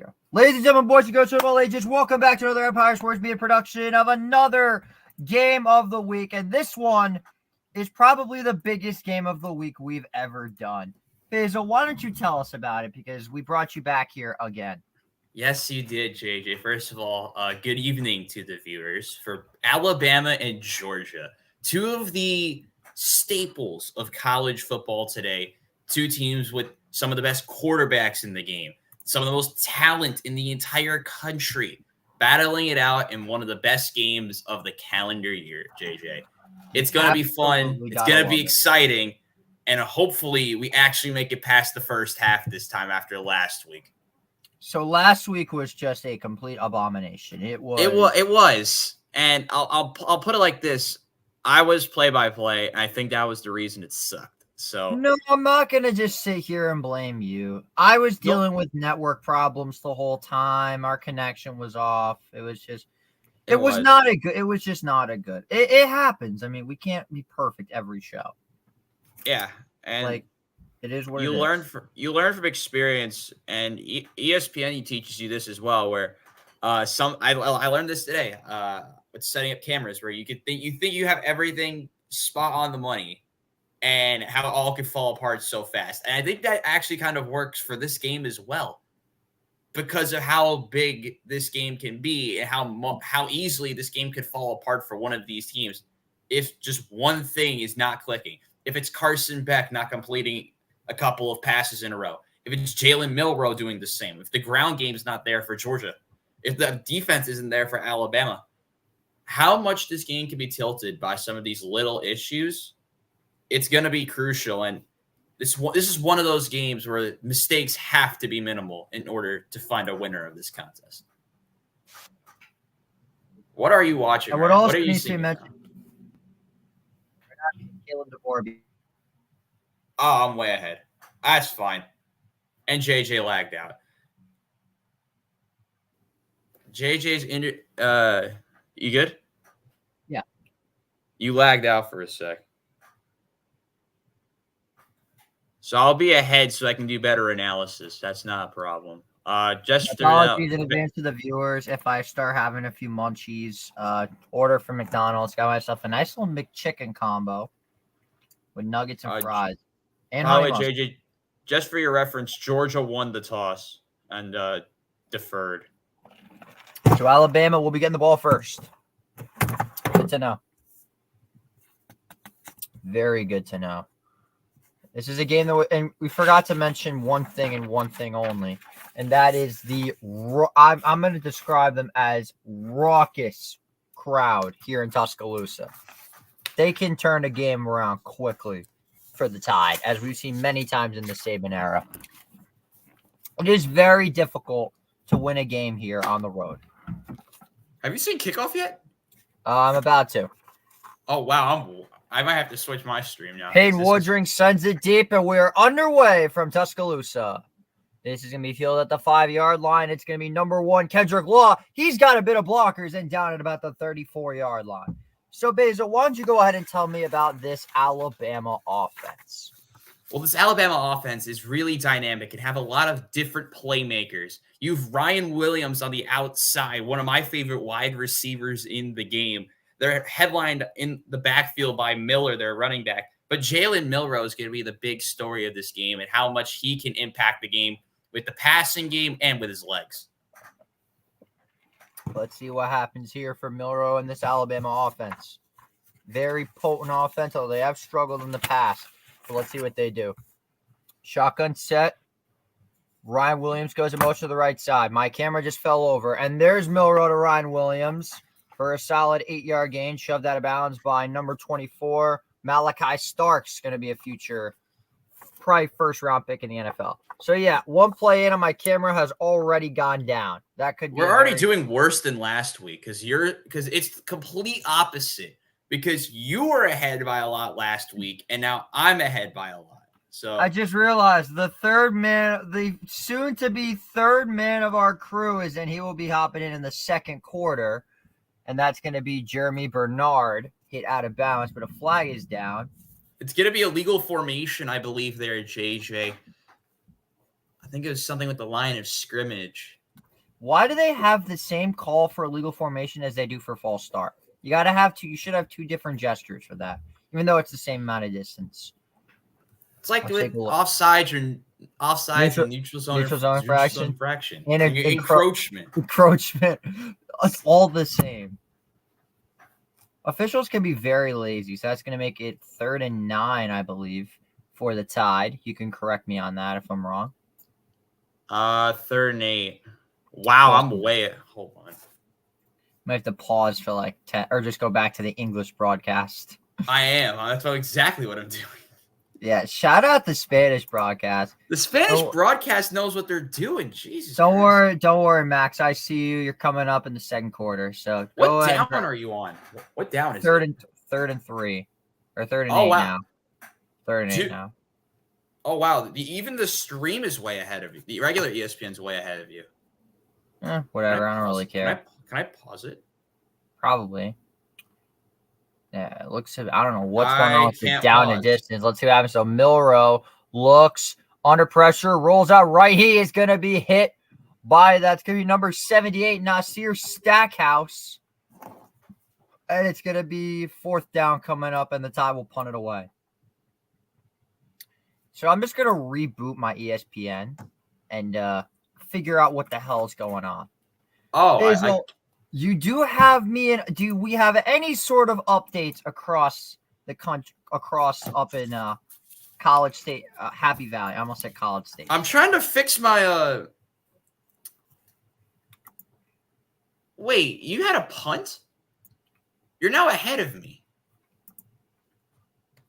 go. Ladies and gentlemen, boys and girls of all ages, welcome back to another Empire Sports Media production of another game of the week. And this one is probably the biggest game of the week we've ever done. Basil, why don't you tell us about it? Because we brought you back here again. Yes, you did, JJ. First of all, good evening to the viewers. For Alabama and Georgia, two of the staples of college football today, two teams with some of the best quarterbacks in the game, some of the most talent in the entire country, battling it out in one of the best games of the calendar year, JJ. It's going to be fun. It's going to be exciting. And hopefully we actually make it past the first half this time after last week. So last week was just a complete abomination. It was. And I'll put it like this. I was play-by-play, and I think that was the reason it sucked. So no, I'm not going to just sit here and blame you. I was dealing with network problems the whole time. Our connection was off. It was just it was just not a good. It happens. I mean, we can't be perfect every show. Yeah, and it is what you learn from experience, and ESPN teaches you this as well. Where I learned this today with setting up cameras, where you think you have everything spot on the money, and how it all could fall apart so fast. And I think that actually kind of works for this game as well, because of how big this game can be and how easily this game could fall apart for one of these teams if just one thing is not clicking. If it's Carson Beck not completing a couple of passes in a row, if it's Jalen Milroe doing the same, if the ground game is not there for Georgia, if the defense isn't there for Alabama, how much this game can be tilted by some of these little issues, it's going to be crucial. And this is one of those games where mistakes have to be minimal in order to find a winner of this contest. What are you watching? What else needs to be mentioned? Oh, I'm way ahead. That's fine. And JJ lagged out. JJ's you good? Yeah. You lagged out for a sec. So I'll be ahead so I can do better analysis. That's not a problem. Apologies in advance to the viewers if I start having a few munchies. Order from McDonald's. Got myself a nice little McChicken combo with nuggets and fries. And by the way, JJ, just for your reference, Georgia won the toss and deferred. So Alabama will be getting the ball first. Good to know. Very good to know. This is a game and we forgot to mention one thing and one thing only, and that is I'm going to describe them as raucous crowd here in Tuscaloosa. They can turn a game around quickly for the Tide, as we've seen many times in the Saban era. It is very difficult to win a game here on the road. Have you seen kickoff yet? I'm about to. Oh, wow. I might have to switch my stream now. Hayden Woodring sends it deep, and we're underway from Tuscaloosa. This is going to be fielded at the 5-yard line. It's going to be number 1, Kendrick Law. He's got a bit of blockers and down at about the 34-yard line. So, Basil, why don't you go ahead and tell me about this Alabama offense? Well, this Alabama offense is really dynamic and have a lot of different playmakers. You have Ryan Williams on the outside, one of my favorite wide receivers in the game. They're headlined in the backfield by Miller, their running back. But Jalen Milroe is going to be the big story of this game and how much he can impact the game with the passing game and with his legs. Let's see what happens here for Milroe and this Alabama offense. Very potent offense, although they have struggled in the past. So let's see what they do. Shotgun set. Ryan Williams goes in motion to the right side. My camera just fell over. And there's Milroe to Ryan Williams for a solid 8-yard gain. Shoved out of bounds by number 24. Malachi Starks, going to be a future, probably first-round pick in the NFL. So, yeah, one play in and my camera has already gone down. That could be We're already doing worse than last week because it's the complete opposite. Because you were ahead by a lot last week, and now I'm ahead by a lot. So I just realized the soon-to-be third man of our crew is in. He will be hopping in the second quarter, and that's going to be Jeremy Bernard, hit out of bounds, but a flag is down. It's going to be a legal formation, I believe, there, JJ. I think it was something with the line of scrimmage. Why do they have the same call for illegal formation as they do for false start? You should have two different gestures for that, even though it's the same amount of distance. It's like Let's with take a look. offsides and Neutral zone infraction. and Encroachment. Encroachment. It's all the same. Officials can be very lazy, so that's going to make it 3rd and 9, I believe, for the Tide. You can correct me on that if I'm wrong. 3rd and 8. Wow, I'm way. Hold on. Might have to pause for like 10, or just go back to the English broadcast. I am. That's exactly what I'm doing. Yeah, shout out the Spanish broadcast. The Spanish broadcast knows what they're doing. Jesus. Don't worry, Max. I see you. You're coming up in the second quarter. So what down are you on? What down is third and 3, or 3rd and 8 now. 3rd and 8 now. Oh wow! Even the stream is way ahead of you. The regular ESPN's way ahead of you. Whatever. I don't really care. Can I pause it? Probably. Yeah, it looks. I don't know what's going on with the down and distance. Let's see what happens. So Milrow looks under pressure, rolls out right. He is going to be hit by that's going to be number 78, Nasir Stackhouse, and it's going to be 4th down coming up, and the Tide will punt it away. So I'm just going to reboot my ESPN and figure out what the hell is going on. Oh, you do have me in. Do we have any sort of updates across the country, up in College State, Happy Valley? I almost said College State. I'm trying to fix my. Wait, you had a punt? You're now ahead of me.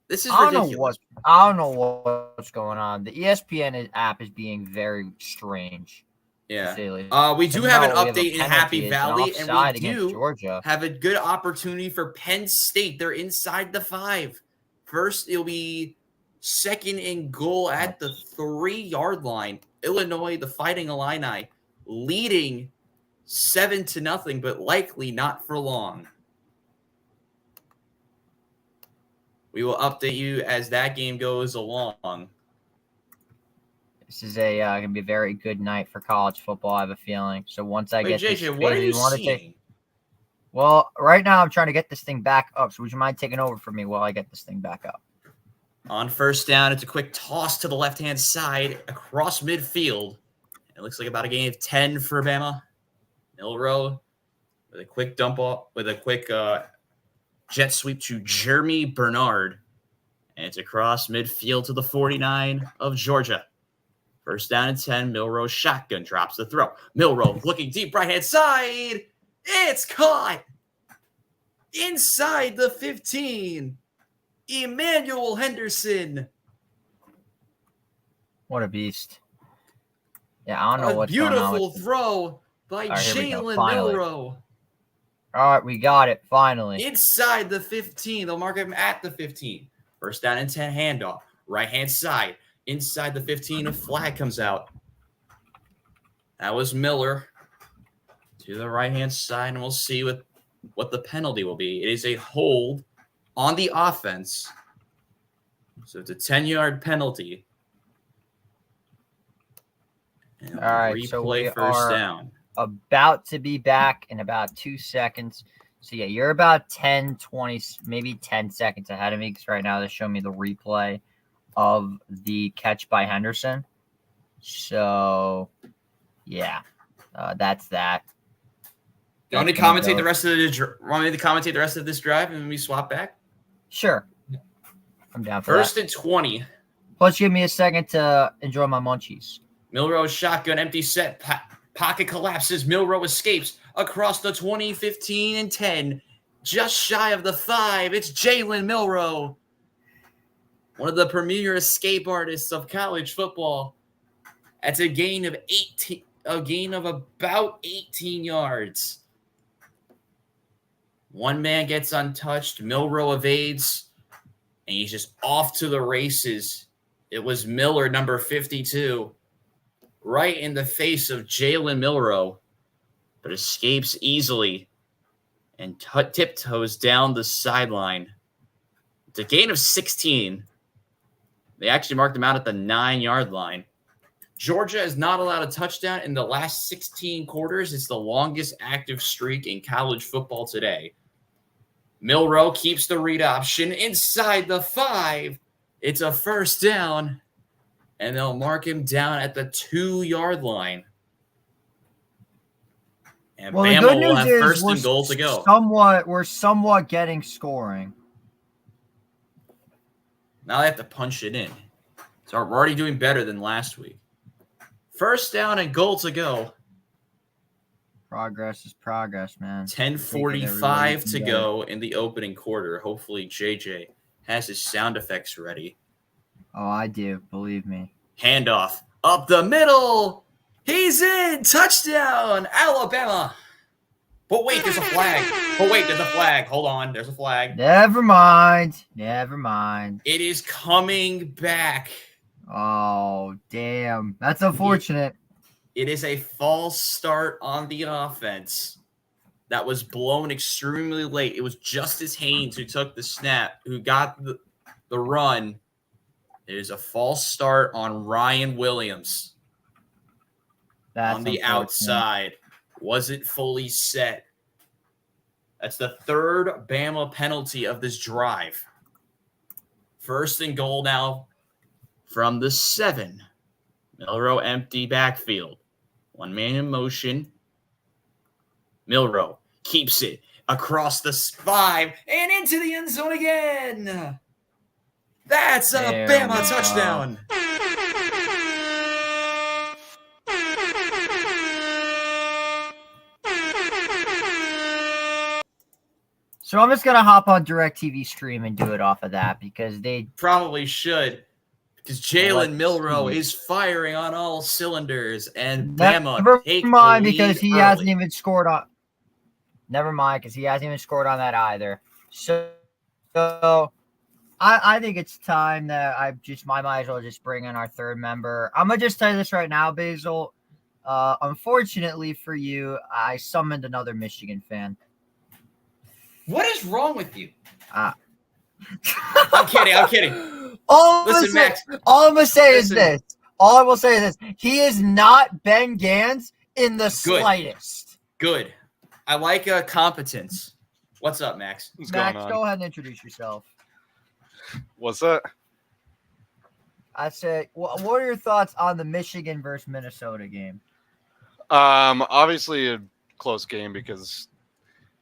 This is ridiculous. I don't know what's going on. The ESPN app is being very strange. Yeah. We do have an update in Happy Valley, and we do have a good opportunity for Penn State. They're inside the 5. First, it'll be 2nd and goal at the 3-yard line. Illinois, the Fighting Illini, leading 7-0, but likely not for long. We will update you as that game goes along. This is going to be a very good night for college football, I have a feeling. So once I get JJ, this, what are you seeing? Well, right now I'm trying to get this thing back up. So would you mind taking over for me while I get this thing back up? On 1st down, it's a quick toss to the left-hand side across midfield. It looks like about a gain of 10 for Bama. Milrow with a quick dump off, with a quick jet sweep to Jeremy Bernard. And it's across midfield to the 49 of Georgia. 1st down and 10. Milrow shotgun drops the throw. Milrow looking deep right-hand side. It's caught inside the 15. Emmanuel Henderson. What a beast. Yeah, I don't know what's going on. Beautiful throw by Jalen Milrow. All right, we got it, finally. Inside the 15. They'll mark him at the 15. 1st down and 10 handoff. Right-hand side. Inside the 15, a flag comes out. That was Miller to the right-hand side, and we'll see what the penalty will be. It is a hold on the offense. So it's a 10-yard penalty. And all right, so we are down. About to be back in about 2 seconds. So, yeah, you're about 10, 20, maybe 10 seconds ahead of me because right now they're showing me the replay of the catch by Henderson. So, yeah, that's that. You want me to commentate the rest of this drive and then we swap back? Sure. I'm down for 1st and 20. Plus, give me a second to enjoy my munchies. Milrow shotgun, empty set. Pocket collapses. Milrow escapes across the 20, 15, and 10. Just shy of the 5. It's Jalen Milrow, one of the premier escape artists of college football. That's a gain of about 18 yards. One man gets untouched. Milrow evades, and he's just off to the races. It was Miller, number 52, right in the face of Jalen Milrow, but escapes easily and tiptoes down the sideline. It's a gain of 16. They actually marked him out at the 9-yard line. Georgia is not allowed a touchdown in the last 16 quarters. It's the longest active streak in college football today. Milroe keeps the read option inside the 5. It's a first down, and they'll mark him down at the 2-yard line. And Well, the Bama good will news have is first and goal to go. we're somewhat getting scoring. Now they have to punch it in. So we're already doing better than last week. First down and goal to go. Progress is progress, man. 10:45 to go in the opening quarter. Hopefully JJ has his sound effects ready. Oh, I do. Believe me. Handoff up the middle. He's in. Touchdown, Alabama. But wait, there's a flag. Hold on. There's a flag. Never mind. Never mind. It is coming back. Oh, damn. That's unfortunate. It is a false start on the offense that was blown extremely late. It was Justice Haynes who took the snap, who got the run. It is a false start on Ryan Williams. That's on the outside. Wasn't fully set. That's the third Bama penalty of this drive. First and goal now from the 7. Milroe empty backfield. One man in motion. Milroe keeps it across the 5 and into the end zone again. That's a Bama touchdown. So I'm just going to hop on DirecTV stream and do it off of that because they probably should. Because Jalen Milroe is firing on all cylinders, and Bama never mind because he hasn't even scored on. Never mind because he hasn't even scored on that either. So I think it's time that I might as well just bring in our third member. I'm gonna just tell you this right now, Basil. Unfortunately for you, I summoned another Michigan fan. What is wrong with you? I'm kidding. All Max. All I'm gonna say is this. All I will say is this. He is not Ben Gans in the slightest. Good. I like competence. What's up, Max? What's Max, going on? go ahead and introduce yourself. What's that? I said, what are your thoughts on the Michigan versus Minnesota game? Obviously a close game because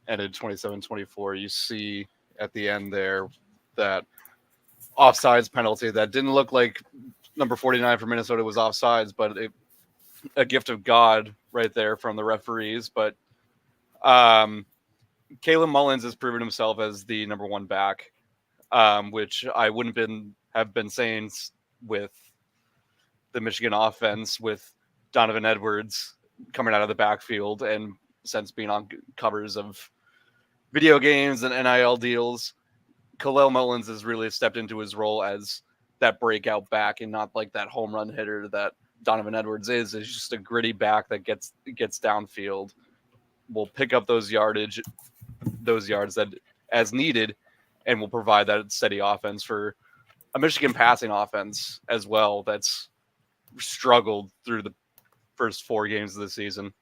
ended 27-24. You see at the end there that offsides penalty that didn't look like number 49 for Minnesota was offsides, but a gift of God right there from the referees. But Caleb Mullins has proven himself as the number 1 back, which I wouldn't have been saying with the Michigan offense with Donovan Edwards coming out of the backfield and since being on covers of video games and NIL deals. Kalel Mullins has really stepped into his role as that breakout back and not like that home run hitter that Donovan Edwards is just a gritty back that gets downfield, will pick up those yards that as needed, and will provide that steady offense for a Michigan passing offense as well that's struggled through the first 4 games of the season.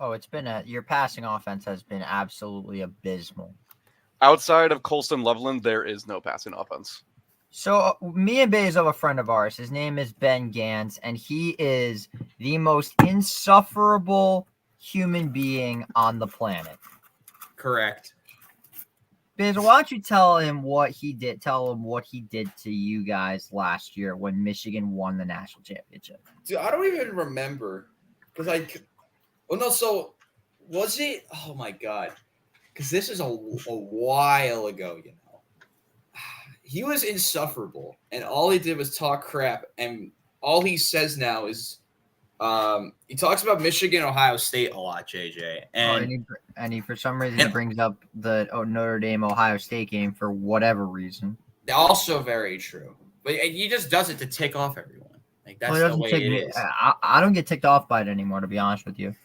Oh, it's been your passing offense has been absolutely abysmal. Outside of Colston Loveland, there is no passing offense. So me and Basil have a friend of ours. His name is Ben Gans, and he is the most insufferable human being on the planet. Correct. Basil, why don't you tell him what he did? Tell him what he did to you guys last year when Michigan won the national championship. Dude, I don't even remember because so was it? Oh my God. Because this is a while ago, you know. He was insufferable, and all he did was talk crap, and all he says now is he talks about Michigan, Ohio State a lot, JJ. And he for some reason he brings up the Notre Dame Ohio State game for whatever reason. Also very true. But he just does it to tick off everyone. Like that's the way it is. I don't get ticked off by it anymore, to be honest with you.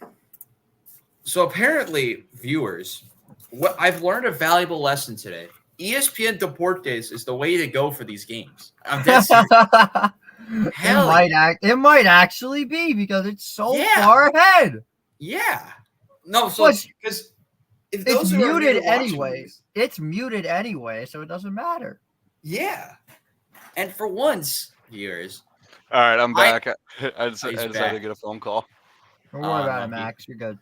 So apparently, viewers, what I've learned a valuable lesson today. ESPN Deportes is the way to go for these games. I'm dead serious. Hell It might actually be because it's so Yeah. far ahead. yeah. No, so Plus, because if It's those who are new muted to watching anyway. these- It's muted anyway, so it doesn't matter. yeah. And for once, viewers, All right, I'm back. I He's decided back. to get a phone call. Don't worry about no, it, Max. You're good.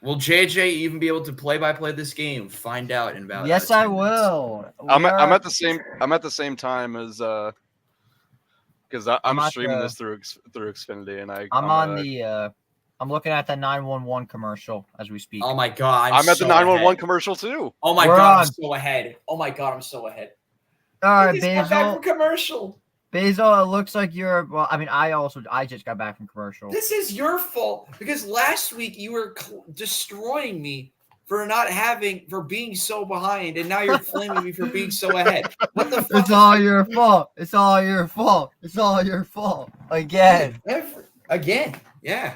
will JJ even be able to play-by-play this game? Find out in about Yes, 10 I minutes. will. I'm at the same time as because I'm I'm at streaming the- this through Xfinity, and I'm looking at the 911 commercial as we speak. Oh my god, I'm at the so 911 ahead. commercial too. Oh my We're god, I'm on. so ahead. Oh my god, I'm so ahead. All I right, just got back Basil. from commercial. Basil, it looks like you're. Well, I mean, I just got back from commercial. This is your fault because last week you were destroying me for being so behind, and now you're flaming me for being so ahead. What the fuck? It's all your fault. It's all your fault. It's all your fault. Again. Again, yeah.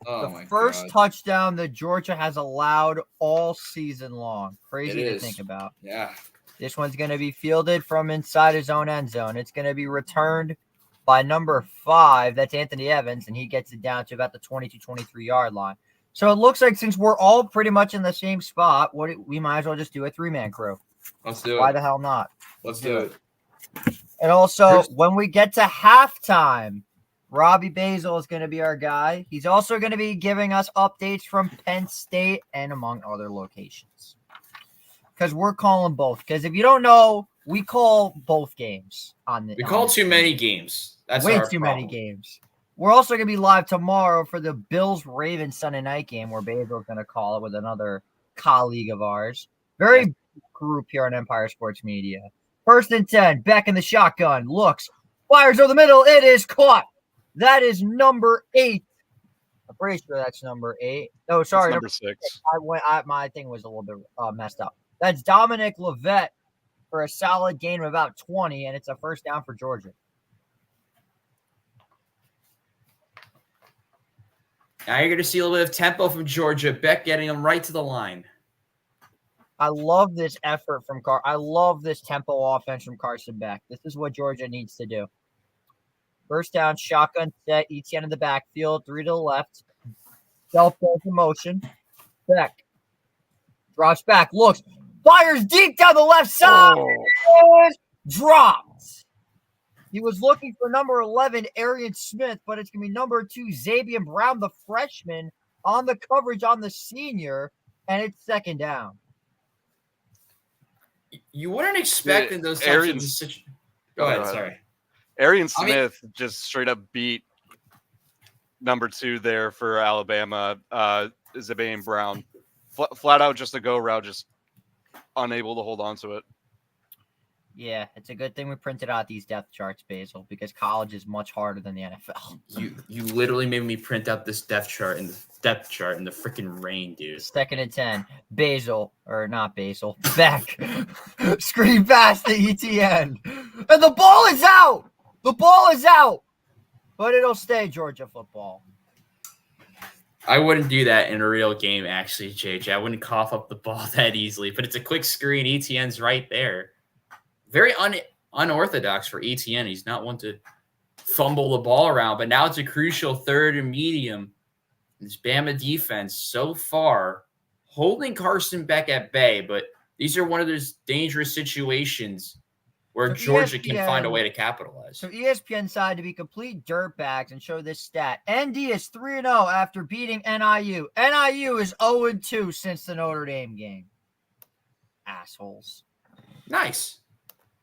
Oh my The first god. touchdown that Georgia has allowed all season long. Crazy It to is. think about. Yeah. This one's going to be fielded from inside his own end zone. It's going to be returned by number 5. That's Anthony Evans, and he gets it down to about the 22-23 yard line. So it looks like since we're all pretty much in the same spot, we might as well just do a 3-man crew. Let's do it. Why the hell not? Let's do it. And also, Here's- when we get to halftime, Robbie Basel is going to be our guy. He's also going to be giving us updates from Penn State and among other locations. Because we're calling both. Because if you don't know, we call both games on the. We call too many games. That's way our too problem. many games. We're also going to be live tomorrow for the Bills-Ravens Sunday night game where Basil's going to call it with another colleague of ours. Very big group here on Empire Sports Media. 1st and 10, Beck in the shotgun, looks, fires over the middle, it is caught. That is number 8. I'm pretty sure that's number 8. No, sorry, It's number 6. my thing was a little bit messed up. That's Dominic Levet for a solid gain of about 20, and it's a first down for Georgia. Now you're going to see a little bit of tempo from Georgia. Beck getting them right to the line. I love this effort from I love this tempo offense from Carson Beck. This is what Georgia needs to do. First down, shotgun set, ETN in the backfield, 3 to the left. Self-goal motion. Beck drops back, looks, fires deep down the left side. Oh. Dropped. He was looking for number 11, Arian Smith, but it's going to be number 2, Xavier Brown, the freshman, on the coverage on the senior, and it's second down. You wouldn't expect in those types of situations. Go ahead, sorry. Arian Smith just straight up beat number 2 there for Alabama, Xavier Brown. Flat out just a go route, just unable to hold on to it. Yeah, it's a good thing we printed out these depth charts, Basil, because college is much harder than the NFL. You literally made me print out this depth chart in the freaking rain, dude. 2nd and 10. Basil, or not Basil, Beck. Screen pass to ETN. And the ball is out. The ball is out. But it'll stay Georgia football. I wouldn't do that in a real game, actually, JJ. I wouldn't cough up the ball that easily, but it's a quick screen. ETN's right there. Very unorthodox for ETN. He's not one to fumble the ball around, but now it's a crucial 3rd and medium. This Bama defense so far holding Carson Beck at bay, but these are one of those dangerous situations where Georgia can find a way to capitalize. So ESPN decided to be complete dirtbags and show this stat. ND is 3-0 after beating NIU. NIU is 0-2 since the Notre Dame game. Assholes. Nice.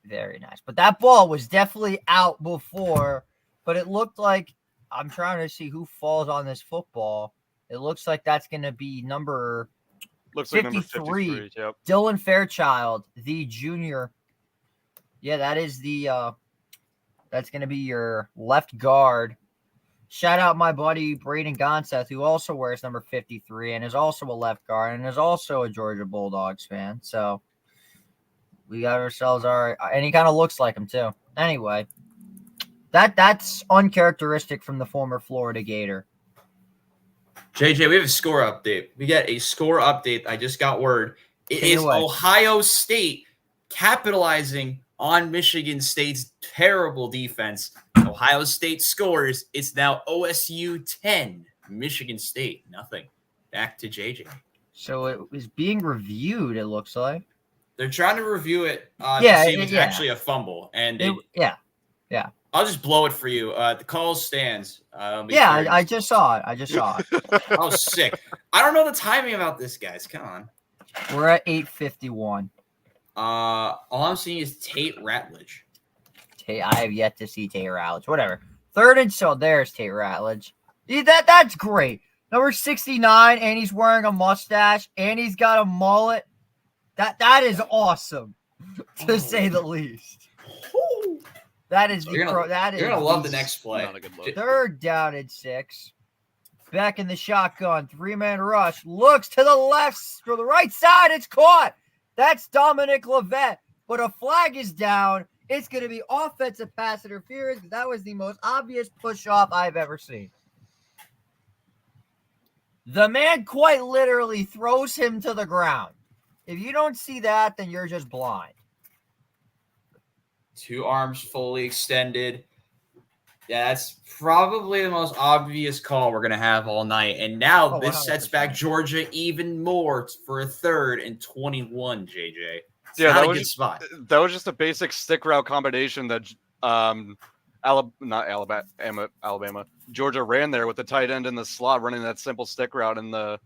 Very nice. But that ball was definitely out before, but it looked like, I'm trying to see who falls on this football. It looks like that's going to be number 53. Yep. Dylan Fairchild, the junior. Yeah, that is that's going to be your left guard. Shout out my buddy Braden Gonseth, who also wears number 53 and is also a left guard and is also a Georgia Bulldogs fan. So we got ourselves and he kind of looks like him too. Anyway, that's uncharacteristic from the former Florida Gator. JJ, we have a score update. We got a score update. I just got word. It is Ohio State capitalizing on Michigan State's terrible defense. Ohio State scores. It's now OSU 10, Michigan State nothing. Back to JJ. So it was being reviewed, it looks like. They're trying to review it to see if it's actually a fumble. And yeah. I'll just blow it for you. The call stands. I just saw it. Oh, sick. I don't know the timing about this, guys. Come on. We're at 8:51. All I'm seeing is Tate Ratledge. I have yet to see Tate Ratledge. Whatever. Third and so there's Tate Ratledge. That's great. Number 69, and he's wearing a mustache, and he's got a mullet. That is awesome, to say the least. That is you're gonna love the next play. Third down and 6. Back in the shotgun, 3-man rush. Looks to the left, to the right side. It's caught. That's Dominic Levet. But a flag is down. It's going to be offensive pass interference. That was the most obvious push-off I've ever seen. The man quite literally throws him to the ground. If you don't see that, then you're just blind. 2 arms fully extended. Yeah, that's probably the most obvious call we're going to have all night. And now this sets back Georgia even more for a 3rd and 21, JJ. It's not a good spot. That was just a basic stick route combination that Alabama, Georgia ran there with the tight end in the slot running that simple stick route and the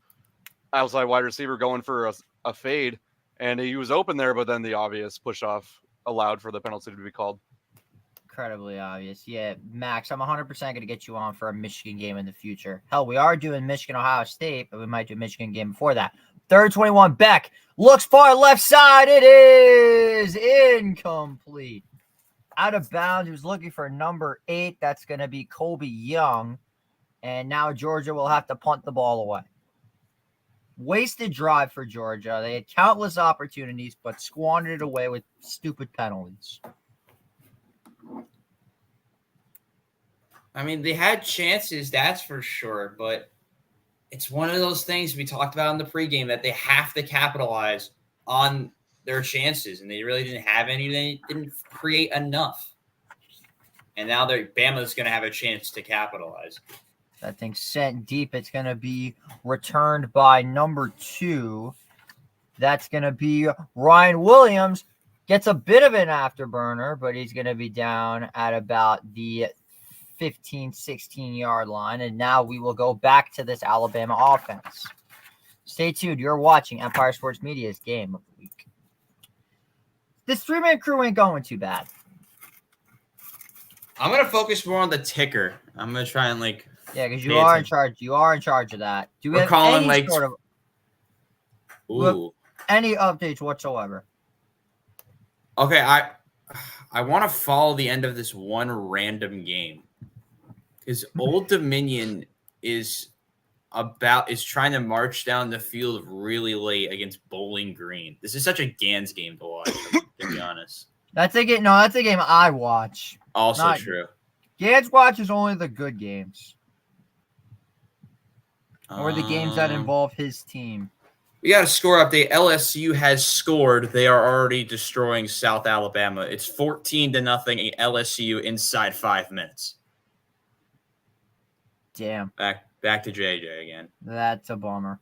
outside wide receiver going for a fade. And he was open there, but then the obvious push off allowed for the penalty to be called. Incredibly obvious. Yeah, Max, I'm 100% going to get you on for a Michigan game in the future. Hell, we are doing Michigan-Ohio State, but we might do a Michigan game before that. 3rd 21, Beck looks far left side. It is incomplete. Out of bounds. He was looking for number 8. That's going to be Colby Young. And now Georgia will have to punt the ball away. Wasted drive for Georgia. They had countless opportunities, but squandered it away with stupid penalties. I mean, they had chances, that's for sure, but it's one of those things we talked about in the pregame that they have to capitalize on their chances, and they really didn't have any. They didn't create enough. And now Bama's going to have a chance to capitalize. That thing's sent deep. It's going to be returned by number 2. That's going to be Ryan Williams. Gets a bit of an afterburner, but he's going to be down at about the 15, 16-yard line. And now we will go back to this Alabama offense. Stay tuned. You're watching Empire Sports Media's Game of the Week. This 3-man crew ain't going too bad. I'm going to focus more on the ticker. I'm going to try and yeah, because you are in charge. You are in charge of that. Do we have any sort of any updates whatsoever? Okay, I want to follow the end of this one random game because Old Dominion is trying to march down the field really late against Bowling Green. This is such a Gans game to watch, to be honest. That's a game I watch. Also true. Gans watches only the good games. Or the games that involve his team. We got a score update. LSU has scored. They are already destroying South Alabama. It's 14-0 LSU inside 5 minutes. Damn. Back to JJ again. That's a bummer.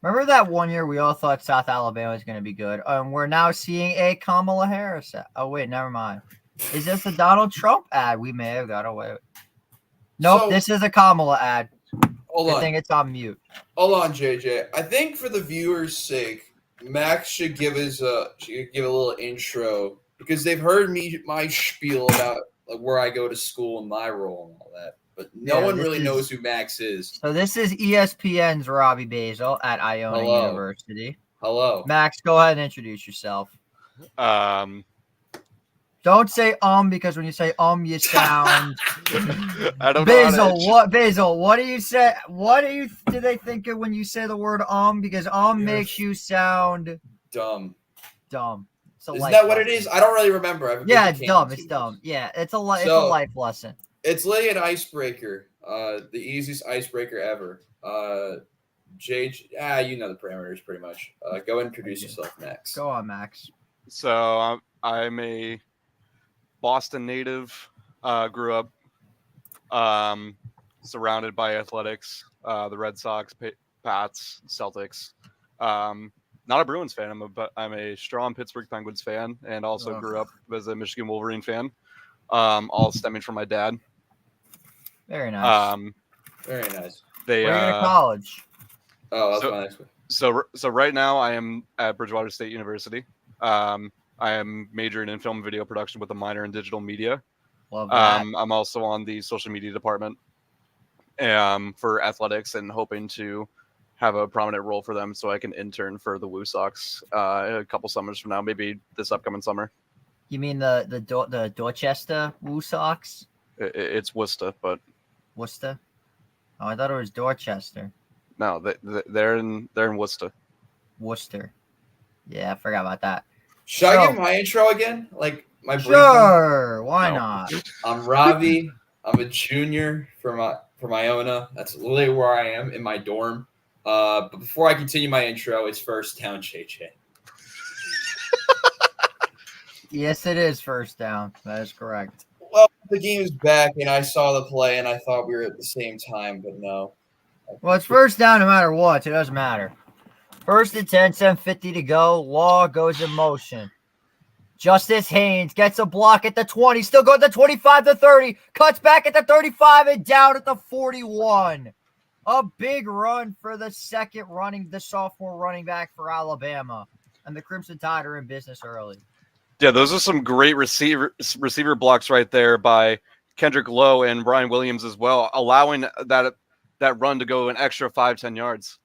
Remember that one year we all thought South Alabama was going to be good? We're now seeing a Kamala Harris. Oh, wait, never mind. Is this a Donald Trump ad? We may have got away with. Nope, this is a Kamala ad. Hold on. I think it's on mute. Hold on, JJ. I think for the viewers' sake, Max should give a little intro because they've heard my spiel about where I go to school and my role and all that, but no one really knows who Max is. So this is ESPN's Robbie Basel at Iona University. Hello, Max. Go ahead and introduce yourself. Don't say because when you say you sound. I don't know. Basil, what do you say? Do they think of when you say the word Because makes you sound dumb. Isn't that what it is? I don't really remember. It's dumb. It's dumb. Yeah, it's a life lesson. It's literally an icebreaker. The easiest icebreaker ever. You know the parameters pretty much. Go and introduce yourself, Max. Go on, Max. So I'm a Boston native. Grew up surrounded by athletics. The Red Sox, Pats, Celtics. Not a Bruins fan. I'm a strong Pittsburgh Penguins fan, and also grew up as a Michigan Wolverine fan. All stemming from my dad. Very nice. Very nice. They Where are you to college? Oh, that's my next one. So right now I am at Bridgewater State University. I am majoring in film and video production with a minor in digital media. Love that. I'm also on the social media department for athletics and hoping to have a prominent role for them so I can intern for the Woo Sox a couple summers from now, maybe this upcoming summer. You mean the Dorchester Woo Sox? It's Worcester, but Worcester? Oh, I thought it was Dorchester. no, they're in Worcester. Worcester. Yeah, I forgot about that. Should I give my intro again? Like my Sure, why No. not? I'm Robbie. I'm a junior from Iona. That's literally where I am in my dorm. But before I continue my intro, it's first down, JJ. Yes, it is first down. That is correct. Well, the game is back, and I saw the play, and I thought we were at the same time, but no. Well, it's first down no matter what. It doesn't matter. First and 10, 7:50 to go. Law goes in motion. Justice Haynes gets a block at the 20. Still going to the 25 to 30. Cuts back at the 35 and down at the 41. A big run for the sophomore running back for Alabama. And the Crimson Tide are in business early. Yeah, those are some great receiver blocks right there by Kendrick Lowe and Brian Williams as well, allowing that run to go an extra 5-10 yards.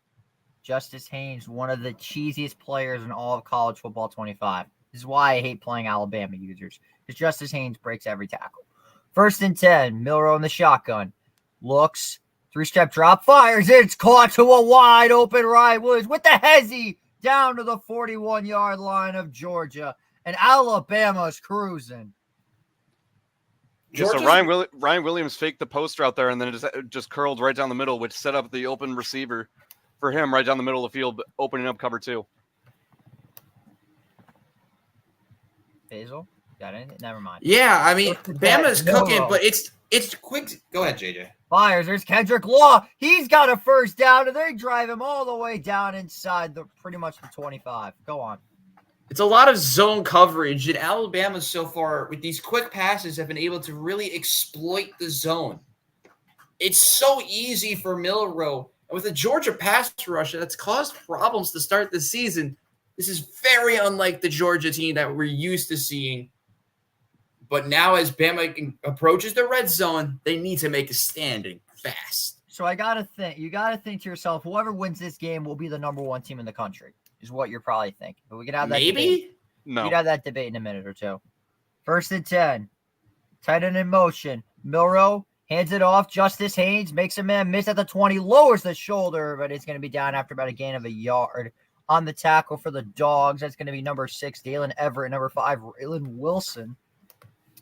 Justice Haynes, one of the cheesiest players in all of college football 25. This is why I hate playing Alabama users, because Justice Haynes breaks every tackle. First and 10, Milroe in the shotgun. Looks, 3-step drop, fires. It's caught to a wide open Ryan Williams with the hezzy down to the 41-yard line of Georgia. And Alabama's cruising. Yeah, so Ryan Williams faked the poster out there and then just curled right down the middle, which set up the open receiver for him right down the middle of the field, opening up cover 2. Basel? Got it? Never mind. Yeah, I mean, Bama's cooking, No. but it's quick. Go ahead, JJ. Fires. There's Kendrick Law. He's got a first down, and they drive him all the way down inside pretty much the 25. Go on. It's a lot of zone coverage, and Alabama so far with these quick passes have been able to really exploit the zone. It's so easy for Milroe. And with the Georgia pass rush that's caused problems to start the season, this is very unlike the Georgia team that we're used to seeing. But now as Bama approaches the red zone, they need to make a standing fast. So you got to think to yourself, whoever wins this game will be the number one team in the country, is what you're probably thinking. But we can have that debate. Maybe? No. We can have that debate in a minute or two. First and 10. Tight end in motion. Milroe hands it off. Justice Haynes makes a man miss at the 20, lowers the shoulder, but it's going to be down after about a gain of a yard. On the tackle for the Dogs, that's going to be number 6, Dalen Everett, number 5, Raylan Wilson.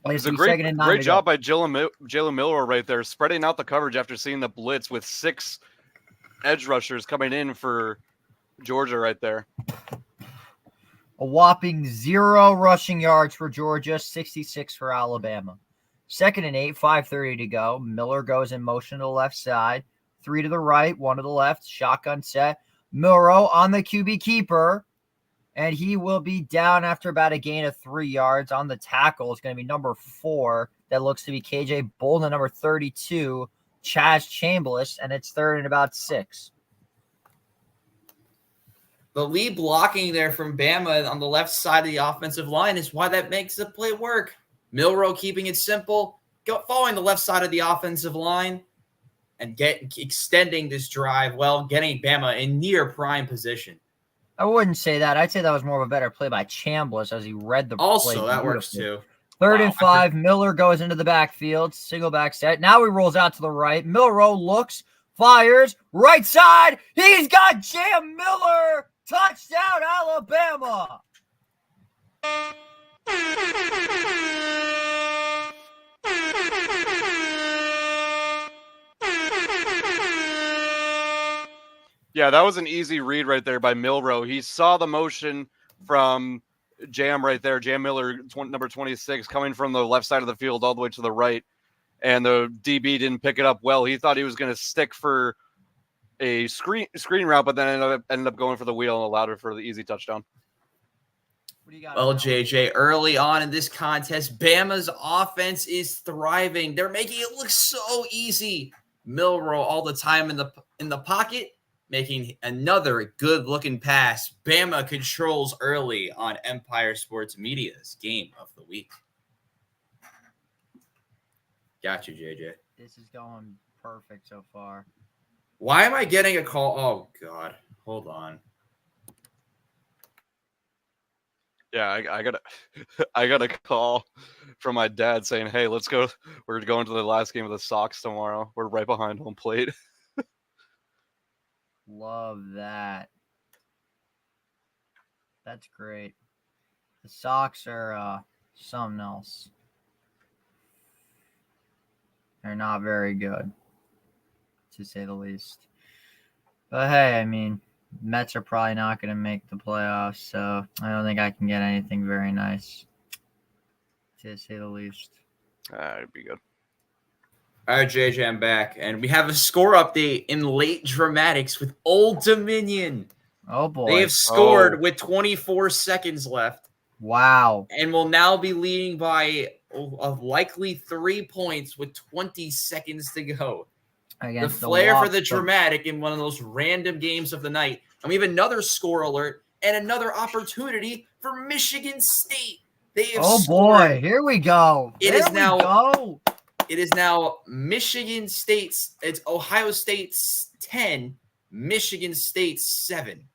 It's a great job by Jalen Milroe right there, spreading out the coverage after seeing the blitz with 6 edge rushers coming in for Georgia right there. A whopping 0 rushing yards for Georgia, 66 for Alabama. Second and 8, 5:30 to go. Miller goes in motion to the left side. 3 to the right, 1 to the left. Shotgun set. Milroe on the QB keeper. And he will be down after about a gain of 3 yards. On the tackle is going to be number 4. That looks to be KJ Bolden, number 32, Chaz Chambliss. And it's third and about 6. The lead blocking there from Bama on the left side of the offensive line is why that makes the play work. Milroe keeping it simple, following the left side of the offensive line, and extending this drive, getting Bama in near prime position. I wouldn't say that. I'd say that was more of a better play by Chambliss as he read the play. Also, that works too. Third and 5, Miller goes into the backfield, single back set. Now he rolls out to the right. Milroe looks, fires, right side. He's got Jam Miller. Touchdown, Alabama. Yeah, that was an easy read right there by Milrow. He saw the motion from Jam right there, Jam Miller, number 26, coming from the left side of the field all the way to the right, and the DB didn't pick it up well. He thought he was going to stick for a screen route, but then ended up going for the wheel and allowed it for the easy touchdown. What do you got? Well, Mel? JJ, early on in this contest, Bama's offense is thriving. They're making it look so easy. Milrow all the time in the pocket, making another good-looking pass. Bama controls early on Empire Sports Media's Game of the Week. Got you, JJ. This is going perfect so far. Why am I getting a call? Oh, God. Hold on. Yeah, I got a call from my dad saying, "Hey, let's go. We're going to the last game of the Sox tomorrow. We're right behind home plate." Love that. That's great. The Sox are something else. They're not very good, to say the least. But hey, I mean, Mets are probably not going to make the playoffs, so I don't think I can get anything very nice, to say the least. It'd be good. All right, JJ, I'm back. And we have a score update in late dramatics with Old Dominion. Oh, boy. They have scored with 24 seconds left Wow. and will now be leading by a likely 3 points with 20 seconds to go. Against The flair for the Wasps. dramatic in one of those random games of the night. And we have another score alert and another opportunity for Michigan State. They have Oh, scored. boy. Here we go. It is There we now- go. It is now Michigan State's. It's Ohio State's 10, Michigan State's 7.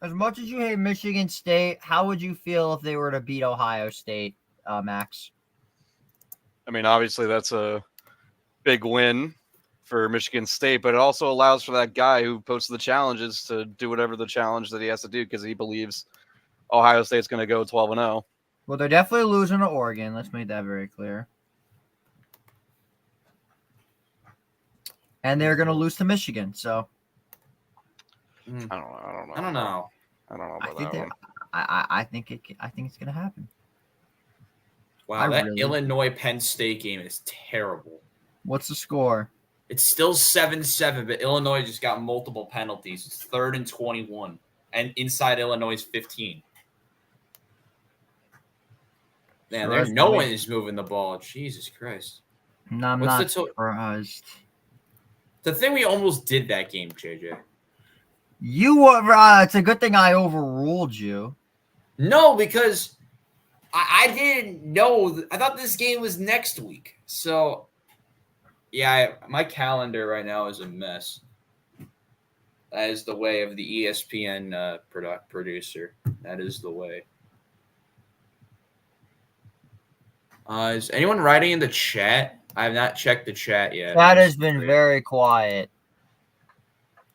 As much as you hate Michigan State, how would you feel if they were to beat Ohio State, Max? I mean, obviously that's a big win for Michigan State, but it also allows for that guy who posted the challenges to do whatever the challenge that he has to do because he believes Ohio State's going to go 12-0. Well, they're definitely losing to Oregon. Let's make that very clear. And they're going to lose to Michigan. So I don't know. I don't know. I don't know I about think that one. I think it's going to happen. Wow, that really- Illinois Penn State game is terrible. What's the score? It's still 7-7, but Illinois just got multiple penalties. It's 3rd and 21, and inside Illinois' 15. Man, Sure, there's that's no the one way- is moving the ball. Jesus Christ. No, I'm What's not the to- surprised. The thing we almost did that game, JJ. You were. It's a good thing I overruled you. No, because I didn't know. I thought this game was next week. So, yeah, my calendar right now is a mess. That is the way of the ESPN producer. That is the way. Is anyone writing in the chat? I have not checked the chat yet. That has been very quiet.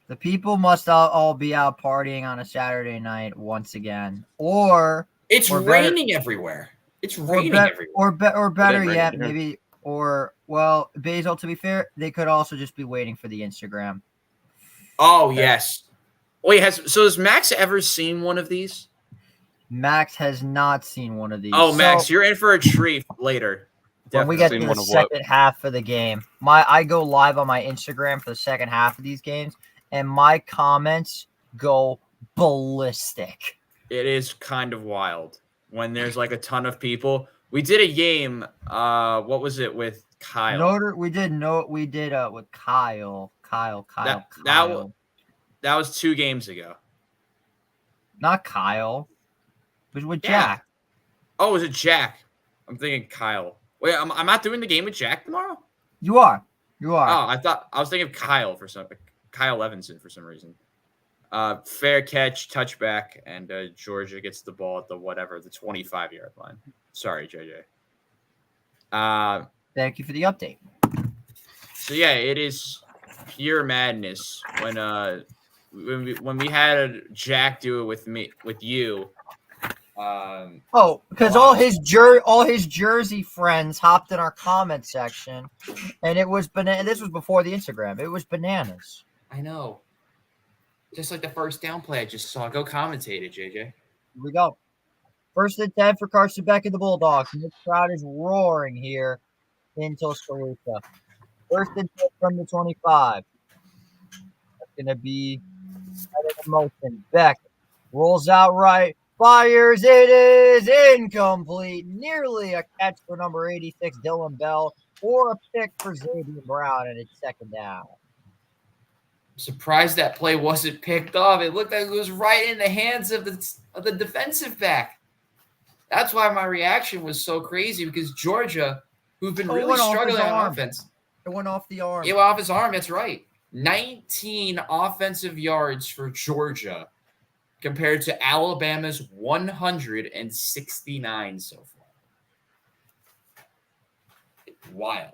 The people must all be out partying on a Saturday night once again, or It's or better- raining everywhere. It's raining everywhere. or better raining yet, here. maybe Basil. To be fair, they could also just be waiting for the Instagram. Oh yes. Wait, has Max ever seen one of these? Max has not seen one of these. Oh, Max, So, you're in for a treat later. when we Definitely. get Seen to one the of what? second half of the game, I go live on my Instagram for the second half of these games, and my comments go ballistic. It is kind of wild when there's like a ton of people. We did a game. What was it with Kyle? We did with Kyle. That was 2 games ago. Not Kyle. It was with Yeah. Jack. Oh, was it Jack? I'm thinking Kyle. Wait, I'm not doing the game with Jack tomorrow. You are. Oh, I was thinking of Kyle Kyle Evanson for some reason. Fair catch, touchback, and Georgia gets the ball at the 25-yard line. Sorry, JJ. Thank you for the update. So yeah, it is pure madness when we had Jack do it with you. Because all his Jersey friends hopped in our comment section, and it was banana. This was before the Instagram. It was bananas. I know. Just like the first down play I just saw. Go commentate it, JJ. Here we go. 1st and 10 for Carson Beck and the Bulldogs. The crowd is roaring here in Tuscaloosa. 1st and 10 from the 25. That's going to be in motion. Beck rolls out right, fires. It is incomplete. Nearly a catch for number 86, Dylan Bell, or a pick for Xavier Brown, and it's 2nd down. Surprised that play wasn't picked off. It looked like it was right in the hands of the defensive back. That's why my reaction was so crazy, because Georgia, who've been really struggling on offense. It went off the arm. It went off his arm. That's right. 19 offensive yards for Georgia compared to Alabama's 169 so far. Wild.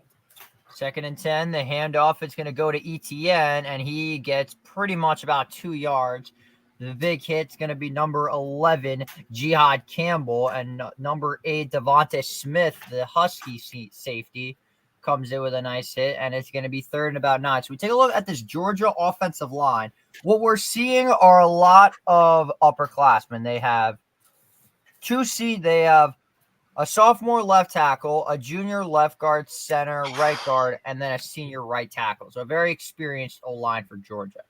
2nd and 10, the handoff is going to go to ETN, and he gets pretty much about 2 yards. The big hit's going to be number 11, Jihad Campbell, and number 8, Devontae Smith, the Husky safety, comes in with a nice hit, and it's going to be 3rd and about 9. So we take a look at this Georgia offensive line. What we're seeing are a lot of upperclassmen. They have they have a sophomore left tackle, a junior left guard, center, right guard, and then a senior right tackle. So a very experienced O-line for Georgia.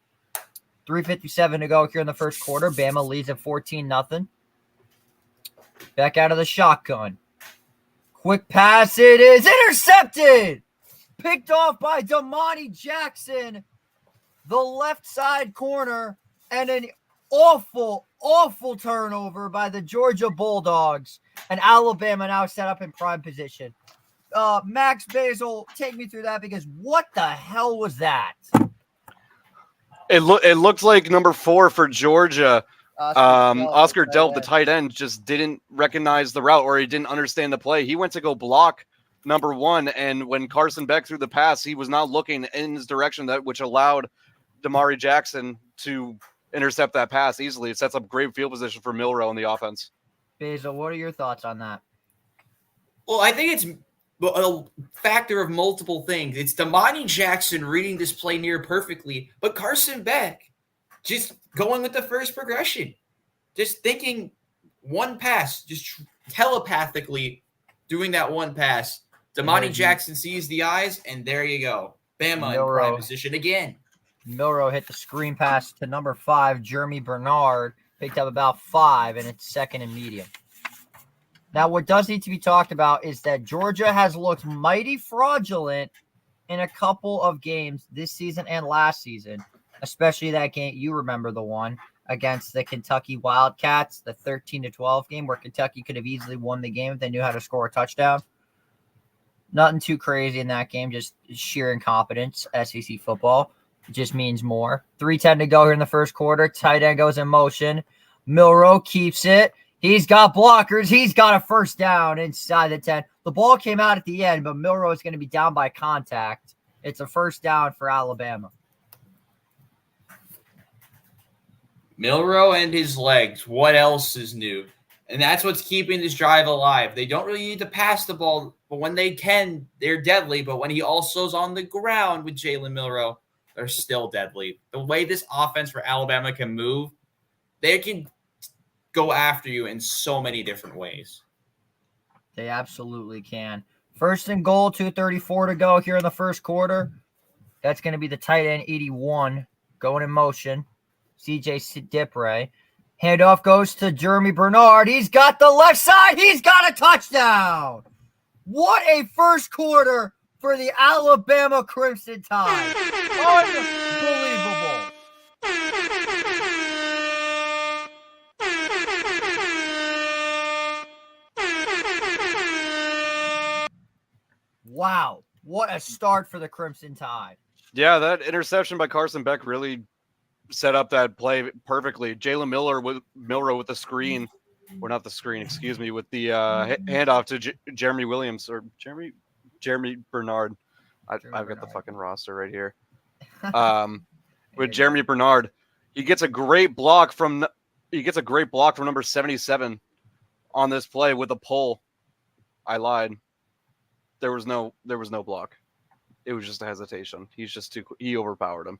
3:57 to go here in the first quarter. Bama leads at 14-0. Back out of the shotgun. Quick pass. It is intercepted. Picked off by Damani Jackson, the left side corner, and an awful turnover by the Georgia Bulldogs. And Alabama now set up in prime position. Max Basel, take me through that, because what the hell was that? It looked like number 4 for Georgia. Oscar Delp, the tight end, just didn't recognize the route, or he didn't understand the play. He went to go block number 1, and when Carson Beck threw the pass, he was not looking in his direction, which allowed Damari Jackson to intercept that pass easily. It sets up great field position for Milroe in the offense. Basil, what are your thoughts on that? Well, I think it's a factor of multiple things. It's Damani Jackson reading this play near perfectly, but Carson Beck just going with the first progression, just thinking one pass, just telepathically doing that one pass. Damani Jackson sees the eyes, and there you go. Bama in prime position again. Milroe hit the screen pass to number 5, Jeremy Bernard, picked up about 5, and it's 2nd and medium. Now, what does need to be talked about is that Georgia has looked mighty fraudulent in a couple of games this season and last season, especially that game. You remember the one against the Kentucky Wildcats, the 13-12 game where Kentucky could have easily won the game if they knew how to score a touchdown. Nothing too crazy in that game, just sheer incompetence. SEC football just means more. 3:10 to go here in the first quarter. Tight end goes in motion. Milroe keeps it. He's got blockers. He's got a first down inside the 10. The ball came out at the end, but Milroe is going to be down by contact. It's a first down for Alabama. Milroe and his legs. What else is new? And that's what's keeping this drive alive. They don't really need to pass the ball, but when they can, they're deadly. But when he also is on the ground with Jalen Milroe, they're still deadly. The way this offense for Alabama can move, they can go after you in so many different ways. They absolutely can. 1st and goal, 2:34 to go here in the first quarter. That's going to be the tight end, 81, going in motion. CJ Dipre. Handoff goes to Jeremy Bernard. He's got the left side. He's got a touchdown. What a first quarter for the Alabama Crimson Tide. Unbelievable. Wow, what a start for the Crimson Tide. Yeah, that interception by Carson Beck really set up that play perfectly. Jalen Milroe with the screen, or not the screen, excuse me, with the handoff to Jeremy Williams, or Jeremy Bernard. I've got the fucking roster right here. With Jeremy Bernard, he gets a great block from number 77 on this play with a pull. I lied. There was no block. It was just a hesitation. He overpowered him.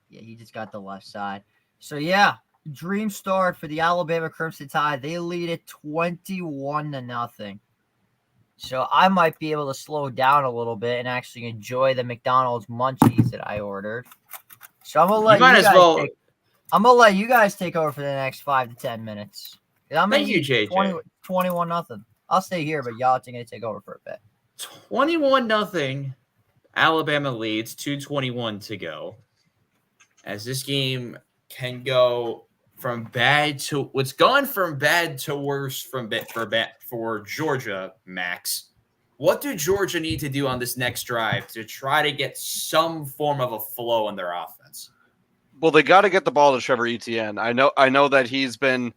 Yeah, he just got the left side. So yeah, dream start for the Alabama Crimson Tide. They lead it 21-0. So I might be able to slow down a little bit and actually enjoy the McDonald's munchies that I ordered. So I'm gonna You might as well. I'm gonna let you guys take over for the next 5 to 10 minutes. I'm gonna Thank you, JJ. 21-0. I'll stay here, but y'all are gonna take over for a bit. 21-0. Alabama leads, 2:21 to go. As this game can go from bad to what's gone from bad to worse for Georgia, Max. What do Georgia need to do on this next drive to try to get some form of a flow in their offense? Well, they got to get the ball to Trevor Etienne. I know that he's been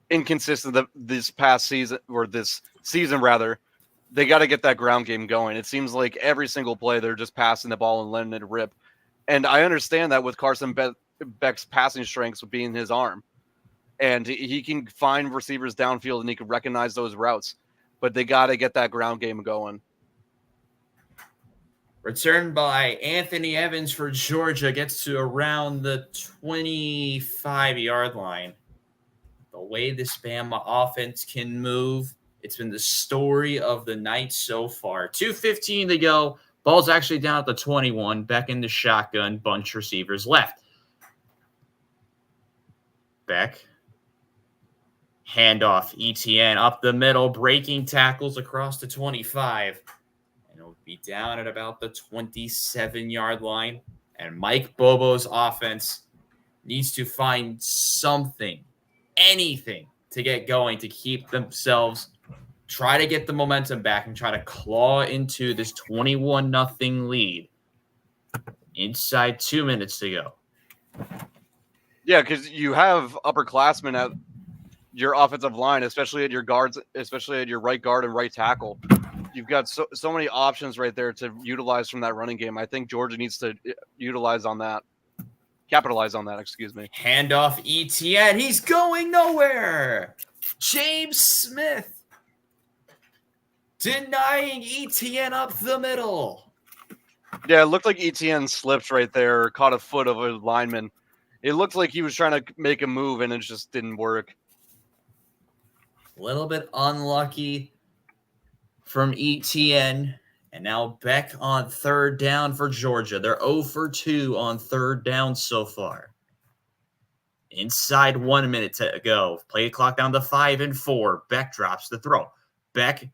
inconsistent this past season, or this season rather. They got to get that ground game going. It seems like every single play they're just passing the ball and letting it rip. And I understand that with Carson Beck's passing strengths being his arm, and he can find receivers downfield and he can recognize those routes. But they got to get that ground game going. Returned by Anthony Evans for Georgia, gets to around the 25-yard line. The way this Bama offense can move, it's been the story of the night so far. 2:15 to go. Ball's actually down at the 21. Beck in the shotgun. Bunch receivers left. Beck. Handoff. Etienne up the middle. Breaking tackles across the 25. And it'll be down at about the 27-yard line. And Mike Bobo's offense needs to find something, anything to get going to keep themselves, try to get the momentum back and try to claw into this 21-0 lead inside 2 minutes to go. Yeah, because you have upperclassmen at your offensive line, especially at your guards, especially at your right guard and right tackle. You've got so many options right there to utilize from that running game. I think Georgia needs to capitalize on that, excuse me. Handoff Etienne. He's going nowhere. James Smith denying Etienne up the middle. Yeah, it looked like Etienne slipped right there, or caught a foot of a lineman. It looked like he was trying to make a move, and it just didn't work. A little bit unlucky from Etienne. And now Beck on third down for Georgia. They're 0 for 2 on third down so far. Inside 1 minute to go. Play the clock down to 5 and 4. Beck drops the throw. Beck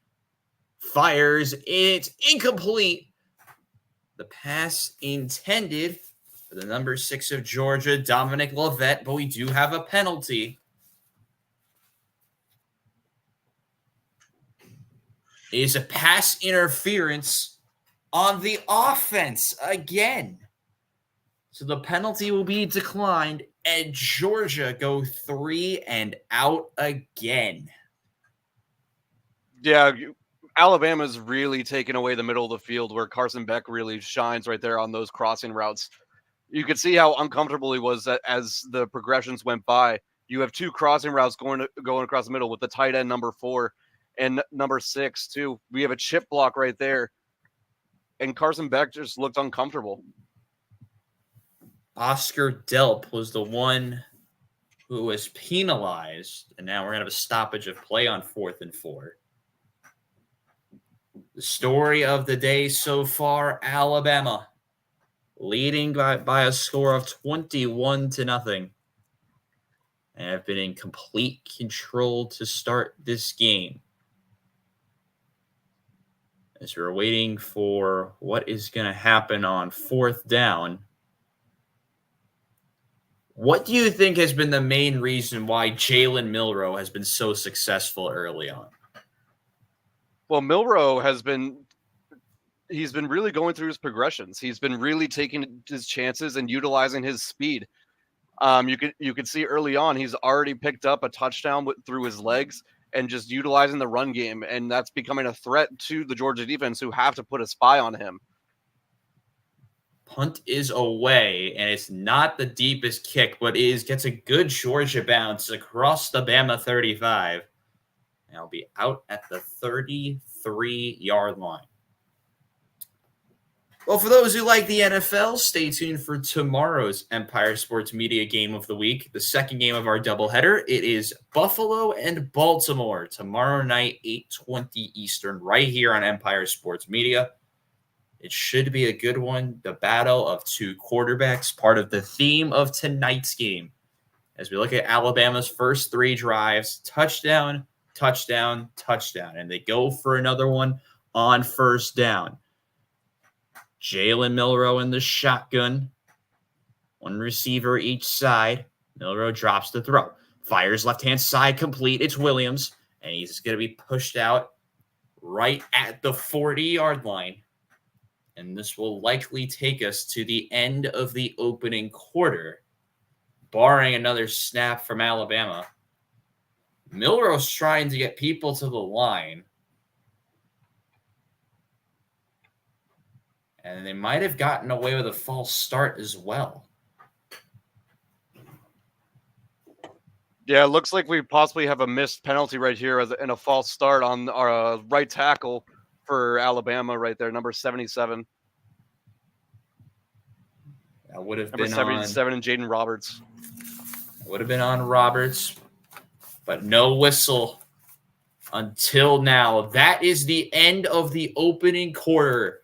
fires. It's incomplete. The pass intended for the number 6 of Georgia, Dominic Lovett, but we do have a penalty. It is a pass interference on the offense again. So the penalty will be declined, and Georgia go 3 and out again. Yeah, Alabama's really taken away the middle of the field where Carson Beck really shines right there on those crossing routes. You could see how uncomfortable he was as the progressions went by. You have 2 crossing routes going across the middle with the tight end number 4 and number 6 too. We have a chip block right there, and Carson Beck just looked uncomfortable. Oscar Delp was the one who was penalized, and now we're going to have a stoppage of play on 4th and 4. The story of the day so far, Alabama leading by a score of 21-0, and have been in complete control to start this game. As we're waiting for what is going to happen on 4th down, what do you think has been the main reason why Jalen Milroe has been so successful early on? Well, Milroe he's been really going through his progressions. He's been really taking his chances and utilizing his speed. You could see early on he's already picked up a touchdown through his legs and just utilizing the run game, and that's becoming a threat to the Georgia defense, who have to put a spy on him. Punt is away, and it's not the deepest kick, but gets a good Georgia bounce across the Bama 35. And I'll be out at the 33-yard line. Well, for those who like the NFL, stay tuned for tomorrow's Empire Sports Media Game of the Week, the second game of our doubleheader. It is Buffalo and Baltimore tomorrow night, 8:20 Eastern, right here on Empire Sports Media. It should be a good one. The battle of two quarterbacks, part of the theme of tonight's game. As we look at Alabama's first three drives, touchdown, touchdown, touchdown, and they go for another one on first down. Jalen Milroe in the shotgun. One receiver each side. Milroe drops the throw. Fires left-hand side complete. It's Williams, and he's going to be pushed out right at the 40-yard line. And this will likely take us to the end of the opening quarter, barring another snap from Alabama. Milroe's trying to get people to the line. And they might have gotten away with a false start as well. Yeah, it looks like we possibly have a missed penalty right here and a false start on our right tackle for Alabama right there, number 77. That would have Number been 77 and Jaden Roberts. Would have been on Roberts, but no whistle until now. That is the end of the opening quarter.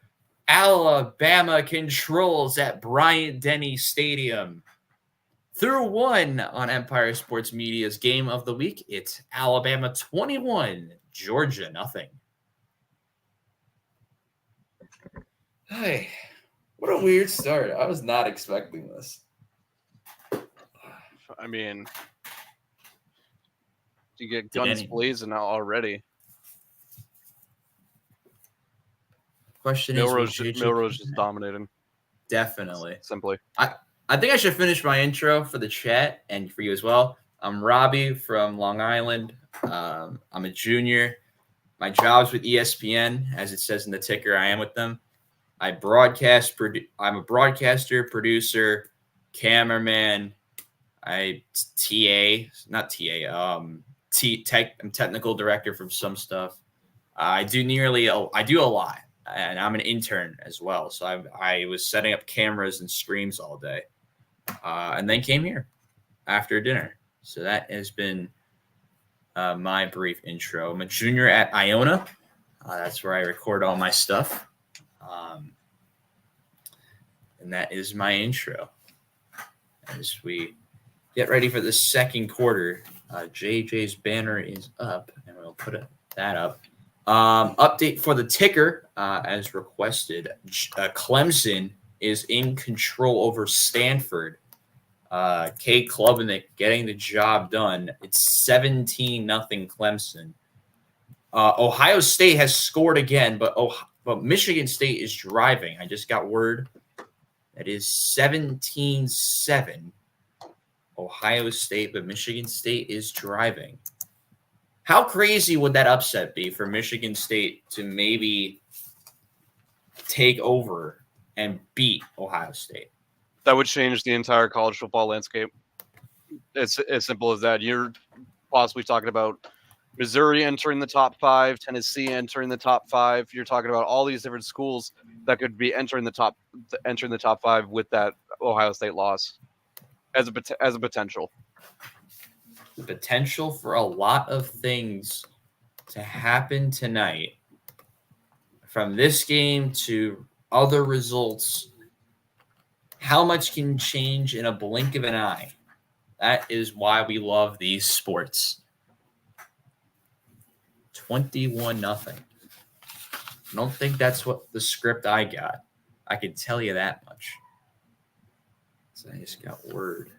Alabama controls at Bryant-Denny Stadium. Through one on Empire Sports Media's Game of the Week, it's Alabama 21, Georgia nothing. Hey, what a weird start. I was not expecting this. I mean, you get guns blazing out already. Question Milroe's just dominating. Definitely. Simply. I think I should finish my intro for the chat and for you as well. I'm Robbie from Long Island. I'm a junior. My job's with ESPN, as it says in the ticker. I am with them. I'm a broadcaster, producer, cameraman. I'm technical director for some stuff. I do a lot, and I'm an intern as well. So I was setting up cameras and streams all day, and then came here after dinner. So that has been my brief intro. I'm a junior at Iona. That's where I record all my stuff. And that is my intro. As we get ready for the second quarter, JJ's banner is up, and we'll put that up. Update for the ticker, as requested. Clemson is in control over Stanford. Kate Klubnik getting the job done. It's 17-0 Clemson. Ohio State has scored again, but Michigan State is driving. I just got word that is 17-7 Ohio State, but Michigan State is driving. How crazy would that upset be for Michigan State to maybe take over and beat Ohio State? That would change the entire college football landscape. It's as simple as that. You're possibly talking about Missouri entering the top 5, Tennessee entering the top 5. You're talking about all these different schools that could be entering the top 5 with that Ohio State loss as a potential. The potential for a lot of things to happen tonight, from this game to other results. How much can change in a blink of an eye? That is why we love these sports. 21-0. I don't think that's what the script I got. I can tell you that much. So I just got word.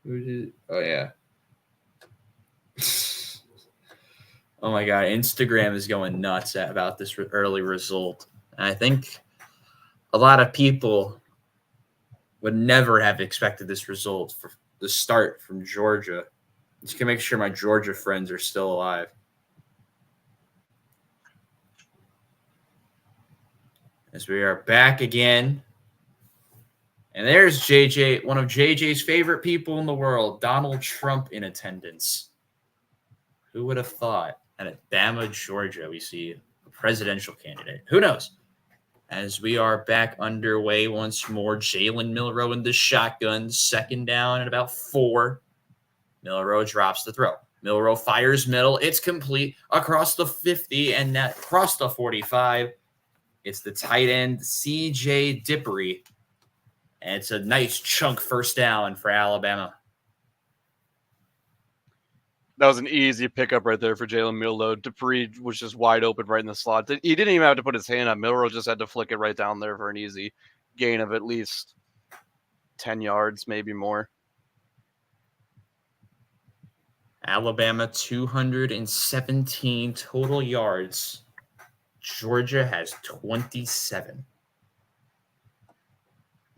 Who did? Oh, yeah. Oh, my God. Instagram is going nuts about this early result. And I think a lot of people would never have expected this result for the start from Georgia. Just to make sure my Georgia friends are still alive. As we are back again And there's JJ, one of JJ's favorite people in the world, Donald Trump, in attendance. Who would have thought at Bama, Georgia, we see a presidential candidate? Who knows? As we are back underway once more, Jalen Milroe in the shotgun, second down at about 4. Milroe drops the throw. Milroe fires middle. It's complete across the 50 and across the 45. It's the tight end, CJ Dippery. And it's a nice chunk first down for Alabama. That was an easy pickup right there for Jalen Milroe. Dupree was just wide open right in the slot. He didn't even have to put his hand up. Milroe just had to flick it right down there for an easy gain of at least 10 yards, maybe more. Alabama 217 total yards. Georgia has 27.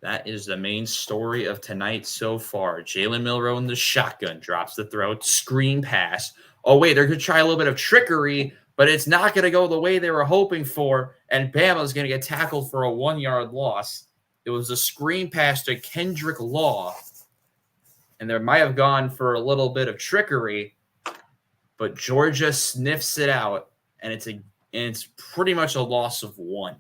That is the main story of tonight so far. Jalen Milroe in the shotgun drops the throw, screen pass. Oh, wait, they're going to try a little bit of trickery, but it's not going to go the way they were hoping for, and Bama's going to get tackled for a 1-yard loss. It was a screen pass to Kendrick Law, and there might have gone for a little bit of trickery, but Georgia sniffs it out, and it's pretty much a loss of 1.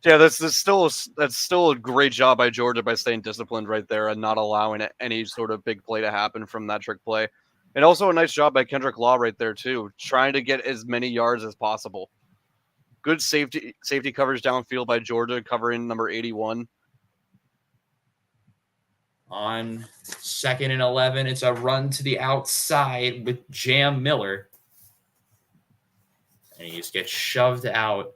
Yeah, that's still a great job by Georgia by staying disciplined right there and not allowing any sort of big play to happen from that trick play. And also a nice job by Kendrick Law right there too, trying to get as many yards as possible. Good safety coverage downfield by Georgia, covering number 81. On 2nd and 11, it's a run to the outside with Jam Miller. And he just gets shoved out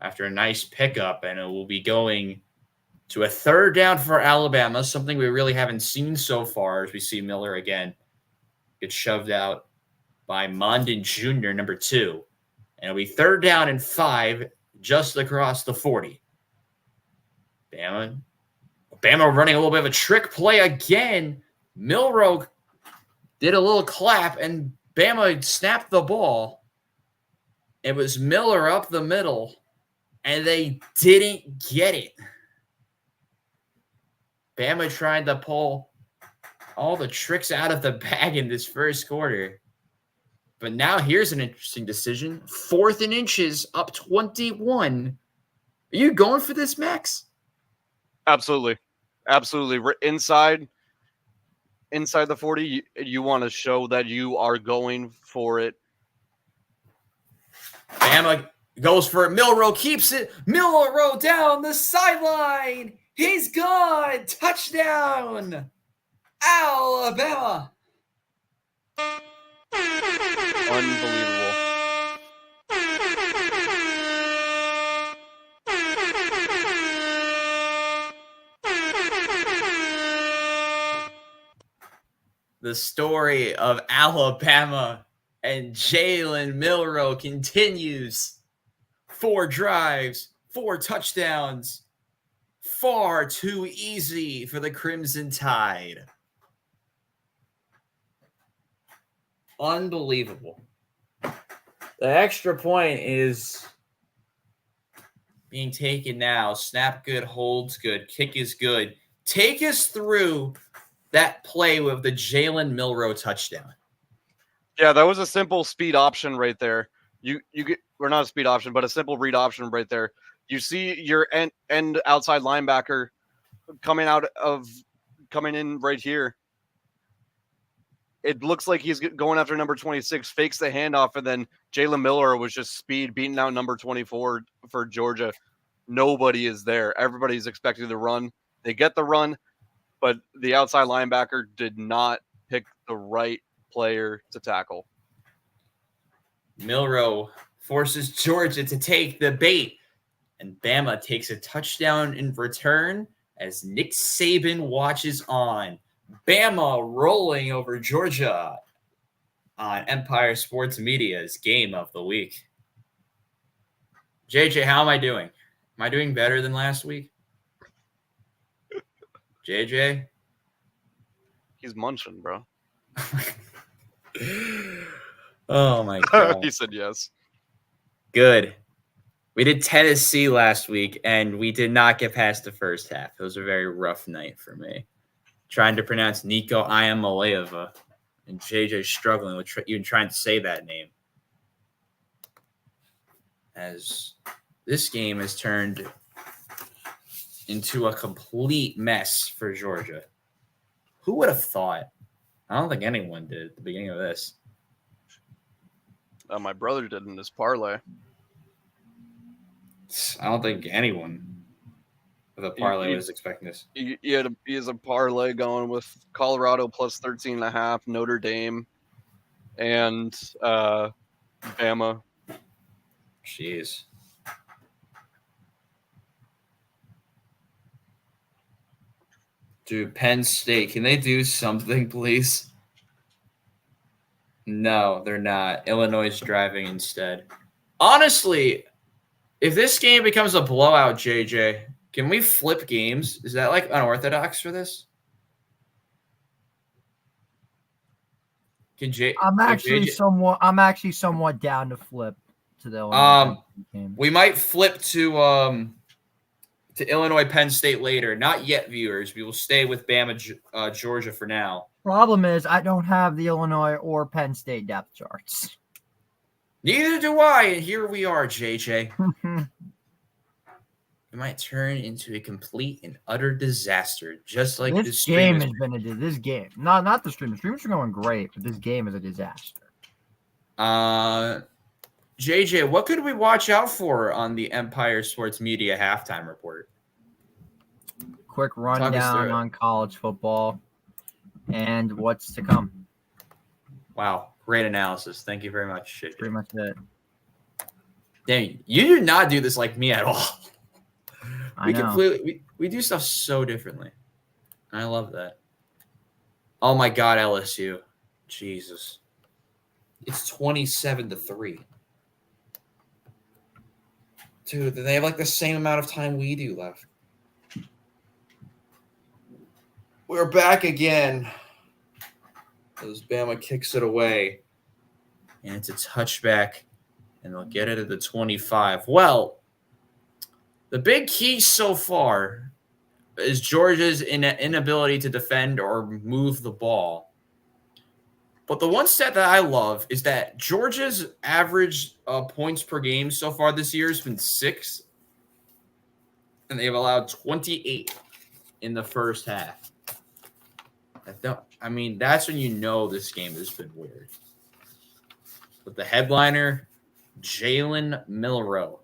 after a nice pickup, and it will be going to a 3rd down for Alabama, something we really haven't seen so far as we see Miller again get shoved out by Mondon Jr., number 2. And it'll be 3rd down and 5 just across the 40. Bama running a little bit of a trick play again. Milroe did a little clap, and Bama snapped the ball. It was Miller up the middle, and they didn't get it. Bama tried to pull all the tricks out of the bag in this first quarter. But now here's an interesting decision. 4th and inches, up 21. Are you going for this, Max? Absolutely. Inside the 40, you want to show that you are going for it. Bama goes for it. Milroe keeps it. Milroe down the sideline. He's gone. Touchdown. Alabama. Unbelievable. The story of Alabama and Jalen Milroe continues. 4 drives, 4 touchdowns. Far too easy for the Crimson Tide. Unbelievable. The extra point is being taken now. Snap good, holds good, kick is good. Take us through that play with the Jalen Milroe touchdown. Yeah, that was a simple speed option right there. You get, or not a speed option, but a simple read option right there. You see your end outside linebacker coming in right here. It looks like he's going after number 26, fakes the handoff, and then Jalen Miller was just speed beating out number 24 for Georgia. Nobody is there. Everybody's expecting the run. They get the run, but the outside linebacker did not pick the right player to tackle. Milroe forces Georgia to take the bait, and Bama takes a touchdown in return as Nick Saban watches on. Bama rolling over Georgia on Empire Sports Media's Game of the Week. JJ, how am I doing? Am I doing better than last week? JJ? He's munching, bro. Oh, my God. He said yes. Good. We did Tennessee last week, and we did not get past the first half. It was a very rough night for me. Trying to pronounce Nico Iamaleava, and JJ struggling with even trying to say that name. As this game has turned into a complete mess for Georgia. Who would have thought? I don't think anyone did at the beginning of this. My brother did in this parlay. I don't think anyone with a parlay was expecting this. He has a parlay going with Colorado plus 13.5, Notre Dame, and Bama. Jeez. Dude, Penn State, can they do something, please? No, they're not. Illinois is driving instead. Honestly, if this game becomes a blowout, JJ, can we flip games? Is that like unorthodox for this? Can I'm actually somewhat down to flip to the Illinois game. We might flip to Illinois Penn State later. Not yet, viewers. We will stay with Bama Georgia for now. Problem is, I don't have the Illinois or Penn State depth charts. Neither do I, and here we are, JJ. It might turn into a complete and utter disaster, just like this game has been this game. Not the stream. The streams are going great, but this game is a disaster. JJ, what could we watch out for on the Empire Sports Media halftime report? Quick rundown on college football and what's to come. Wow, great analysis. Thank you very much, JJ. Pretty much it. Dang, you do not do this like me at all. I know. We do stuff so differently. I love that. Oh my God, LSU. Jesus. It's 27-3. Dude, they have like the same amount of time we do left. We're back again. As Bama kicks it away. And it's a touchback. And they'll get it at the 25. Well, the big key so far is Georgia's inability to defend or move the ball. But the one stat that I love is that Georgia's average points per game so far this year has been 6. And they've allowed 28 in the first half. That's when you know this game has been weird. But the headliner, Jalen Milroe,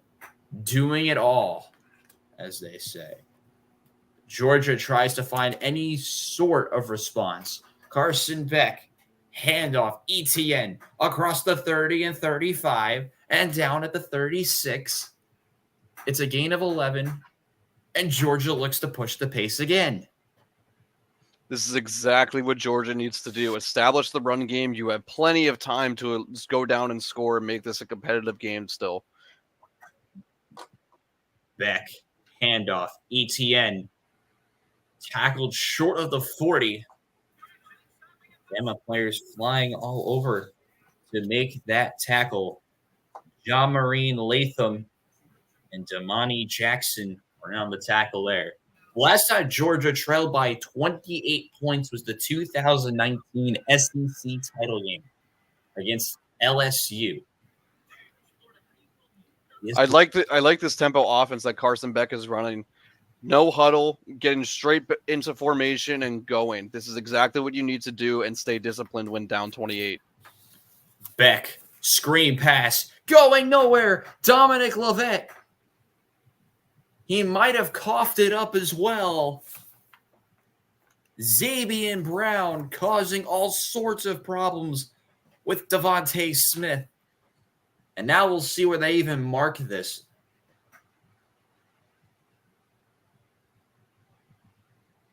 doing it all, as they say. Georgia tries to find any sort of response. Carson Beck, handoff, ETN, across the 30 and 35, and down at the 36. It's a gain of 11, and Georgia looks to push the pace again. This is exactly what Georgia needs to do. Establish the run game. You have plenty of time to just go down and score and make this a competitive game still. Beck, handoff, ETN, tackled short of the 40. Bama players flying all over to make that tackle. John Marine Latham and Damani Jackson are on the tackle there. Last time Georgia trailed by 28 points was the 2019 SEC title game against LSU. I like this tempo offense that Carson Beck is running. No huddle, getting straight into formation and going. This is exactly what you need to do and stay disciplined when down 28. Beck, screen pass, going nowhere. Dominic Lovett. He might have coughed it up as well. Zabian Brown causing all sorts of problems with Devontae Smith. And now we'll see where they even mark this.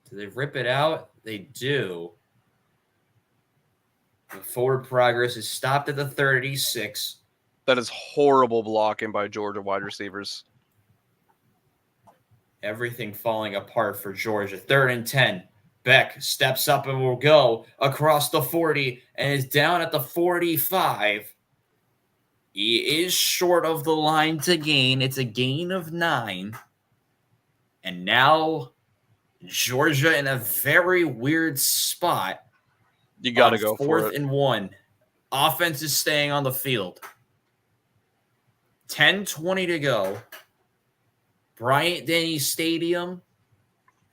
Do they rip it out? They do. The forward progress is stopped at the 36. That is horrible blocking by Georgia wide receivers. Everything falling apart for Georgia. 3rd and 10. Beck steps up and will go across the 40 and is down at the 45. He is short of the line to gain. It's a gain of 9. And now Georgia in a very weird spot. You got to on go for 4th it. and 1. Offense is staying on the field. 10:20 to go. Bryant-Denny Stadium,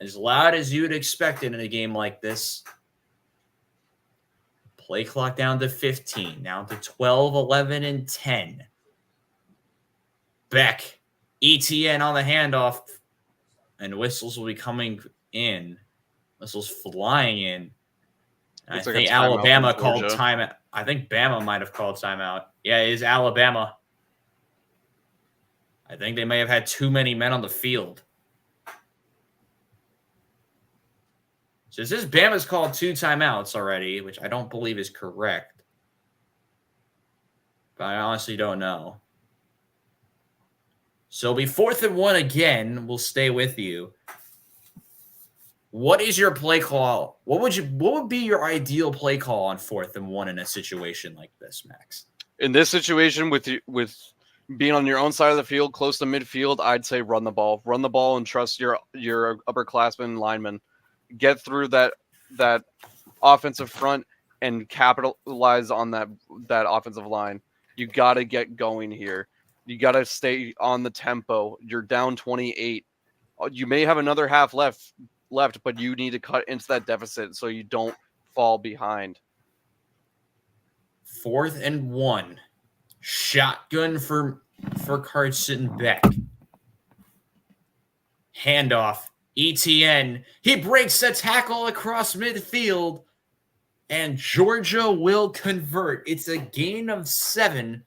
as loud as you would expect it in a game like this. Play clock down to 15, down to 12, 11, and 10. Beck, ETN on the handoff, and whistles will be coming in. Whistles flying in. I Looks like a think timeout Alabama from called Georgia. timeout. I think Bama might have called timeout. Yeah, it is Alabama. I think they may have had too many men on the field. So it says Bama's called 2 timeouts already, which I don't believe is correct. But I honestly don't know. So it'll be 4th and 1 again. We'll stay with you. What is your play call? What would be your ideal play call on 4th and 1 in a situation like this, Max? In this situation, with being on your own side of the field, close to midfield, I'd say run the ball. Run the ball and trust your upperclassmen linemen. Get through that offensive front and capitalize on that offensive line. You got to get going here. You got to stay on the tempo. You're down 28. You may have another half left, but you need to cut into that deficit so you don't fall behind. 4th and 1. Shotgun for Carson Beck. Handoff. ETN. He breaks the tackle across midfield. And Georgia will convert. It's a gain of 7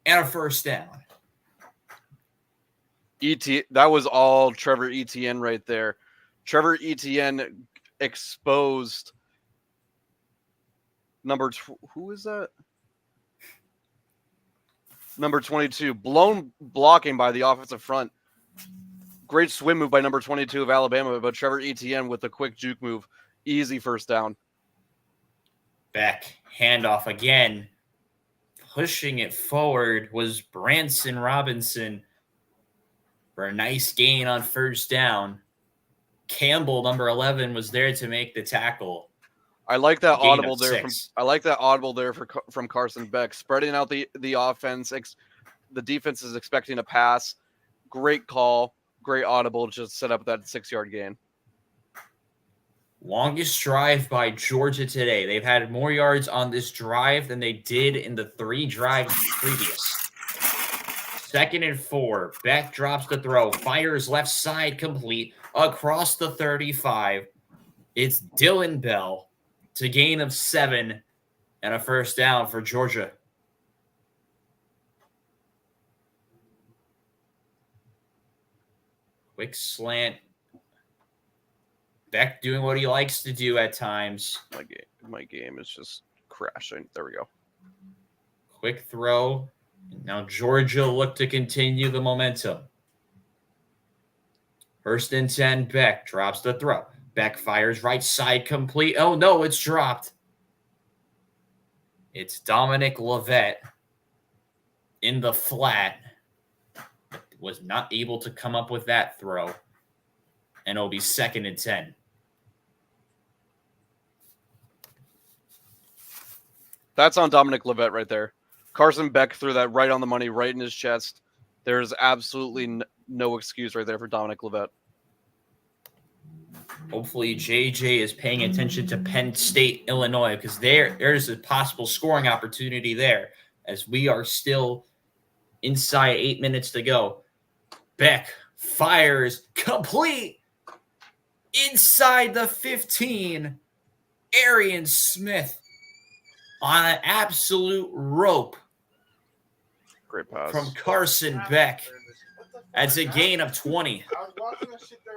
and a first down. That was all Trevor Etienne right there. Trevor Etienne exposed who is that? Number 22. Blown blocking by the offensive front. Great swim move by number 22 of Alabama, but Trevor Etienne with a quick juke move. Easy first down. Beck. Handoff again. Pushing it forward was Branson Robinson for a nice gain on first down. Campbell, number 11, was there to make the tackle. I like that Gain audible of there. 6. I like that audible there from Carson Beck, spreading out the offense. The defense is expecting a pass. Great call, great audible. Just set up that 6-yard gain. Longest drive by Georgia today. They've had more yards on this drive than they did in the 3 drives previous. 2nd and 4. Beck drops the throw. Fires left side complete across the 35. It's Dylan Bell to gain of 7 and a first down for Georgia. Quick slant. Beck doing what he likes to do at times. My game is just crashing. There we go. Quick throw. Now Georgia look to continue the momentum. 1st and 10. Beck drops the throw. Beck fires right side complete. Oh no, it's dropped. It's Dominic Levet in the flat. Was not able to come up with that throw. And it'll be 2nd and 10. That's on Dominic Levet right there. Carson Beck threw that right on the money, right in his chest. There's absolutely no excuse right there for Dominic Levet. Hopefully JJ is paying attention to Penn State, Illinois, because there's a possible scoring opportunity there as we are still inside 8 minutes to go. Beck fires complete inside the 15. Arian Smith on an absolute rope Great pass. from Carson Beck. That's a gain of 20. I was watching that shit there.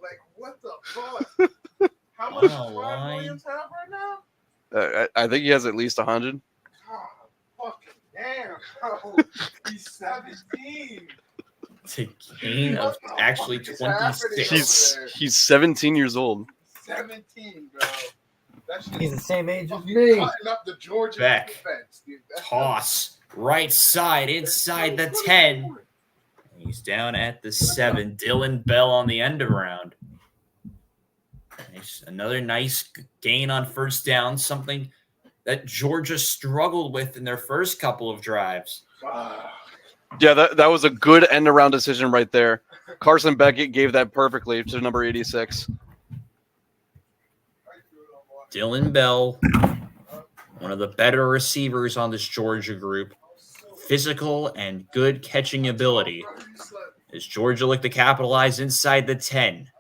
Like, what the fuck? How much does Ryan Williams have right now? I think he has at least 100. God, fucking damn, bro. He's 17. It's a gain of actually 26. He's 17 years old. 17, bro. That shit He's the same age as fucking me. cutting up the Georgia Beck. defense, dude. That's Toss. Right side, inside the 10. He's down at the 7. Dylan Bell on the end around. Another nice gain on first down, something that Georgia struggled with in their first couple of drives. Yeah, that was a good end-around decision right there. Carson Beckett gave that perfectly to number 86. Dylan Bell, one of the better receivers on this Georgia group. Physical and good catching ability. As Georgia look to capitalize inside the 10.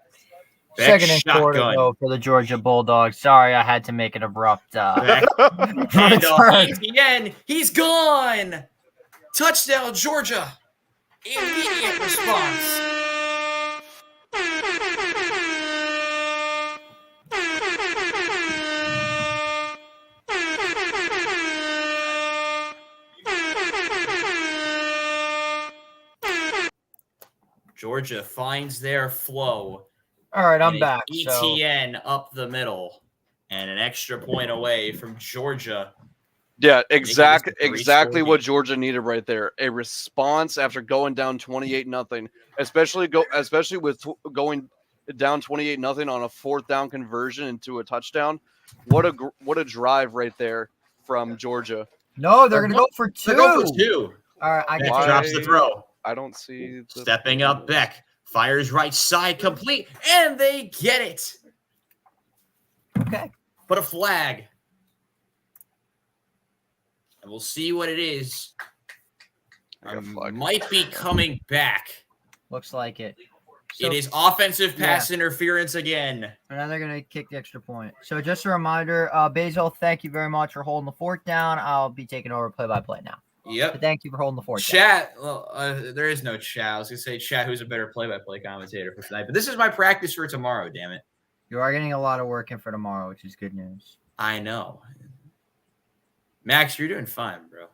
Beck Second and short though for the Georgia Bulldogs. Sorry, I had to make it abrupt. Beck handoff. ETN, he's gone. Touchdown, Georgia. Immediate response. Georgia finds their flow. All right, I'm back. ETN up the middle and an extra point away from Georgia. Yeah, exactly what Georgia needed right there. A response after going down 28-0, especially with going down 28-0 on a fourth down conversion into a touchdown. What a drive right there from Georgia. No, they're going to go for 2. They're going for 2. All right, Beck drops the throw. I don't see stepping up. Beck fires right side complete, and they get it. Okay. Put a flag. And we'll see what it is. Might be coming back. Looks like it. So, it is offensive pass interference again. And now they're going to kick the extra point. So just a reminder, Basel, thank you very much for holding the fort down. I'll be taking over play-by-play now. Yep. But thank you for holding the fort. Chat. Well, there is no chat. I was gonna say chat. Who's a better play-by-play commentator for tonight? But this is my practice for tomorrow. Damn it! You are getting a lot of work in for tomorrow, which is good news. I know. Max, you're doing fine, bro.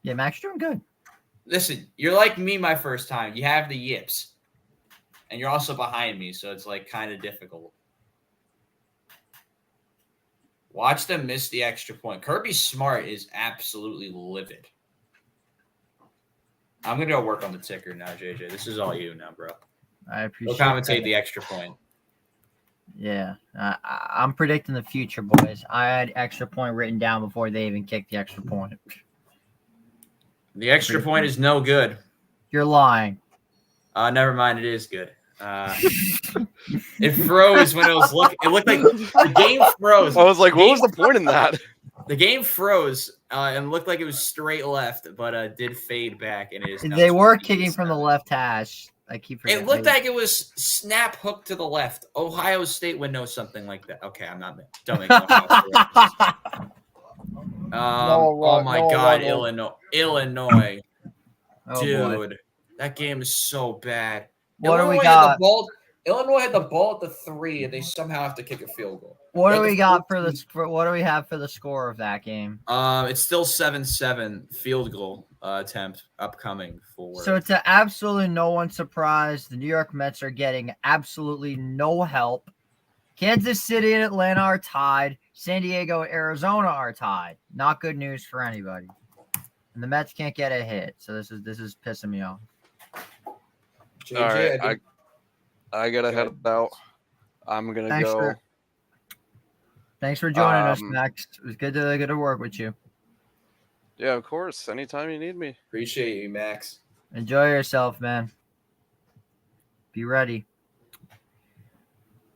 Yeah, Max, you're doing good. Listen, you're like me my first time. You have the yips, and you're also behind me, so it's like kind of difficult. Watch them miss the extra point. Kirby Smart is absolutely livid. I'm going to go work on the ticker now, JJ. This is all you now, bro. I appreciate Go commentate the extra point. Yeah. I'm predicting the future, boys. I had extra point written down before they even kicked the extra point. The extra point is no good. You're lying. Never mind. It is good. It froze when it was looking. It looked like the game froze. I was like, what was the point in that? The game froze and looked like it was straight left, but did fade back. And it is. They were kicking from the left hash. I keep forgetting. It looked like it was snap hook to the left. Ohio State would know something like that. Okay, I'm not. Don't make no oh my God, no. Illinois. Oh, dude, boy. That game is so bad. What do we got? Illinois had the ball at the 3, and they somehow have to kick a field goal. What do we got for the? What do we have for the score of that game? It's still 7-7 field goal attempt upcoming for. So it's absolutely no one's surprise. The New York Mets are getting absolutely no help. Kansas City and Atlanta are tied. San Diego and Arizona are tied. Not good news for anybody. And the Mets can't get a hit. So this is pissing me off. JJ, all right, I gotta head out. I'm gonna go. Thanks for joining us, Max. It was good to work with you. Yeah, of course. Anytime you need me. Appreciate you, Max. Enjoy yourself, man. Be ready.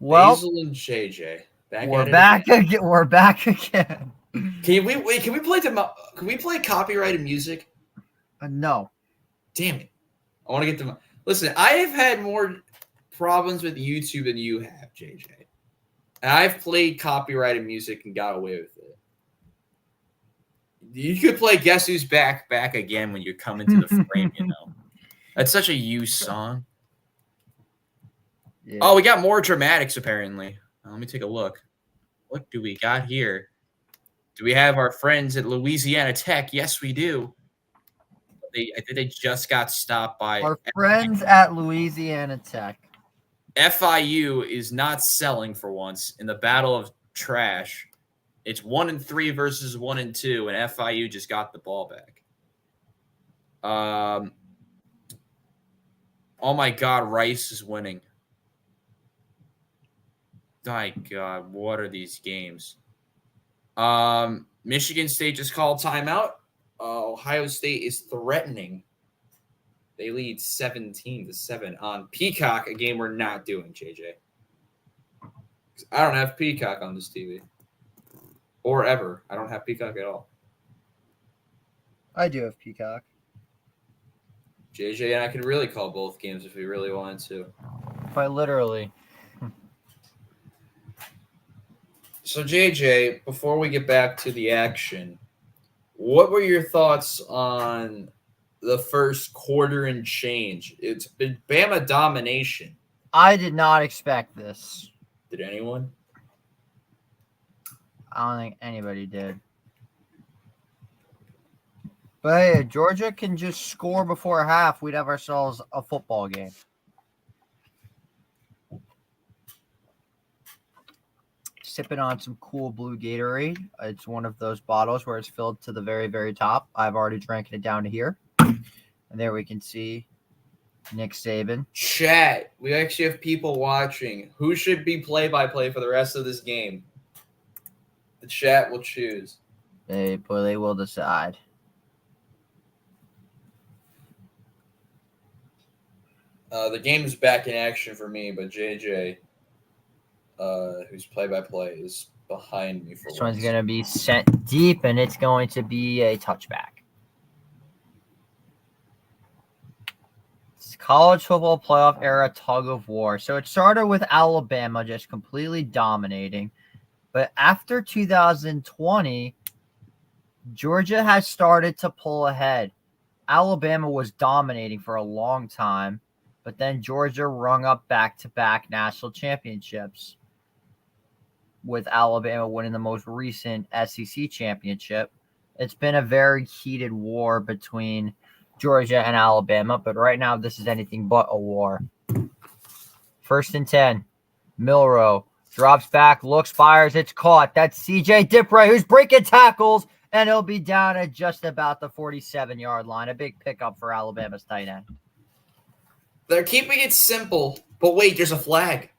Well, Basil and JJ. We're back again. We're back again. Can we play copyrighted music? No. Damn it! I want to get them. Listen, I have had more problems with YouTube than you have, JJ. And I've played copyrighted music and got away with it. You could play Guess Who's Back again when you come into the frame, you know. That's such a you song. Yeah. Oh, we got more dramatics, apparently. Let me take a look. What do we got here? Do we have our friends at Louisiana Tech? Yes, we do. I think they just got stopped by our friends at Louisiana Tech. FIU is not selling for once in the battle of trash. It's 1-3 versus 1-2, and FIU just got the ball back. Oh my God, Rice is winning. My God, what are these games? Michigan State just called timeout. Ohio State is threatening. They lead 17-7 on Peacock, a game we're not doing, JJ. I don't have Peacock on this TV. Or ever. I don't have Peacock at all. I do have Peacock. JJ and I could really call both games if we really wanted to. Quite literally. So, JJ, before we get back to the action, what were your thoughts on the first quarter and change? It's been Bama domination. I did not expect this. Did anyone? I don't think anybody did. But hey, if Georgia can just score before half, we'd have ourselves a football game. Sipping on some cool blue Gatorade. It's one of those bottles where it's filled to the very, very top. I've already drank it down to here. And there we can see Nick Saban. Chat. We actually have people watching. Who should be play-by-play for the rest of this game? The chat will choose. They will decide. The game is back in action for me, but JJ, who's play-by-play, is behind me for This one's going to be sent deep, and it's going to be a touchback. It's college football playoff era tug of war. So it started with Alabama just completely dominating. But after 2020, Georgia has started to pull ahead. Alabama was dominating for a long time, but then Georgia rung up back-to-back national championships, with Alabama winning the most recent SEC championship. It's been a very heated war between Georgia and Alabama, but right now this is anything but a war. 1st and 10. Milroe drops back, looks, fires, it's caught. That's CJ Dipray who's breaking tackles, and he'll be down at just about the 47-yard line. A big pickup for Alabama's tight end. They're keeping it simple, but wait, there's a flag.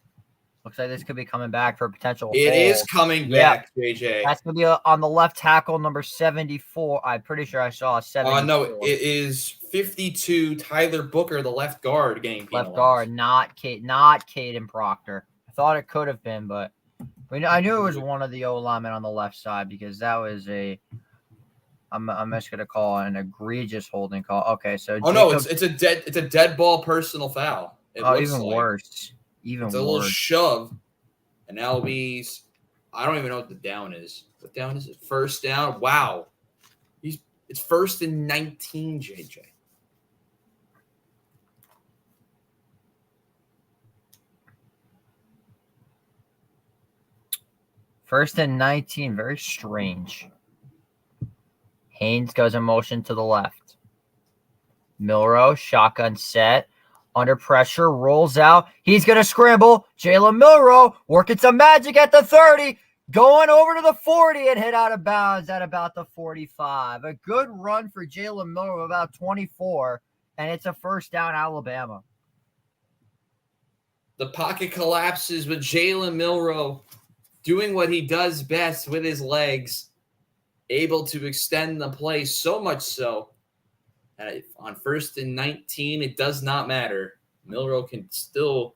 Looks like this could be coming back for a potential It hold. is coming back, JJ. That's going to be on the left tackle, number 74. I'm pretty sure I saw a 74. No, it is 52, Tyler Booker, the left guard, getting penalized. Left guard, not Caden Proctor. I thought it could have been, but I knew it was one of the O-linemen on the left side because that was I'm just going to call it an egregious holding call. Okay, so no, it's a dead ball personal foul. Even worse. It's a little shove, and now it'll be. I don't even know what the down is. What down is it? First down. Wow, it's 1st and 19, JJ. First and 19. Very strange. Haynes goes in motion to the left. Milroe, shotgun set. Under pressure, rolls out. He's going to scramble. Jalen Milroe working some magic at the 30. Going over to the 40 and hit out of bounds at about the 45. A good run for Jalen Milroe, about 24. And it's a 1st down, Alabama. The pocket collapses with Jalen Milroe doing what he does best with his legs. Able to extend the play so much so. On 1st and 19, it does not matter. Milroe can still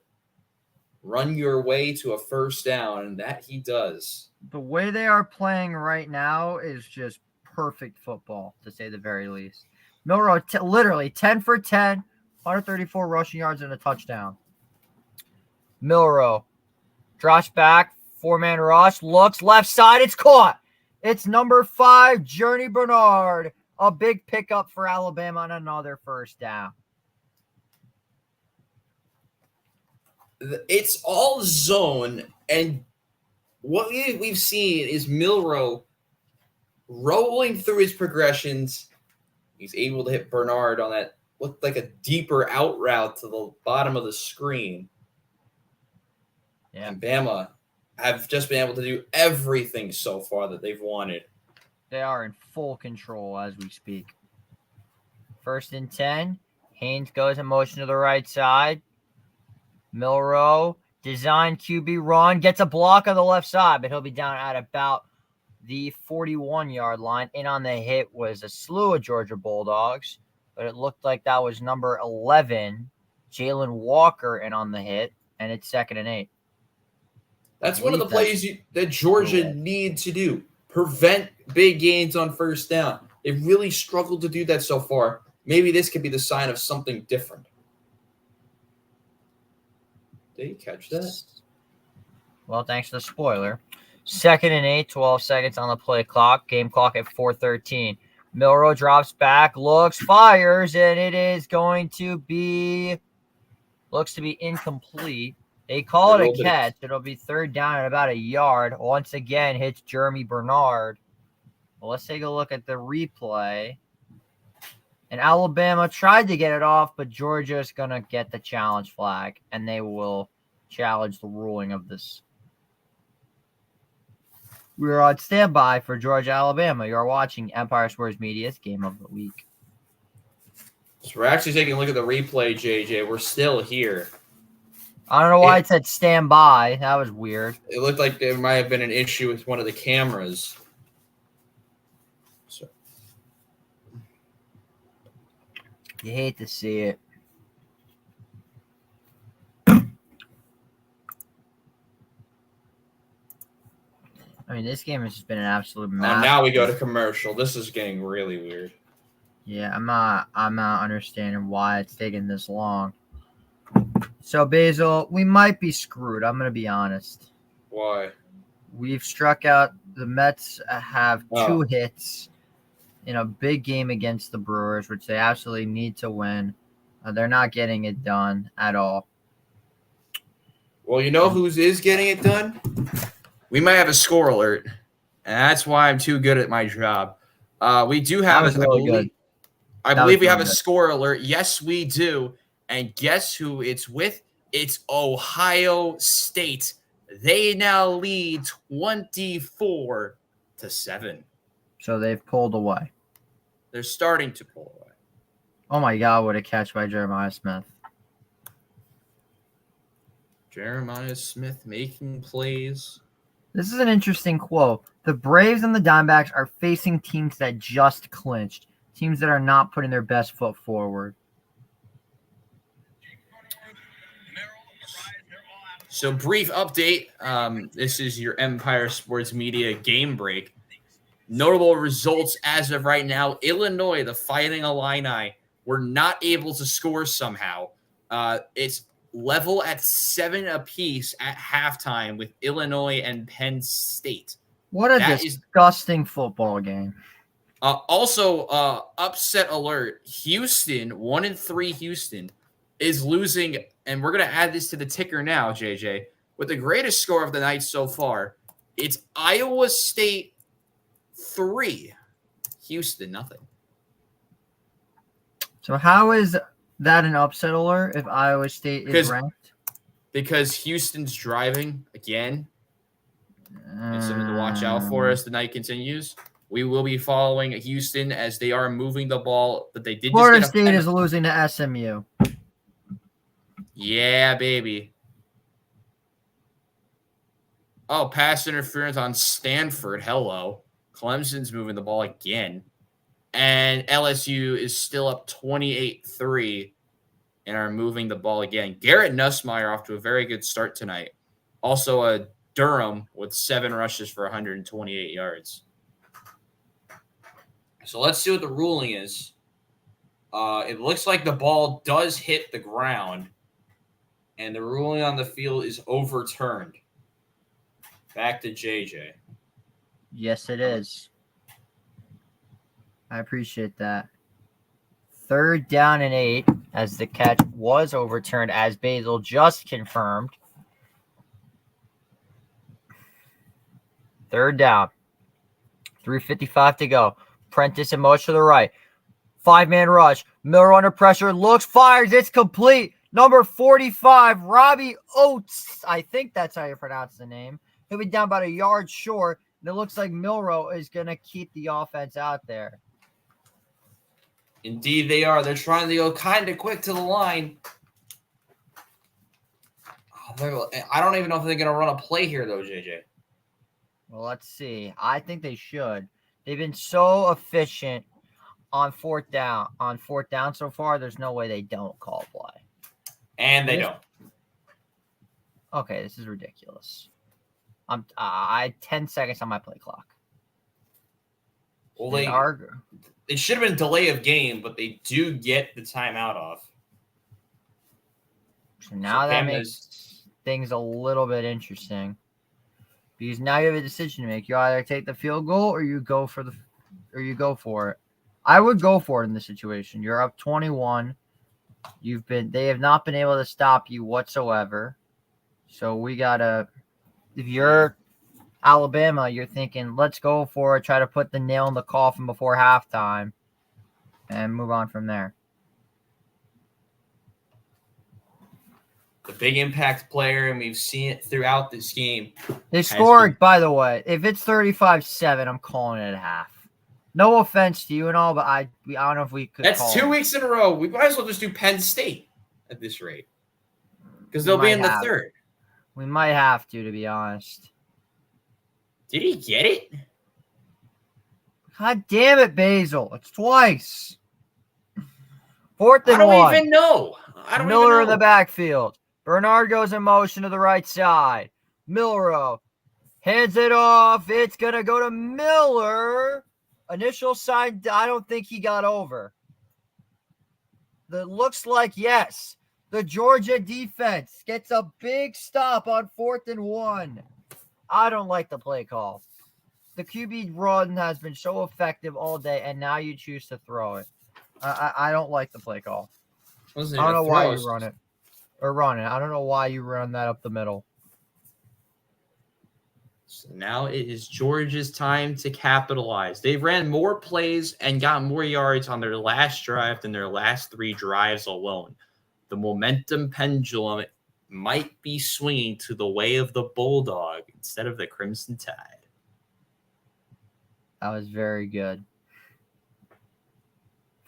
run your way to a 1st down, and that he does. The way they are playing right now is just perfect football, to say the very least. Milroe, literally 10 for 10, 134 rushing yards and a touchdown. Milroe drops back, 4-man rush, looks left side, it's caught. It's number 5, Journey Bernard. A big pickup for Alabama on another 1st down. It's all zone, and what we've seen is Milroe rolling through his progressions. He's able to hit Bernard on that looked like a deeper out route to the bottom of the screen. Yeah. And Bama have just been able to do everything so far that they've wanted. They are in full control as we speak. First and 10. Haynes goes in motion to the right side. Milrow, design QB run, gets a block on the left side, but he'll be down at about the 41-yard line. In on the hit was a slew of Georgia Bulldogs, but it looked like that was number 11, Jalen Walker, in on the hit, and it's 2nd and 8. That's one of the plays that Georgia needs to do. Prevent big gains on first down. They've really struggled to do that so far. Maybe this could be the sign of something different. Did you catch that? Well, thanks for the spoiler. 2nd and 8, 12 seconds on the play clock. Game clock at 4:13. Milrow drops back, looks, fires, and it is going to be, looks to be incomplete. They call it a catch. It'll be 3rd down at about a yard. Once again, hits Jeremy Bernard. Well, let's take a look at the replay. And Alabama tried to get it off, but Georgia is going to get the challenge flag, and they will challenge the ruling of this. We're on standby for Georgia, Alabama. You're watching Empire Sports Media's Game of the Week. So we're actually taking a look at the replay, JJ. We're still here. I don't know why it said standby. That was weird. It looked like there might have been an issue with one of the cameras. So. You hate to see it. I mean, this game has just been an absolute mess. Now we go to commercial. This is getting really weird. Yeah, I'm not understanding why it's taking this long. So, Basil, we might be screwed. I'm going to be honest. Why? We've struck out. The Mets have 2 hits in a big game against the Brewers, which they absolutely need to win. They're not getting it done at all. Well, you know who is getting it done? We might have a score alert, and that's why I'm too good at my job. We do have I believe we have a score alert. Yes, we do. And guess who it's with? It's Ohio State. They now lead 24-7. So they've pulled away. They're starting to pull away. Oh my God, what a catch by Jeremiah Smith. Jeremiah Smith making plays. This is an interesting quote. The Braves and the Diamondbacks are facing teams that just clinched, teams that are not putting their best foot forward. So brief update. This is your Empire Sports Media game break. Notable results as of right now. Illinois, the Fighting Illini, were not able to score somehow. It's level at 7 apiece at halftime with Illinois and Penn State. What a disgusting football game. Also, upset alert. Houston, 1-3 Houston, is losing, and we're going to add this to the ticker now, JJ, with the greatest score of the night so far. It's Iowa State 3, Houston nothing. So how is that an upset alert if Iowa State is ranked? Because Houston's driving again. It's something to watch out for as the night continues. We will be following Houston as they are moving the ball, but they did. Florida State is losing to SMU. Yeah, baby. Oh, pass interference on Stanford. Hello. Clemson's moving the ball again. And LSU is still up 28-3 and are moving the ball again. Garrett Nussmeier off to a very good start tonight. Also a Durham with 7 rushes for 128 yards. So let's see what the ruling is. It looks like the ball does hit the ground, and the ruling on the field is overturned. Back to JJ. Yes, it is. I appreciate that. 3rd down and 8 as the catch was overturned, as Basil just confirmed. 3rd down. 3:55 to go. Prentice in motion to the right. 5-man rush. Miller under pressure. Looks, fires. It's complete. Number 45, Robbie Oates. I think that's how you pronounce the name. He'll be down about a yard short. And it looks like Milrow is going to keep the offense out there. Indeed, they are. They're trying to go kind of quick to the line. I don't even know if they're going to run a play here, though, JJ. Well, let's see. I think they should. They've been so efficient on fourth down. On fourth down so far, there's no way they don't call a play. And they don't. Okay, this is ridiculous. I 10 seconds on my play clock. Well, it should have been delay of game, but they do get the timeout off. So now that makes things a little bit interesting. Because now you have a decision to make. You either take the field goal or you go for it. I would go for it in this situation. You're up 21. They have not been able to stop you whatsoever. So if you're Alabama, you're thinking, let's go for it, try to put the nail in the coffin before halftime and move on from there. The big impact player, and we've seen it throughout this game. They scored, by the way. If it's 35-7, I'm calling it a half. No offense to you and all, but I don't know if we could. That's 2 weeks in a row. We might as well just do Penn State at this rate. Because they'll be in the third. We might have to be honest. Did he get it? God damn it, Basel. It's twice. 4th and 1. I don't even know. Miller in the backfield. Bernard goes in motion to the right side. Milrow hands it off. It's going to go to Miller. Initial sign, I don't think he got over. That looks like yes. The Georgia defense gets a big stop on 4th and 1. I don't like the play call. The QB run has been so effective all day, and now you choose to throw it. I don't like the play call. I don't know why you run it. I don't know why you run that up the middle. So now it is Georgia's time to capitalize. They ran more plays and got more yards on their last drive than their last 3 drives alone. The momentum pendulum might be swinging to the way of the Bulldog instead of the Crimson Tide. That was very good.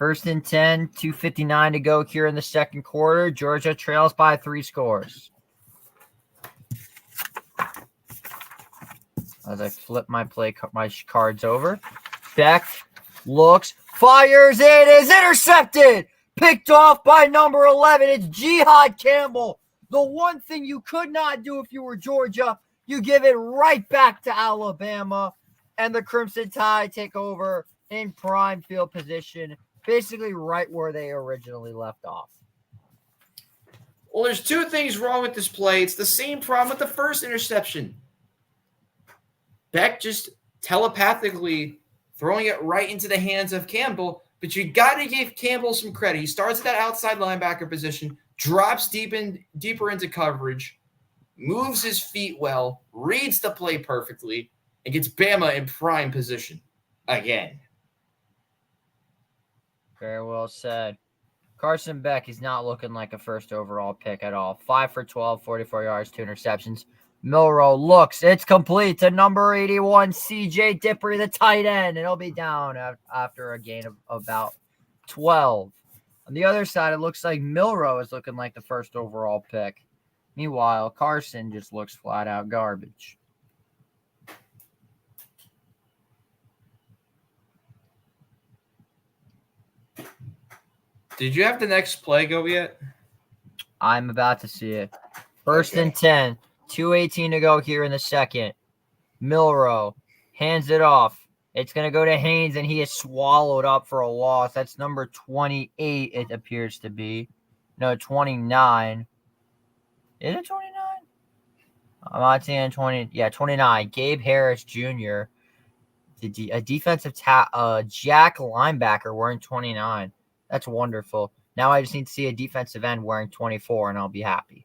1st and 10, 2:59 to go here in the second quarter. Georgia trails by 3 scores. As I flip my cards over, Beck looks, fires, it is intercepted, picked off by number 11. It's Jihad Campbell. The one thing you could not do if you were Georgia, you give it right back to Alabama, and the Crimson Tide take over in prime field position, basically right where they originally left off. Well, there's 2 things wrong with this play. It's the same problem with the first interception. Beck just telepathically throwing it right into the hands of Campbell, but you got to give Campbell some credit. He starts at that outside linebacker position, drops deeper into coverage, moves his feet well, reads the play perfectly, and gets Bama in prime position again. Very well said. Carson Beck is not looking like a first overall pick at all. 5 for 12, 44 yards, 2 interceptions. Milrow looks. It's complete to number 81, CJ Dippery, the tight end. And he'll be down after a gain of about 12. On the other side, it looks like Milrow is looking like the first overall pick. Meanwhile, Carson just looks flat out garbage. Did you have the next play go yet? I'm about to see it. 1st and 10, 2:18 to go here in the second. Milrow hands it off. It's going to go to Haynes, and he is swallowed up for a loss. That's number 28, it appears to be. No, 29. Is it 29? I'm not seeing 20. Yeah, 29. Gabe Harris Jr., a defensive Jack linebacker wearing 29. That's wonderful. Now I just need to see a defensive end wearing 24, and I'll be happy.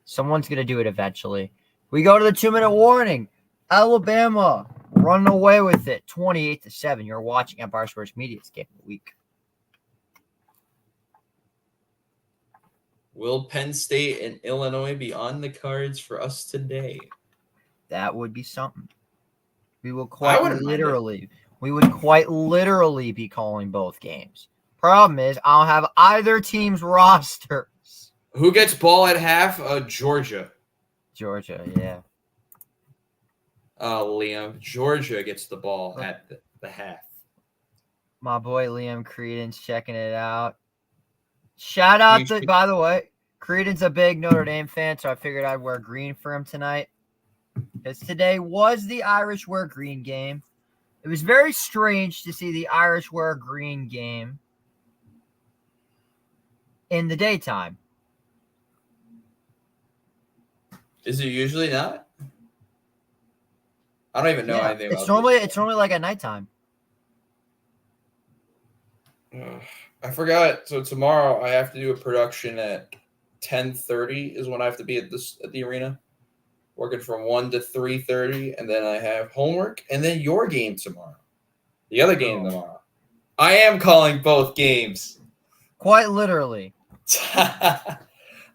Someone's going to do it eventually. We go to the 2-minute warning. Alabama running away with it, 28-7. You're watching Empire Sports Media's Game of the Week. Will Penn State and Illinois be on the cards for us today? That would be something. We will quite literally. we would quite literally be calling both games. Problem is, I don't have either team's rosters. Who gets ball at half? Georgia. Georgia, yeah. Liam. Georgia gets the ball at the half. My boy Liam Credence checking it out. Shout out to, by the way, Credence a big Notre Dame fan, so I figured I'd wear green for him tonight. Because today was the Irish wear green game. It was very strange to see the Irish wear green game in the daytime. Is it usually not? I don't even know anything about it's normally like at nighttime. I forgot. So tomorrow I have to do a production at 10:30 is when I have to be at the arena, working from 1 to 3:30, and then I have homework, and then your game tomorrow, the other game tomorrow. I am calling both games, quite literally.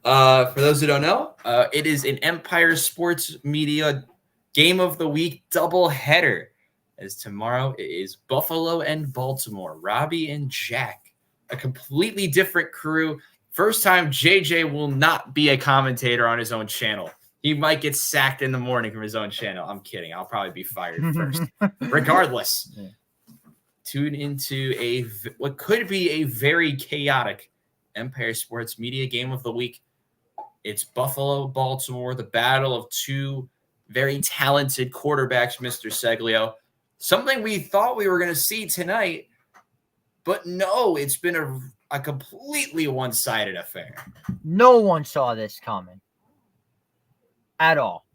For those who don't know, it is an Empire Sports Media Game of the Week doubleheader. As tomorrow it is Buffalo and Baltimore, Robbie and Jack, a completely different crew. First time JJ will not be a commentator on his own channel. He might get sacked in the morning from his own channel. I'm kidding. I'll probably be fired first. Regardless, tune into what could be a very chaotic Empire Sports Media Game of the Week. It's Buffalo, Baltimore, the battle of two very talented quarterbacks, Mr. Seglio. Something we thought we were going to see tonight, but no, it's been a completely one-sided affair. No one saw this coming at all.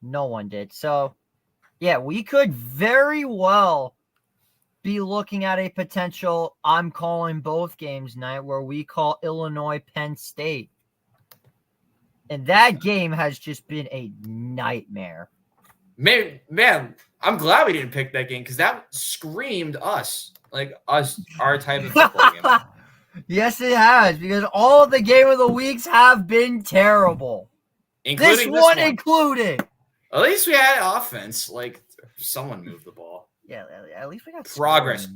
No one did. So, yeah, we could very well be looking at a potential I'm calling both games night where we call Illinois Penn State. And that game has just been a nightmare. Man, I'm glad we didn't pick that game because that screamed us, like us, our type of football game. Yes, it has, because all of the game of the weeks have been terrible. This one included. At least we had offense. Like, someone moved the ball. Yeah, at least we got progress.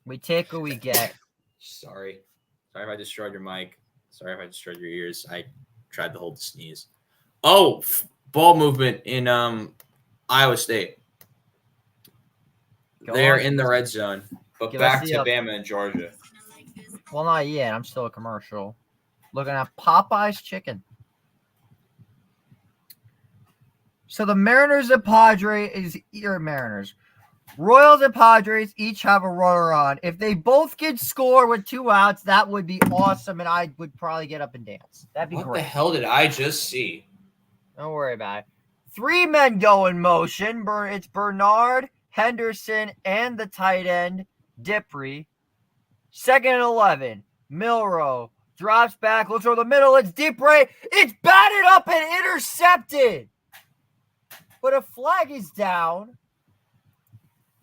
We take what we get. Sorry if I destroyed your mic. Sorry if I destroyed your ears. I tried to hold the sneeze. Oh, ball movement in Iowa State. They're in the red zone, but back to Bama and Georgia. Well, not yet. I'm still a commercial. Looking at Popeye's chicken. So the Mariners and Padres Royals and Padres each have a runner on. If they both could score with 2 outs, that would be awesome, and I would probably get up and dance. That'd be great. What the hell did I just see? Don't worry about it. 3 men go in motion. It's Bernard, Henderson, and the tight end, Dipree. 2nd and 11. Milrow drops back, looks over the middle. It's Dipree. It's batted up and intercepted. But a flag is down.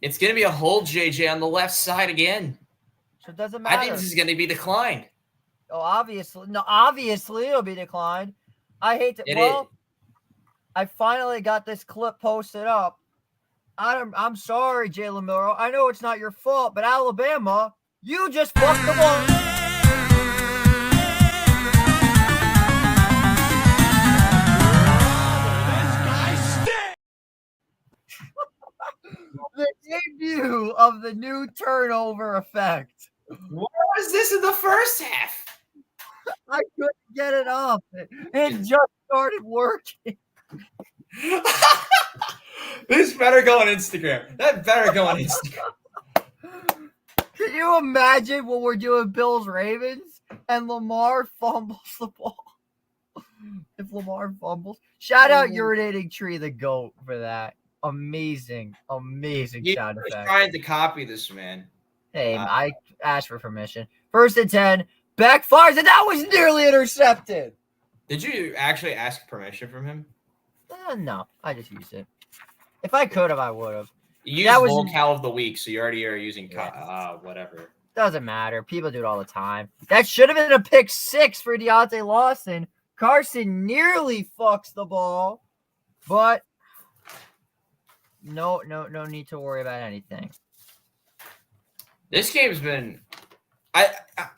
It's going to be a hold, JJ, on the left side again. So it doesn't matter. I think this is going to be declined. Oh, obviously it'll be declined. I hate to. I finally got this clip posted up. I'm sorry, Jalen Milrow. I know it's not your fault, but Alabama, you just fucked the ball. The debut of the new turnover effect. What was this in the first half? I couldn't get it off. It just started working. This better go on Instagram. That better go on Instagram. Can you imagine when we're doing Bills Ravens and Lamar fumbles the ball? If Lamar fumbles, shout out Urinating Tree the GOAT for that. Amazing sound effect. Trying to copy this, man. Hey, I asked for permission. 1st and 10, backfires, and that was nearly intercepted. Did you actually ask permission from him? No, I just used it. If I could have, I would have. You used vocal of the week, so you already are using whatever. Doesn't matter. People do it all the time. That should have been a pick 6 for Deontay Lawson. Carson nearly fucks the ball, but No need to worry about anything. This game's been, I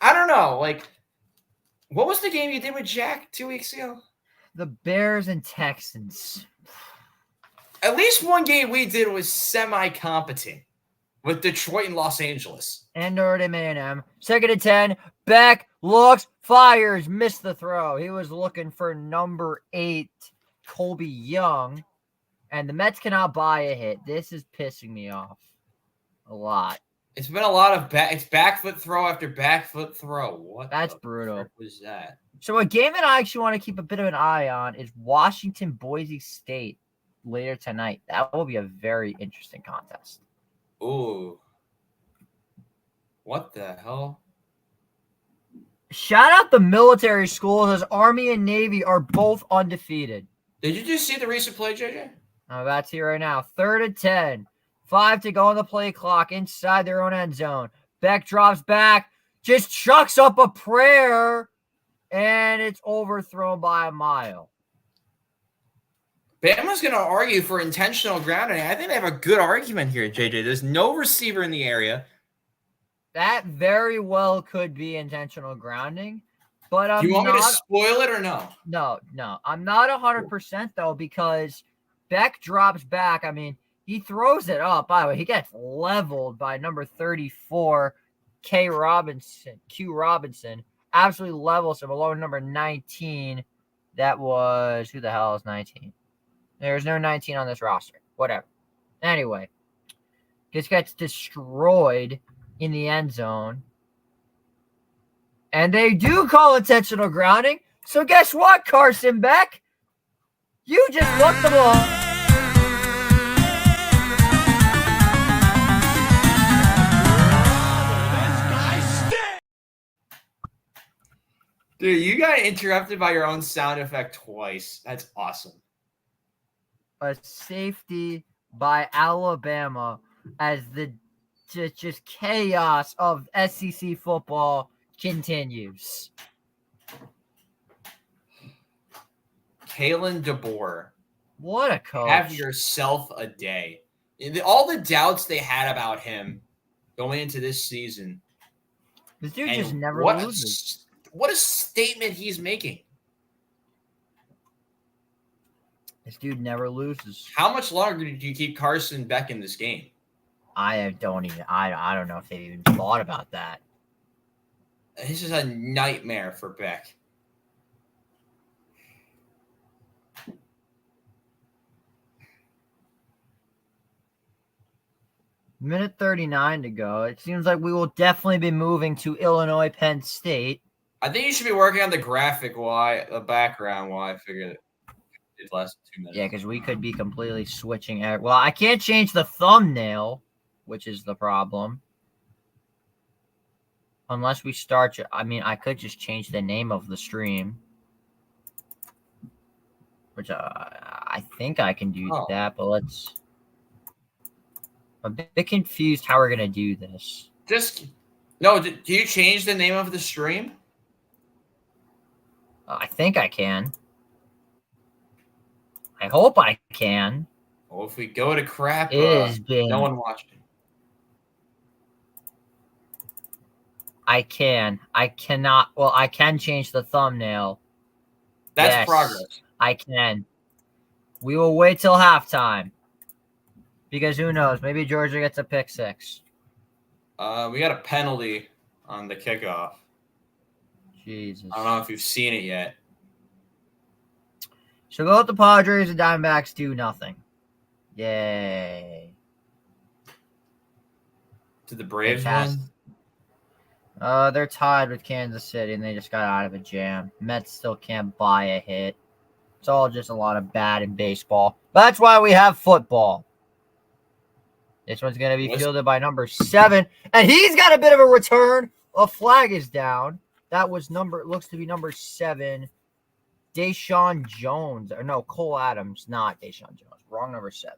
don't know. Like, what was the game you did with Jack 2 weeks ago? The Bears and Texans. At least one game we did was semi-competent with Detroit and Los Angeles. And Notre Dame A&M. 2nd and 10. Beck looks, fires, missed the throw. He was looking for number 8, Colby Young. And the Mets cannot buy a hit. This is pissing me off a lot. It's been a lot of back foot throw after back foot throw. What? That's brutal. What was that? So a game that I actually want to keep a bit of an eye on is Washington Boise State later tonight. That will be a very interesting contest. Ooh. What the hell? Shout out the military schools as Army and Navy are both undefeated. Did you just see the recent play, JJ? I'm about to see right now. 3rd and 10. 5 to go on the play clock inside their own end zone. Beck drops back, just chucks up a prayer, and it's overthrown by a mile. Bama's going to argue for intentional grounding. I think they have a good argument here, JJ. There's no receiver in the area. That very well could be intentional grounding, but I'm Do you want not, me to spoil it or no? No. I'm not 100% though, because Beck drops back. I mean, he throws it up. By the way, he gets leveled by number 34, Q Robinson. Absolutely levels him along with number 19. That was, who the hell is 19? There's no 19 on this roster. Whatever. Anyway, this gets destroyed in the end zone. And they do call intentional grounding. So guess what, Carson Beck? You just looked the ball. Dude, you got interrupted by your own sound effect twice. That's awesome. A safety by Alabama as the just chaos of SEC football continues. Kalen DeBoer. What a coach. Have yourself a day. All the doubts they had about him going into this season. This dude just never loses. What a statement he's making. This dude never loses. How much longer do you keep Carson Beck in this game? I don't know if they even thought about that. This is a nightmare for Beck. Minute 39 to go. It seems like we will definitely be moving to Illinois, Penn State. I think you should be working on the graphic the background while I figured it lasted 2 minutes. Yeah, because we could be completely switching. Well, I can't change the thumbnail, which is the problem. Unless we start. I mean, I could just change the name of the stream. Which I think I can do that, but let's. I'm a bit confused how we're going to do this. Do you change the name of the stream? I think I can. I hope I can. Well, if we go to crap, no one watching. I can. I cannot. Well, I can change the thumbnail. That's progress. I can. We will wait till halftime. Because who knows? Maybe Georgia gets a pick 6. We got a penalty on the kickoff. Jesus. I don't know if you've seen it yet. So both the Padres and Diamondbacks do nothing. Yay. Did the Braves win? They're tied with Kansas City, and they just got out of a jam. Mets still can't buy a hit. It's all just a lot of bad in baseball. That's why we have football. This one's going to be fielded by number 7, and he's got a bit of a return. A flag is down. That was looks to be number 7, Deshaun Jones. Or no, Cole Adams, not Deshaun Jones. Wrong number 7.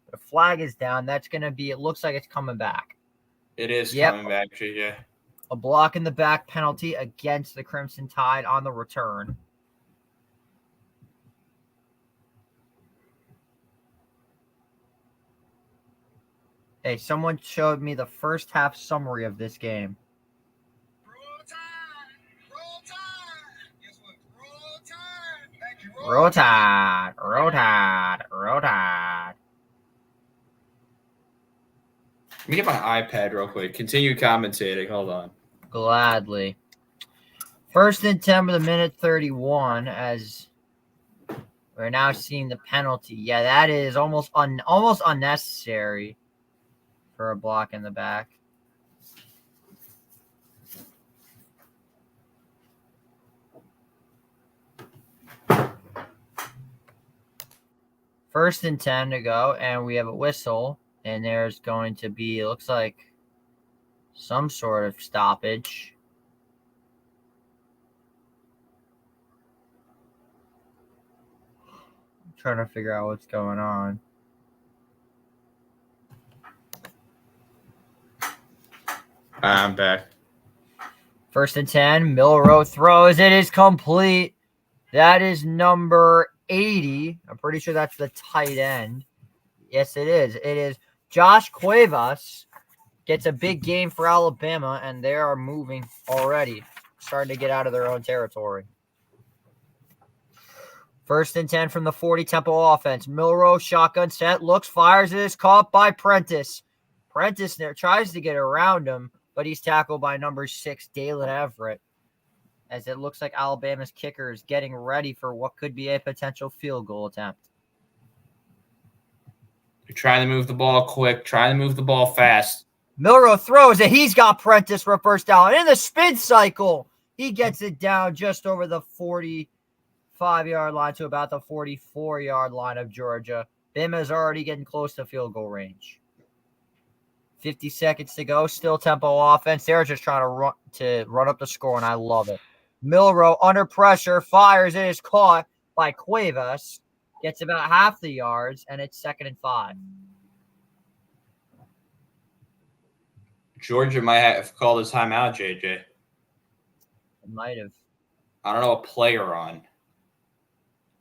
But a flag is down. That's going to be, it looks like it's coming back. It is coming back, yeah. A block in the back penalty against the Crimson Tide on the return. Hey, someone showed me the first half summary of this game. Roll Tide. Let me get my iPad real quick. Continue commentating. Hold on. Gladly. 1st and 10 with a minute 31 as we're now seeing the penalty. Yeah, that is almost unnecessary for a block in the back. First and 10 to go, and we have a whistle, and there's going to be, it looks like, some sort of stoppage. I'm trying to figure out what's going on. I'm back. 1st and 10, Milrow throws, it is complete. That is number 80. I'm pretty sure that's the tight end. Yes, it is. It is Josh Cuevas. Gets a big game for Alabama, and they are moving already, starting to get out of their own territory. 1st and 10 from the 40 Temple offense. Milrow shotgun set, looks, fires, it is caught by Prentice. Prentice there tries to get around him, but he's tackled by number 6, Dalen Everett. As it looks like Alabama's kicker is getting ready for what could be a potential field goal attempt. You're trying to move the ball quick, trying to move the ball fast. Milrow throws it. He's got Prentice for a first down. In the spin cycle, he gets it down just over the 45-yard line to about the 44-yard line of Georgia. Bama's already getting close to field goal range. 50 seconds to go. Still Tempo offense. They're just trying to run up the score, and I love it. Milrow under pressure, fires. It is caught by Cuevas. Gets about half the yards, and it's 2nd and 5. Georgia might have called a timeout, JJ. It might have. I don't know a player on.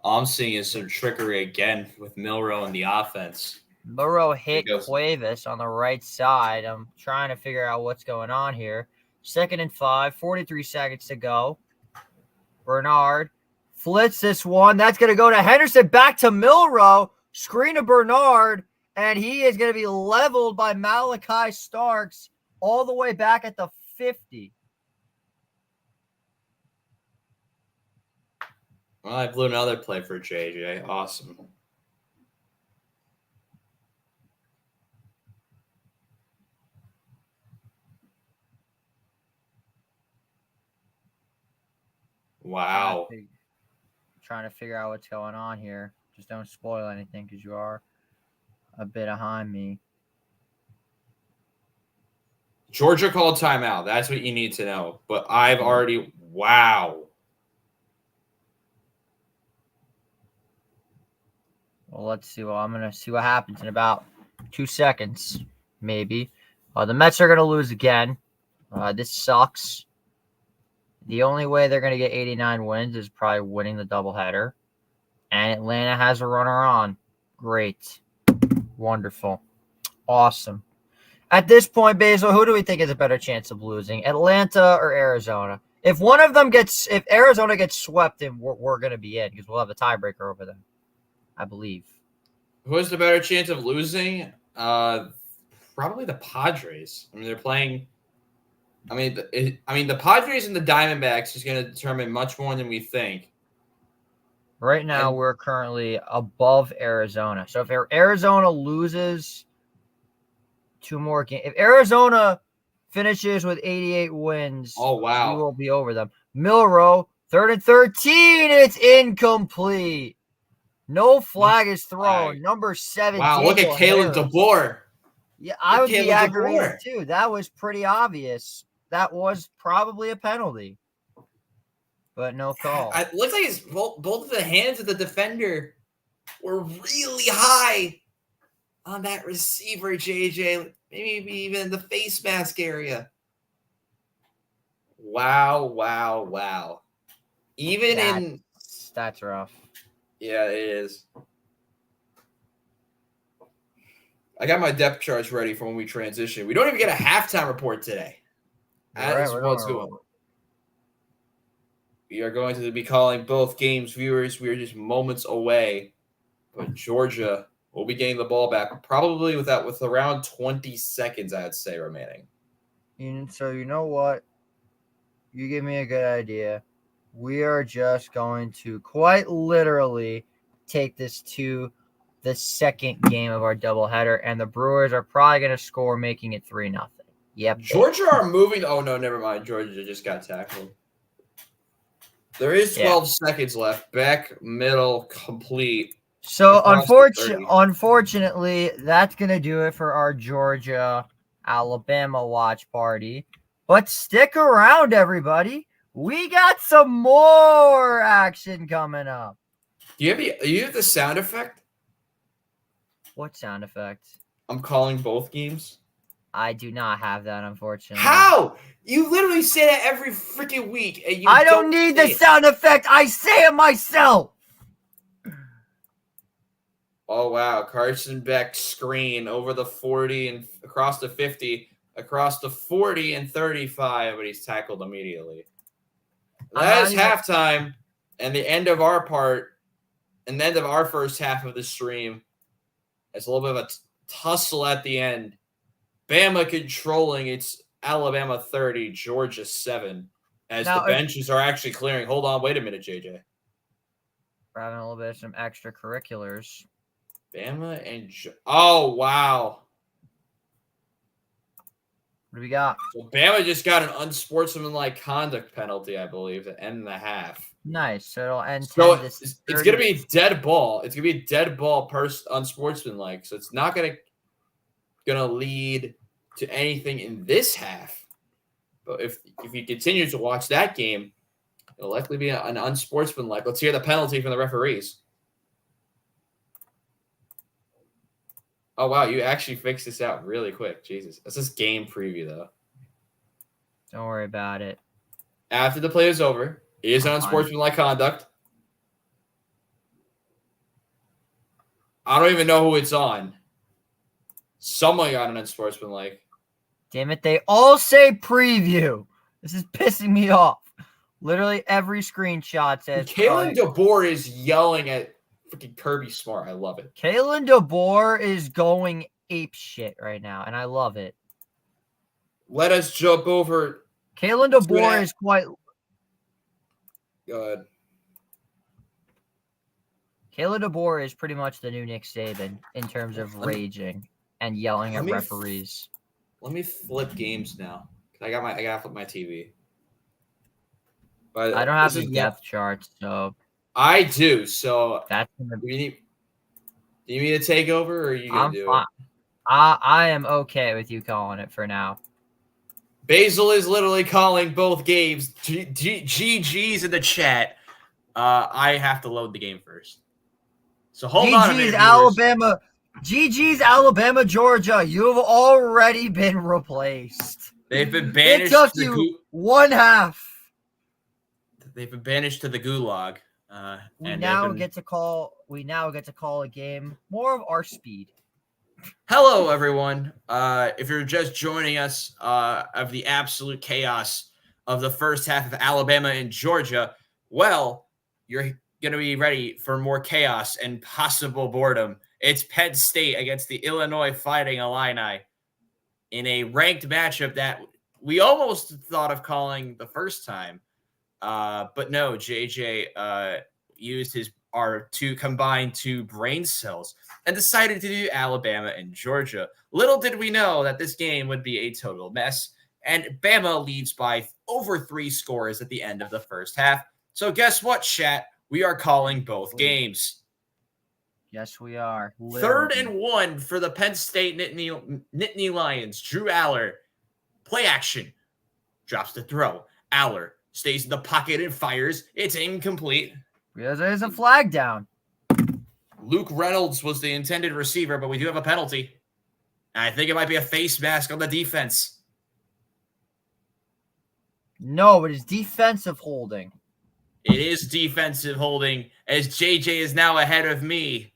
All I'm seeing is some trickery again with Milrow in the offense. Milrow hit Cuevas on the right side. I'm trying to figure out what's going on here. 2nd and 5, 43 seconds to go. Bernard flits this one. That's going to go to Henderson. Back to Milrow. Screen to Bernard. And he is going to be leveled by Malachi Starks all the way back at the 50. Well, I blew another play for JJ. Awesome. Wow. Trying to figure out what's going on here. Just don't spoil anything because you are a bit behind me. Georgia called timeout. That's what you need to know. But I've already – wow. Well, let's see. Well, I'm going to see what happens in about 2 seconds, maybe. The Mets are going to lose again. This sucks. The only way they're going to get 89 wins is probably winning the doubleheader. And Atlanta has a runner on. Great. Wonderful. Awesome. At this point, Basel, who do we think has a better chance of losing, Atlanta or Arizona? If Arizona gets swept, then we're going to be in because we'll have a tiebreaker over them, I believe. Who has the better chance of losing? Probably the Padres. I mean, they're playing. I mean, the Padres and the Diamondbacks is going to determine much more than we think. Right now, we're currently above Arizona. So if Arizona loses 2 more games, if Arizona finishes with 88 wins, oh wow, we will be over them. Milrow, 3rd and 13. It's incomplete. No flag is thrown. Number 7. Wow, look at Caleb DeBoer. Yeah, I would be aggravated too. That was pretty obvious. That was probably a penalty, but no call. It looks like both of the hands of the defender were really high on that receiver, JJ. Maybe even in the face mask area. Wow. That's rough. Yeah, it is. I got my depth charts ready for when we transition. We don't even get a halftime report today. As what's going on. We are going to be calling both games, viewers. We are just moments away. But Georgia will be getting the ball back probably with around 20 seconds, I'd say, remaining. So you know what? You give me a good idea. We are just going to quite literally take this to the second game of our doubleheader, and the Brewers are probably going to score, making it 3-0. Yep. Georgia are moving. Oh, no, never mind. Georgia just got tackled. There is 12 seconds left. Back, middle, complete. So, unfortunately, that's going to do it for our Georgia-Alabama watch party. But stick around, everybody. We got some more action coming up. Do you have the sound effect? What sound effect? I'm calling both games. I do not have that, unfortunately. How? You literally say that every freaking week, and I don't need the sound effect. I say it myself. Oh, wow. Carson Beck screen over the 40 and across the 50, across the 40 and 35, but he's tackled immediately. That is halftime and the end of our part and the end of our first half of the stream. It's a little bit of a tussle at the end. Bama controlling. It's Alabama 30, Georgia 7, as the benches are actually clearing. Hold on. Wait a minute, JJ. We're having a little bit of some extracurriculars. Bama and oh, wow. What do we got? So Bama just got an unsportsmanlike conduct penalty, I believe, to end the half. Nice. So it'll end. So it's going to be dead ball. It's going to be a dead ball unsportsmanlike. So it's not going to lead to anything in this half. But if you continue to watch that game, it'll likely be an unsportsmanlike. Let's hear the penalty from the referees. Oh, wow. You actually fixed this out really quick. Jesus. That's just game preview, though. Don't worry about it. After the play is over, it is unsportsmanlike conduct. I don't even know who it's on. Someone got an unsportsmanlike. Damn it. They all say preview. This is pissing me off. Literally every screenshot says. Kalen DeBoer is yelling at freaking Kirby Smart. I love it. Kalen DeBoer is going ape shit right now, and I love it. Let us jump over. Kalen DeBoer is quite. Go ahead. Kalen DeBoer is pretty much the new Nick Saban in terms of raging and yelling at referees. Let me flip games now. I gotta flip my TV. But I don't have the depth charts, so. I do. So that's gonna be. Do you need to take over, or are you gonna do it? I am okay with you calling it for now. Basel is literally calling both games. GG's in the chat. I have to load the game first. So hold on a minute. Alabama. GG's Alabama, Georgia. You have already been replaced. They've been banished. It took you one half. They've been banished to the gulag. We now get to call a game more of our speed. Hello, everyone. If you're just joining us of the absolute chaos of the first half of Alabama and Georgia, well, you're going to be ready for more chaos and possible boredom. It's Penn State against the Illinois Fighting Illini in a ranked matchup that we almost thought of calling the first time. But no, JJ used our combined two brain cells and decided to do Alabama and Georgia. Little did we know that this game would be a total mess, and Bama leads by over 3 scores at the end of the first half. So guess what, chat? We are calling both games. Yes, we are. Literally. 3rd and 1 for the Penn State Nittany Lions. Drew Aller, play action, drops the throw. Aller stays in the pocket and fires. It's incomplete. There's a flag down. Luke Reynolds was the intended receiver, but we do have a penalty. I think it might be a face mask on the defense. No, it is defensive holding. It is defensive holding, as JJ is now ahead of me.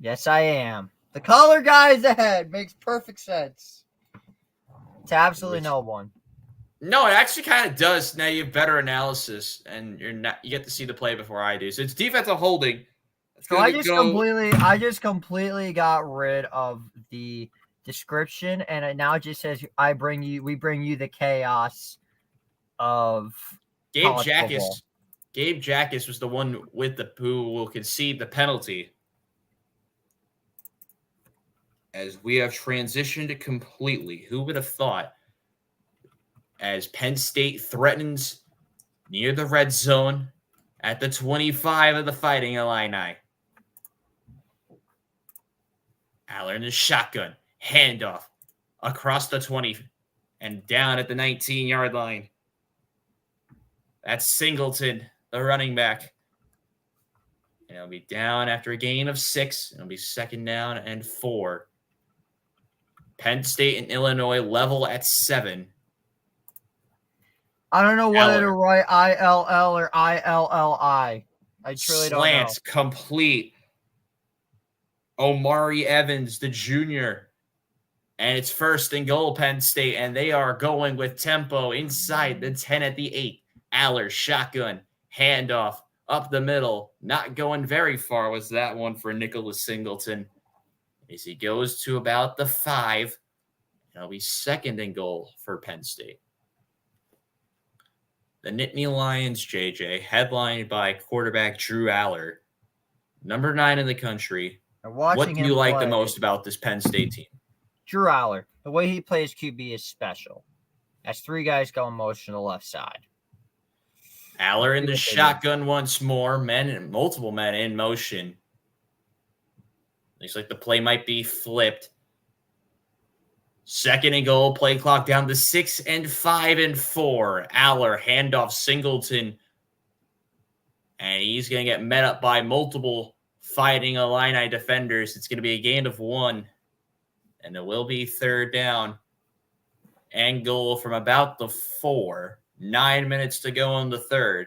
Yes, I am. The color guy is ahead. Makes perfect sense. To absolutely no one. No, it actually kind of does. Now you have better analysis, and you get to see the play before I do. So it's defensive holding. So I just completely got rid of the description, and it now just says we bring you the chaos of Gabe Jackus was the one who will concede the penalty. As we have transitioned completely, who would have thought? As Penn State threatens near the red zone at the 25 of the Fighting Illini. Aller in the shotgun, handoff across the 20 and down at the 19-yard line. That's Singleton, the running back. And it'll be down after a gain of 6. It'll be 2nd down and 4. Penn State and Illinois level at 7. I don't know whether to write ILL or ILLI. I truly don't know. Slants complete. Omari Evans, the junior. And it's 1st and goal, Penn State. And they are going with tempo inside the 10 at the 8. Aller, shotgun, handoff, up the middle. Not going very far was that one for Nicholas Singleton. As he goes to about the 5. It'll be 2nd and goal for Penn State. The Nittany Lions, JJ, headlined by quarterback Drew Aller, number 9 in the country. What do you like the most about this Penn State team? Drew Aller. The way he plays QB is special. Has 3 guys going motion to the left side. Aller in the shotgun once more. Multiple men in motion. Looks like the play might be flipped. 2nd and goal, play clock down to 6 and 5 and 4. Aller, handoff Singleton. And he's going to get met up by multiple Fighting Illini defenders. It's going to be a gain of 1. And it will be 3rd down. And goal from about the 4. 9 minutes to go on the 3rd.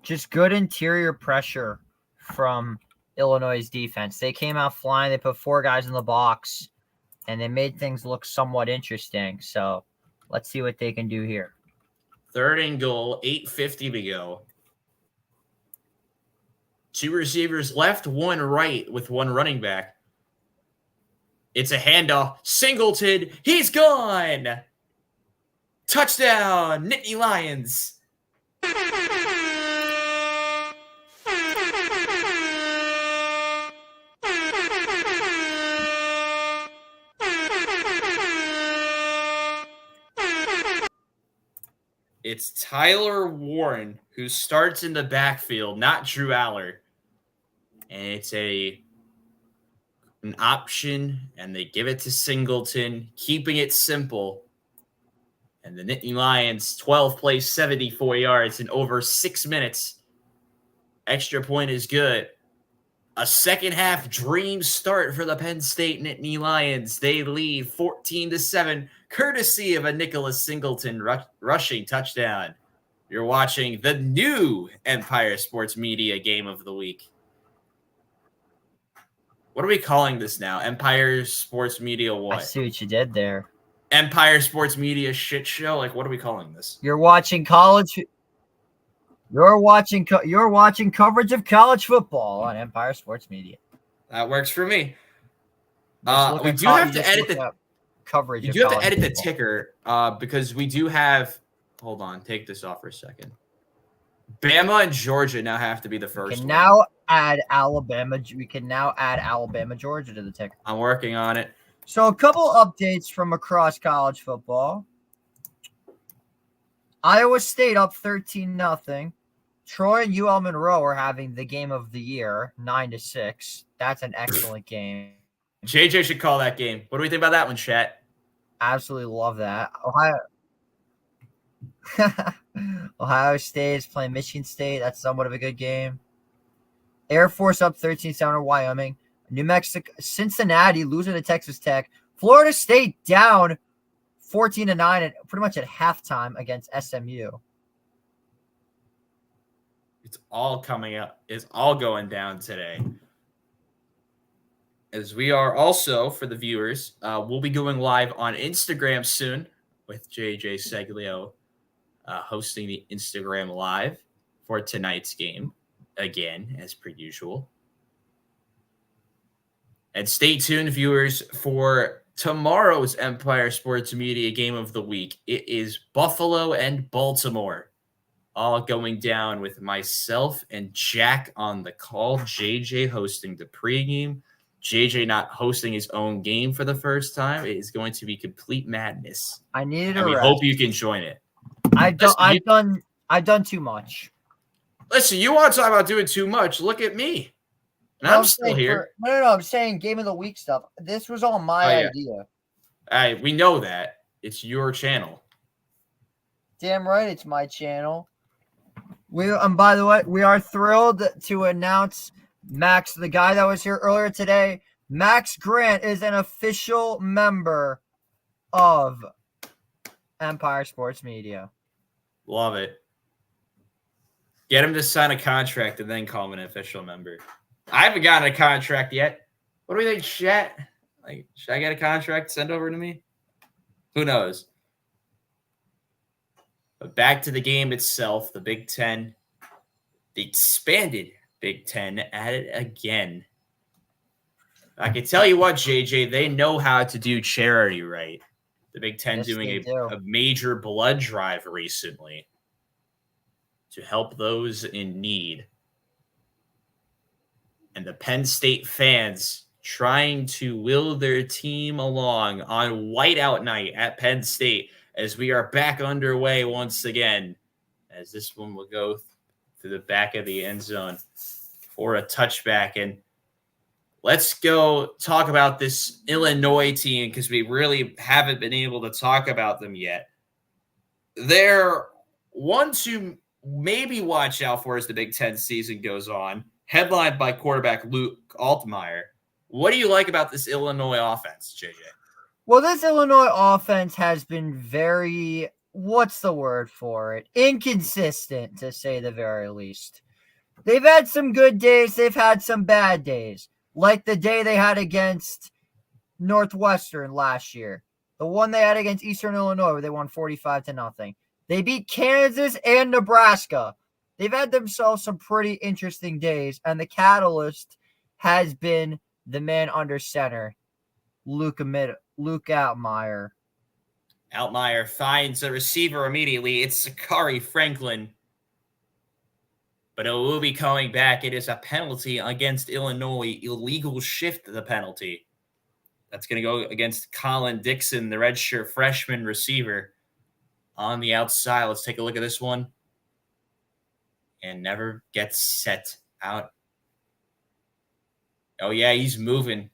Just good interior pressure from Illinois' defense. They came out flying. They put 4 guys in the box. And they made things look somewhat interesting. So let's see what they can do here. 3rd and goal, 8:50 to go. 2 receivers left, 1 right with 1 running back. It's a handoff. Singleton, he's gone. Touchdown, Nittany Lions. It's Tyler Warren who starts in the backfield, not Drew Aller. And it's an option, and they give it to Singleton, keeping it simple. And the Nittany Lions, 12 plays, 74 yards in over 6 minutes. Extra point is good. A second-half dream start for the Penn State Nittany Lions. They lead 14-7, courtesy of a Nicholas Singleton rushing touchdown. You're watching the new Empire Sports Media Game of the Week. What are we calling this now? Empire Sports Media what? I see what you did there. Empire Sports Media shit show? Like, what are we calling this? You're watching coverage of college football on Empire Sports Media. That works for me. We do have to edit the coverage. You do have to edit the ticker because we do have. Hold on, take this off for a second. Bama and Georgia now have to be the first. We can now add Alabama, Georgia to the ticker. I'm working on it. So a couple updates from across college football. Iowa State up 13-0. Troy and UL Monroe are having the game of the year, 9-6. That's an excellent game. JJ should call that game. What do we think about that one, chat? Absolutely love that. Ohio State is playing Michigan State. That's somewhat of a good game. Air Force up 13-7 over Wyoming. New Mexico, Cincinnati losing to Texas Tech. Florida State down 14-9 pretty much at halftime against SMU. It's all coming up. It's all going down today. as we are also, for the viewers, we'll be going live on Instagram soon with JJ Seglio hosting the Instagram Live for tonight's game, again, as per usual. And stay tuned, viewers, for tomorrow's Empire Sports Media Game of the Week. It is Buffalo and Baltimore, all going down with myself and Jack on the call. JJ hosting the pregame. JJ not hosting his own game for the first time. It is going to be complete madness. I needed and a we rest. hope you can join it. I've done too much. Listen, you want to talk about doing too much? Look at me. And I'm still here. No, I'm saying game of the week stuff. This was all my idea. We know that. It's your channel. Damn right, it's my channel. By the way, we are thrilled to announce Max, the guy that was here earlier today. Max Grant is an official member of Empire Sports Media. Love it. Get him to sign a contract and then call him an official member. I haven't gotten a contract yet. What do we think, chat? Like, should I get a contract sent over to me? Who knows? But back to the game itself, the Big Ten, the expanded Big Ten at it again. I can tell you what, JJ, they know how to do charity right. The Big Ten doing a major blood drive recently to help those in need. And the Penn State fans trying to will their team along on whiteout night at Penn State as we are back underway once again, as this one will go through the back of the end zone for a touchback. And let's go talk about this Illinois team because we really haven't been able to talk about them yet. They're one to maybe watch out for as the Big Ten season goes on, headlined by quarterback Luke Altmaier. What do you like about this Illinois offense, JJ? Well, this Illinois offense has been very, what's the word for it? Inconsistent, to say the very least. They've had some good days. They've had some bad days. Like the day they had against Northwestern last year. The one they had against Eastern Illinois where they won 45-0. They beat Kansas and Nebraska. They've had themselves some pretty interesting days, and the catalyst has been the man under center, Luke Altmaier. Altmaier finds a receiver immediately. It's Sakari Franklin. But it will be coming back. It is a penalty against Illinois. Illegal shift the penalty. That's going to go against Colin Dixon, the redshirt freshman receiver on the outside. Let's take a look at this one. And never gets set out. Oh, yeah, he's moving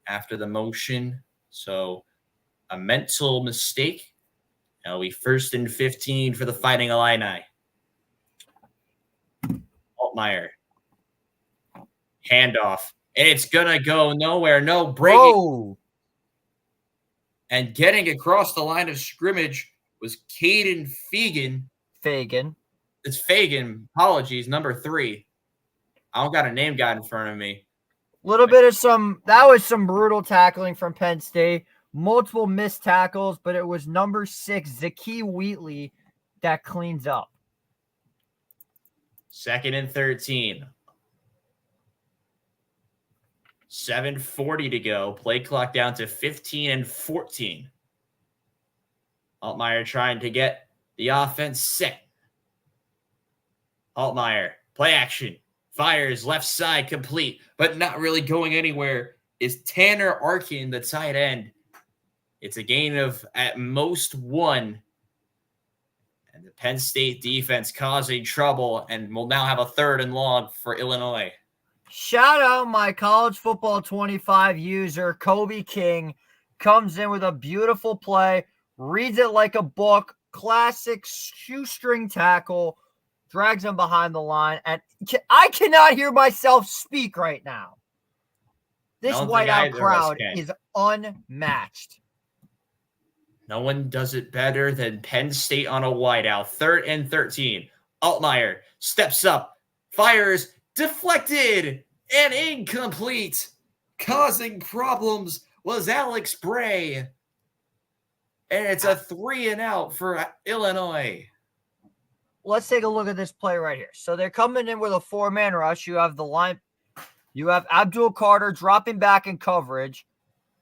after the motion. So a mental mistake. Now we 1st and 15 for the Fighting Illini. Altmaier. Handoff. And it's going to go nowhere. No breaking. Whoa. And getting across the line of scrimmage was Caden Fagan. It's Fagan. Apologies. Number 3. I don't got a name guide in front of me. That was some brutal tackling from Penn State. Multiple missed tackles, but it was number 6, Zakee Wheatley, that cleans up. 2nd and 13. 7:40 to go. Play clock down to 15 and 14. Altmaier trying to get the offense set. Altmaier, play action. Fires left side complete, but not really going anywhere. Is Tanner Arkin, the tight end. It's a gain of at most 1. And the Penn State defense causing trouble, and will now have a 3rd and long for Illinois. Shout out my College Football 25 user, Kobe King, comes in with a beautiful play, reads it like a book, classic shoestring tackle, drags him behind the line, and I cannot hear myself speak right now. This whiteout crowd is unmatched. No one does it better than Penn State on a whiteout. 3rd and 13. Altmaier steps up, fires, deflected, and incomplete. Causing problems was Alex Bray. And it's a 3-and-out for Illinois. Let's take a look at this play right here. So they're coming in with a 4-man rush. You have the line. You have Abdul Carter dropping back in coverage.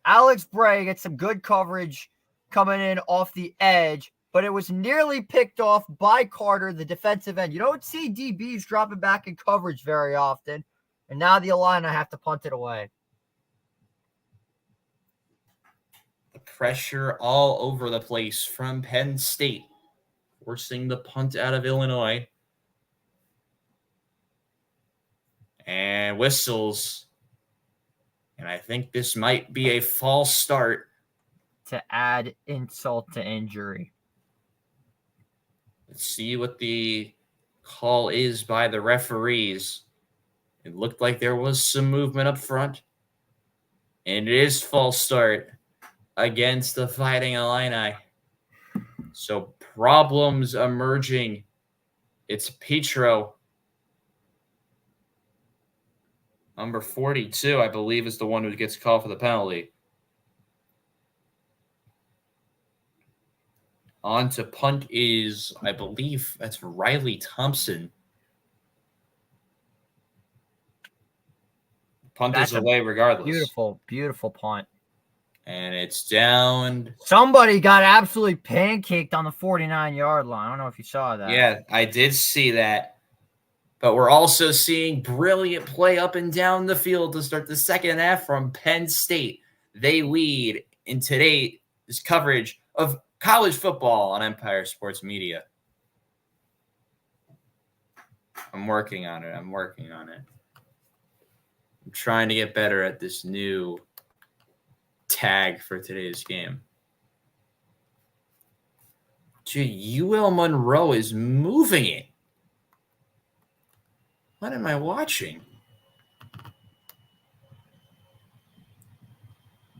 Alex Bray gets some good coverage coming in off the edge, but it was nearly picked off by Carter, the defensive end. You don't see DBs dropping back in coverage very often. And now the Illini have to punt it away. The pressure all over the place from Penn State, forcing the punt out of Illinois. And whistles. And I think this might be a false start. To add insult to injury. Let's see what the call is by the referees. It looked like there was some movement up front. And it is false start against the Fighting Illini. So problems emerging. It's Petro. Number 42, I believe, is the one who gets called for the penalty. On to punt is, I believe, that's Riley Thompson. Punt is away regardless. Beautiful, beautiful punt. And it's down. Somebody got absolutely pancaked on the 49-yard line. I don't know if you saw that. Yeah, I did see that. But we're also seeing brilliant play up and down the field to start the second half from Penn State. They lead in today's coverage of college football on Empire Sports Media. I'm working on it. I'm trying to get better at this new tag for today's game. Dude, UL Monroe is moving it. What am I watching?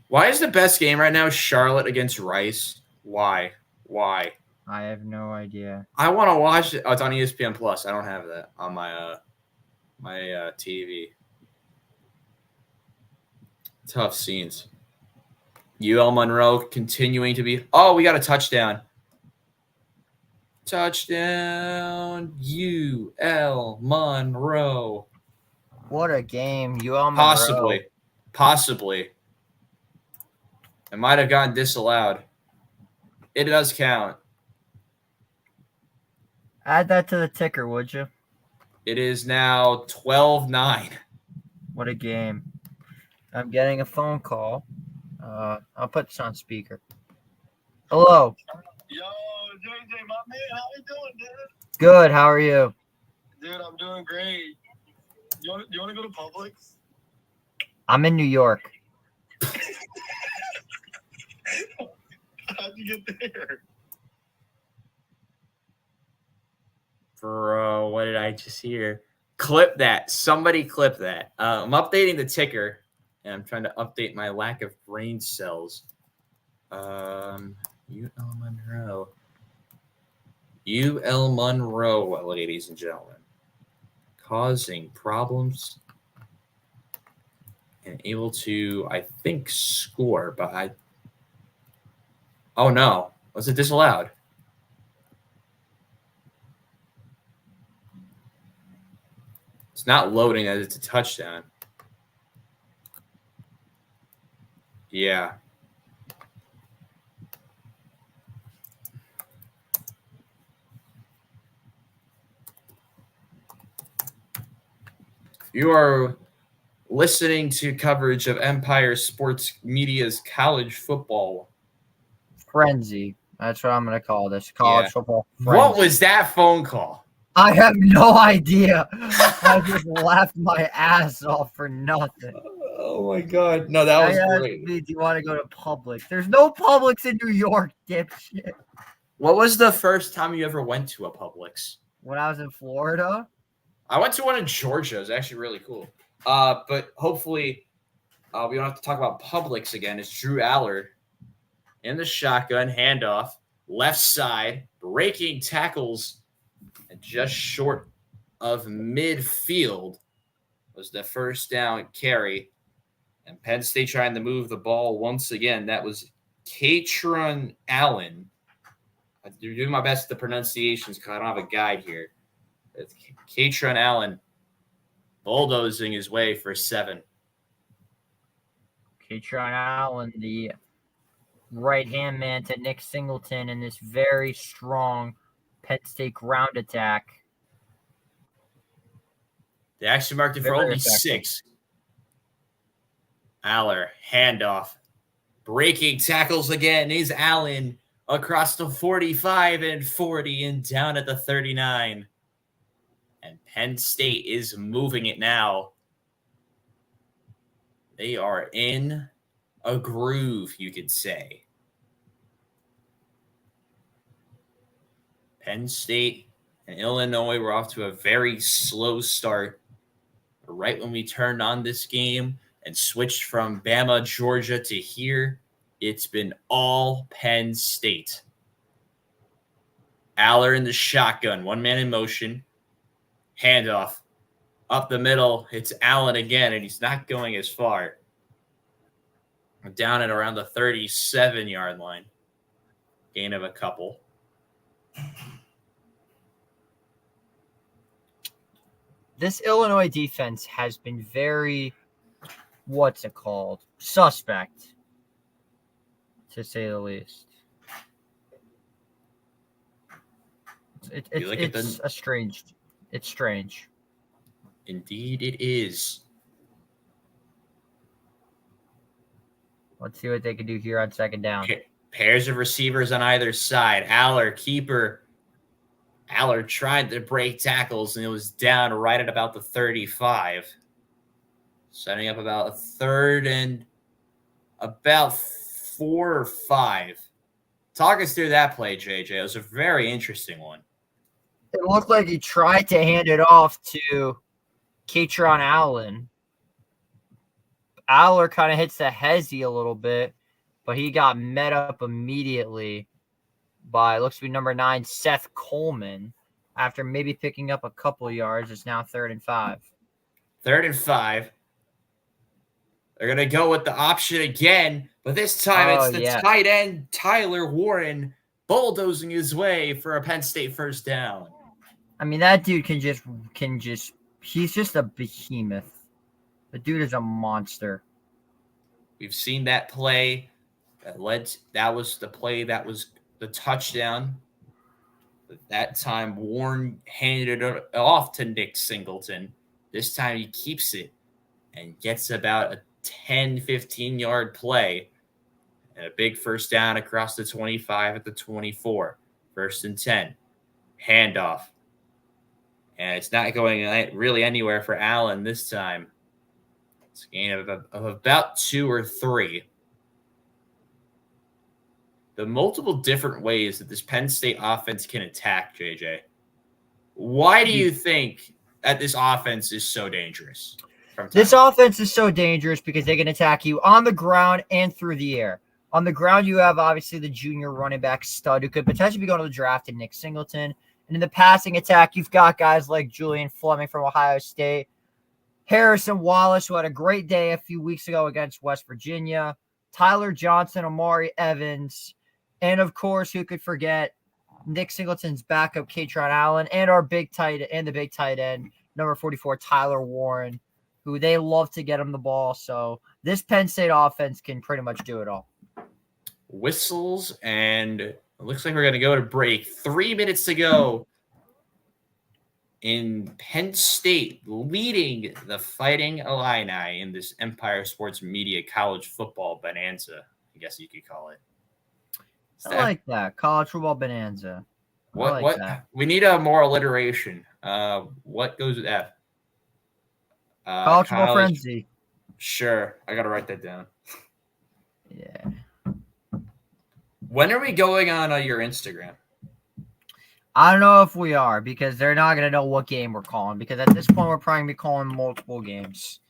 Why is the best game right now Charlotte against Rice? Why? I have no idea. I want to watch it. Oh, it's on ESPN Plus. I don't have that on my TV. Tough scenes. UL Monroe continuing to be. Oh, we got a touchdown. Touchdown, UL Monroe. What a game, UL Monroe. Possibly. It might have gotten disallowed. It does count. Add that to the ticker, would you? It is now 12-9. What a game. I'm getting a phone call. I'll put this on speaker. Hello. Yo, JJ, my man, how you doing, dude? Good. How are you? Dude, I'm doing great. You want to go to Publix? I'm in New York. How'd you get there? Bro, what did I just hear? Clip that. Somebody clip that. I'm updating the ticker, and I'm trying to update my lack of brain cells. UL Monroe. UL Monroe, ladies and gentlemen. Causing problems and able to, I think, score, but oh no. Was it disallowed? It's not loading as it's a touchdown. Yeah. You are listening to coverage of Empire Sports Media's college football Frenzy. That's what I'm going to call this. College football frenzy. What was that phone call? I have no idea. I just laughed my ass off for nothing. Oh my god. No, that was great. Do you want to go to Publix? There's no Publix in New York, dipshit. What was the first time you ever went to a Publix? When I was in Florida? I went to one in Georgia. It was actually really cool. But hopefully we don't have to talk about Publix again. It's Drew Allard in the shotgun handoff, left side, breaking tackles, and just short of midfield was the first down carry And Penn State trying to move the ball once again. That was Catron Allen. I'm doing my best with the pronunciations because I don't have a guide here. It's Catron Allen bulldozing his way for 7. Catron Allen, the right-hand man to Nick Singleton in this very strong Penn State ground attack. They actually marked it for Very only effective. 6. Aller, handoff. Breaking tackles again is Allen across the 45 and 40 and down at the 39. And Penn State is moving it now. They are in a groove, you could say. Penn State and Illinois were off to a very slow start. Right when we turned on this game and switched from Bama, Georgia to here, it's been all Penn State. Aller in the shotgun, 1 man in motion. Handoff. Up the middle, it's Allen again, and he's not going as far. Down at around the 37-yard line. Gain of a couple. This Illinois defense has been very, suspect, to say the least. It's strange. Indeed it is. Let's see what they can do here on second down. Pairs of receivers on either side. Aller, keeper. Aller tried to break tackles, and it was down right at about the 35. Setting up about a 3rd and about 4 or 5. Talk us through that play, JJ. It was a very interesting one. It looked like he tried to hand it off to Catron Allen. Aller kind of hits the hezzy a little bit, but he got met up immediately by, looks to be number 9, Seth Coleman. After maybe picking up a couple yards, it's now 3rd and 5. 3rd and 5. They're going to go with the option again, but this time it's the tight end, Tyler Warren, bulldozing his way for a Penn State first down. I mean, that dude can just, he's just a behemoth. The dude is a monster. We've seen that play. That was the play that was the touchdown. But that time, Warren handed it off to Nick Singleton. This time, he keeps it and gets about a 10, 15-yard play. And a big first down across the 25 at the 24. 1st and 10. Handoff. And it's not going really anywhere for Allen this time. It's a gain of about 2 or 3. The multiple different ways that this Penn State offense can attack, JJ. Why do you think that this offense is so dangerous? This offense is so dangerous because they can attack you on the ground and through the air. On the ground, you have obviously the junior running back stud who could potentially be going to the draft in Nick Singleton. And in the passing attack, you've got guys like Julian Fleming from Ohio State, Harrison Wallace, who had a great day a few weeks ago against West Virginia, Tyler Johnson, Amari Evans, and of course, who could forget Nick Singleton's backup, Catron Allen, and the big tight end, number 44, Tyler Warren, who they love to get him the ball. So this Penn State offense can pretty much do it all. Whistles, and it looks like we're going to go to break. 3 minutes to go in Penn State leading the Fighting Illini in this Empire Sports Media college football bonanza, I guess you could call it. I like that. College football bonanza. What? We need a more alliteration. What goes with F? College football frenzy. Sure. I got to write that down. Yeah. When are we going on your Instagram? I don't know if we are because they're not going to know what game we're calling because at this point we're probably going to be calling multiple games.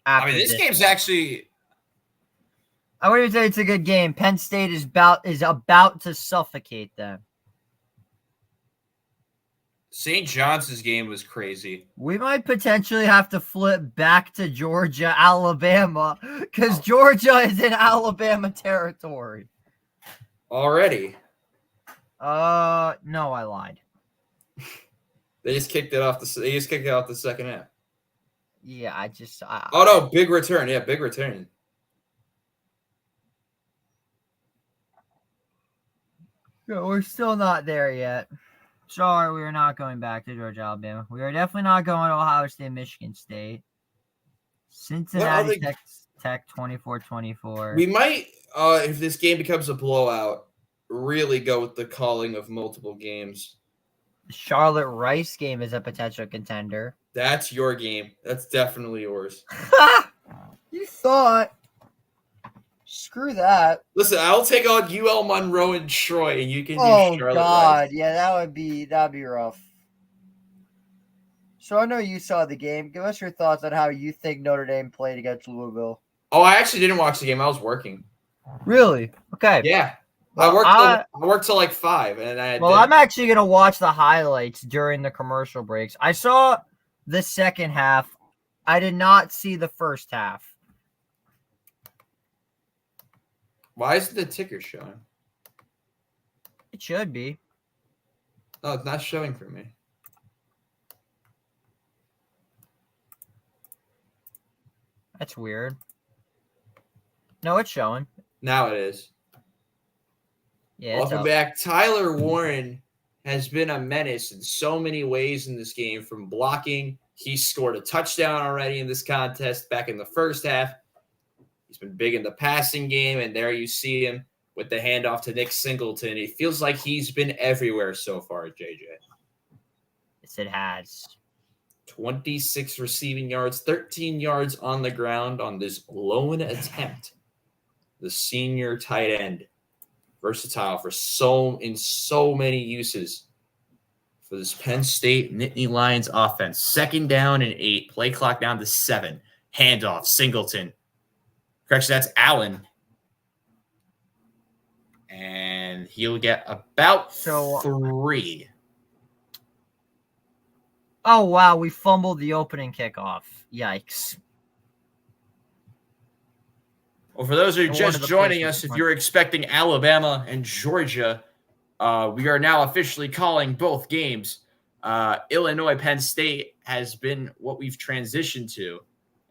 I mean, this game's actually... I wouldn't even say it's a good game. Penn State is about to suffocate them. St. John's game was crazy. We might potentially have to flip back to Georgia, Alabama, because Georgia is in Alabama territory. Already. No, I lied. They just kicked it off the second half. Yeah, Oh no, big return. Yeah, big return. No, we're still not there yet. Sorry, we are not going back to Georgia, Alabama. We are definitely not going to Ohio State, Michigan State. Cincinnati Tech 24-24. We might, if this game becomes a blowout, really go with the calling of multiple games. The Charlotte Rice game is a potential contender. That's your game. That's definitely yours. You thought. Screw that. Listen, I'll take on UL Monroe and Troy, and you can do Charlotte God. Rice. Yeah, that'd be rough. So I know you saw the game. Give us your thoughts on how you think Notre Dame played against Louisville. Oh, I actually didn't watch the game. I was working. Really? Okay. Yeah. Well, I worked till like 5, and I'm actually gonna watch the highlights during the commercial breaks. I saw the second half. I did not see the first half. Why isn't the ticker showing? It should be. No, it's not showing for me. That's weird. No, it's showing. Now it is. Yeah. Welcome back. Tyler Warren has been a menace in so many ways in this game, from blocking. He scored a touchdown already in this contest back in the first half. He's been big in the passing game, and there you see him with the handoff to Nick Singleton. It feels like he's been everywhere so far, JJ. Yes, it has. 26 receiving yards, 13 yards on the ground on this lone attempt. The senior tight end, versatile for so many uses for this Penn State Nittany Lions offense. 2nd down and 8, play clock down to 7. Handoff, Singleton. Correction, that's Allen. And he'll get about 3. Oh, wow. We fumbled the opening kickoff. Yikes. Well, for those who are just joining us, if you're expecting Alabama and Georgia, we are now officially calling both games. Illinois Penn State has been what we've transitioned to.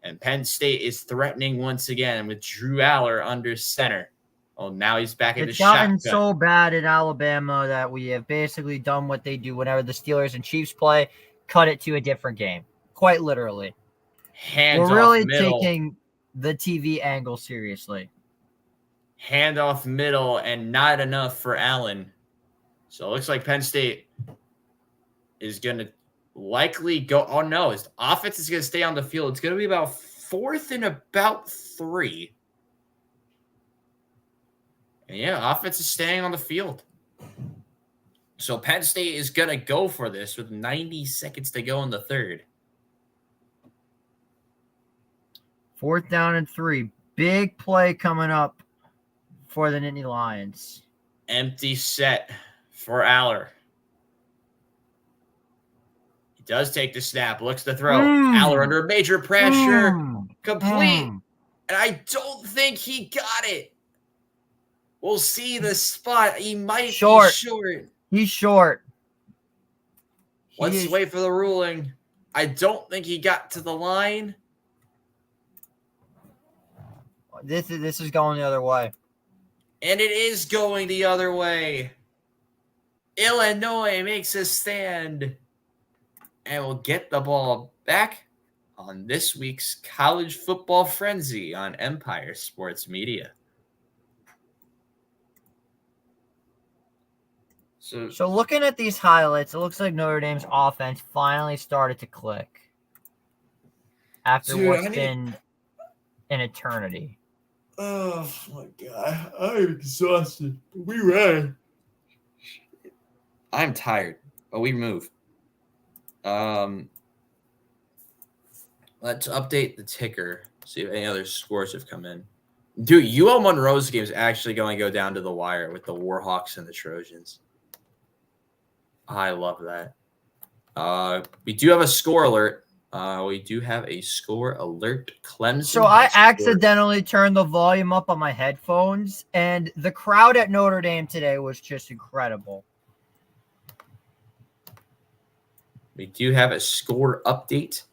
And Penn State is threatening once again with Drew Aller under center. Well, now he's back in the shotgun. It's gotten so bad in Alabama that we have basically done what they do whenever the Steelers and Chiefs play, cut it to a different game. Quite literally. We're really taking the TV angle seriously. Handoff middle and not enough for Allen. So it looks like Penn State is going to likely go. Oh, no. His offense is going to stay on the field. It's going to be about 4th and about 3. And yeah, offense is staying on the field. So Penn State is going to go for this with 90 seconds to go in the 3rd. 4th down and 3. Big play coming up for the Nittany Lions. Empty set for Aller. He does take the snap, looks to throw. Aller under major pressure. Complete. And I don't think he got it. We'll see the spot. He might be short. He's short. Let's wait for the ruling. I don't think he got to the line. This is going the other way. And it is going the other way. Illinois makes a stand and will get the ball back on this week's College Football Frenzy on Empire Sports Media. So looking at these highlights, it looks like Notre Dame's offense finally started to click after what's been an eternity. Oh my God, I'm exhausted. We ran. I'm tired, but we move. Let's update the ticker. See if any other scores have come in. Dude, UL Monroe's game is actually going to go down to the wire with the Warhawks and the Trojans. I love that. We do have a score alert. Clemson. So I has scored. accidentally turned the volume up on my headphones, and the crowd at Notre Dame today was just incredible. We do have a score update.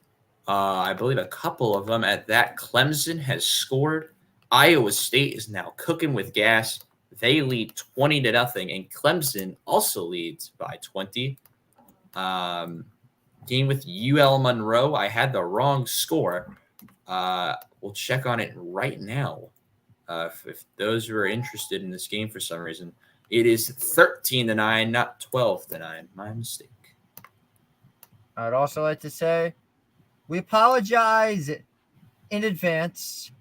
I believe a couple of them at that. Clemson has scored. Iowa State is now cooking with gas. They lead 20-0, and Clemson also leads by 20. Game with UL Monroe, I had the wrong score. We'll check on it right now. If those who are interested in this game for some reason, it is 13-9, not 12-9. My mistake. I'd also like to say we apologize in advance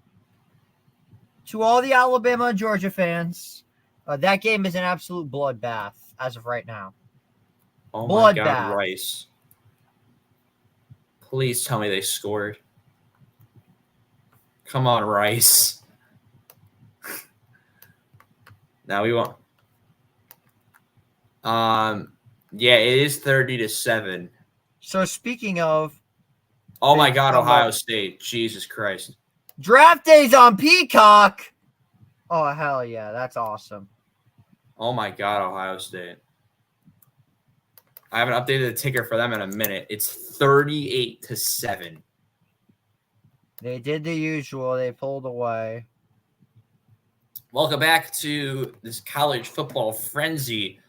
to all the Alabama and Georgia fans. That game is an absolute bloodbath as of right now. Oh my God, Bloodbath. Rice. Please tell me they scored. Come on, Rice. Now we won't. Yeah, it is 30-7. So speaking of, Oh my God, Ohio State. Jesus Christ. draft days on Peacock. Oh, hell yeah. That's awesome. Oh my God, Ohio State. I haven't updated the ticker for them in a minute. It's 38-7. They did the usual. They pulled away. Welcome back to this college football frenzy.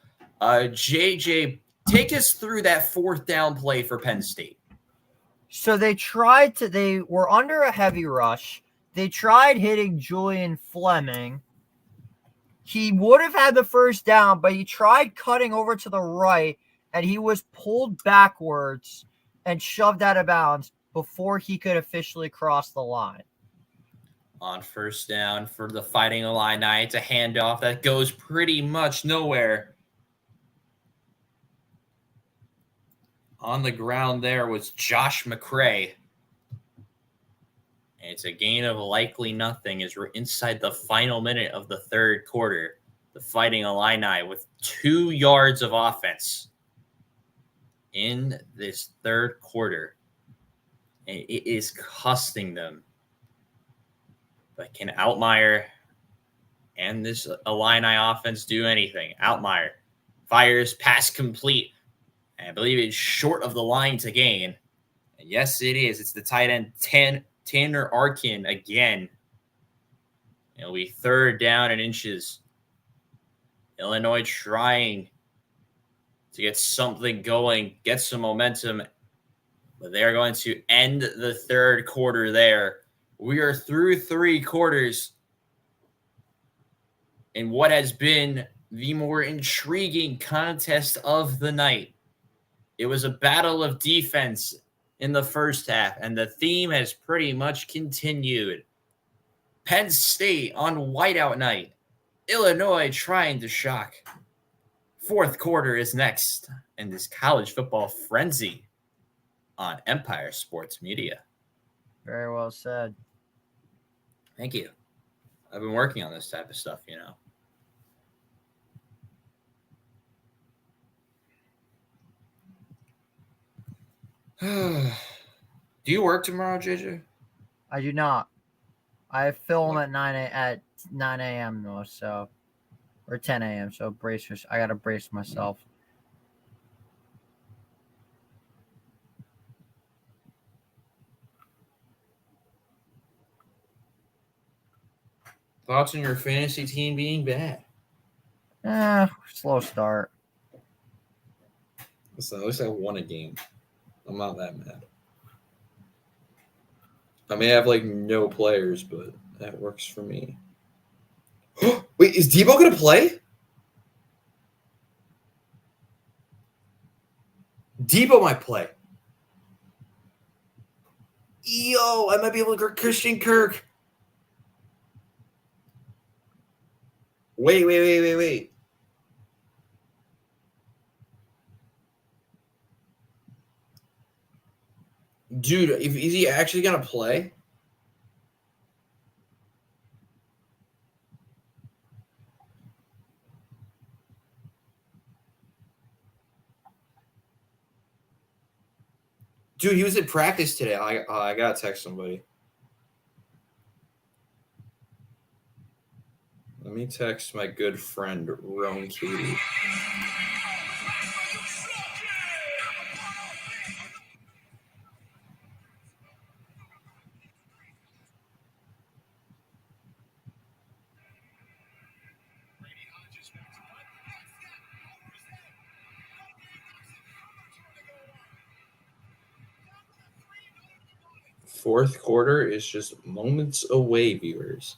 JJ, take us through that fourth down play for Penn State. So they were under a heavy rush. They tried hitting Julian Fleming. He would have had the first down, but he tried cutting over to the right, and he was pulled backwards and shoved out of bounds before he could officially cross the line. On first down for the Fighting Illini, it's a handoff that goes pretty much nowhere. On the ground there was Josh McCray. And it's a gain of likely nothing as we're inside the final minute of the third quarter. The Fighting Illini with 2 yards of offense in this third quarter. And it is costing them. But can Altmaier and this Illini offense do anything? Altmaier fires, pass complete. And I believe it's short of the line to gain. And yes, it is. It's the tight end, Tanner Arkin again. It'll be third down and inches. Illinois trying to get something going, get some momentum. But they're going to end the third quarter there. We are through 3 quarters in what has been the more intriguing contest of the night. It was a battle of defense in the first half, and the theme has pretty much continued. Penn State on whiteout night. Illinois trying to shock. Fourth quarter is next in this college football frenzy on Empire Sports Media. Very well said. Thank you. I've been working on this type of stuff, you know. Do you work tomorrow, JJ? I do not. I film at 9 a.m. though, so or 10 a.m. So I gotta brace myself. Thoughts on your fantasy team being bad? Slow start. Listen, at least I won a game. I'm not that mad. I may have no players, but that works for me. Wait, is Debo gonna play? Debo might play. Yo, I might be able to get Christian Kirk. Wait. Dude, is he actually going to play? Dude, he was at practice today. I gotta text somebody. Let me text my good friend Roan Katie. Fourth quarter is just moments away, viewers.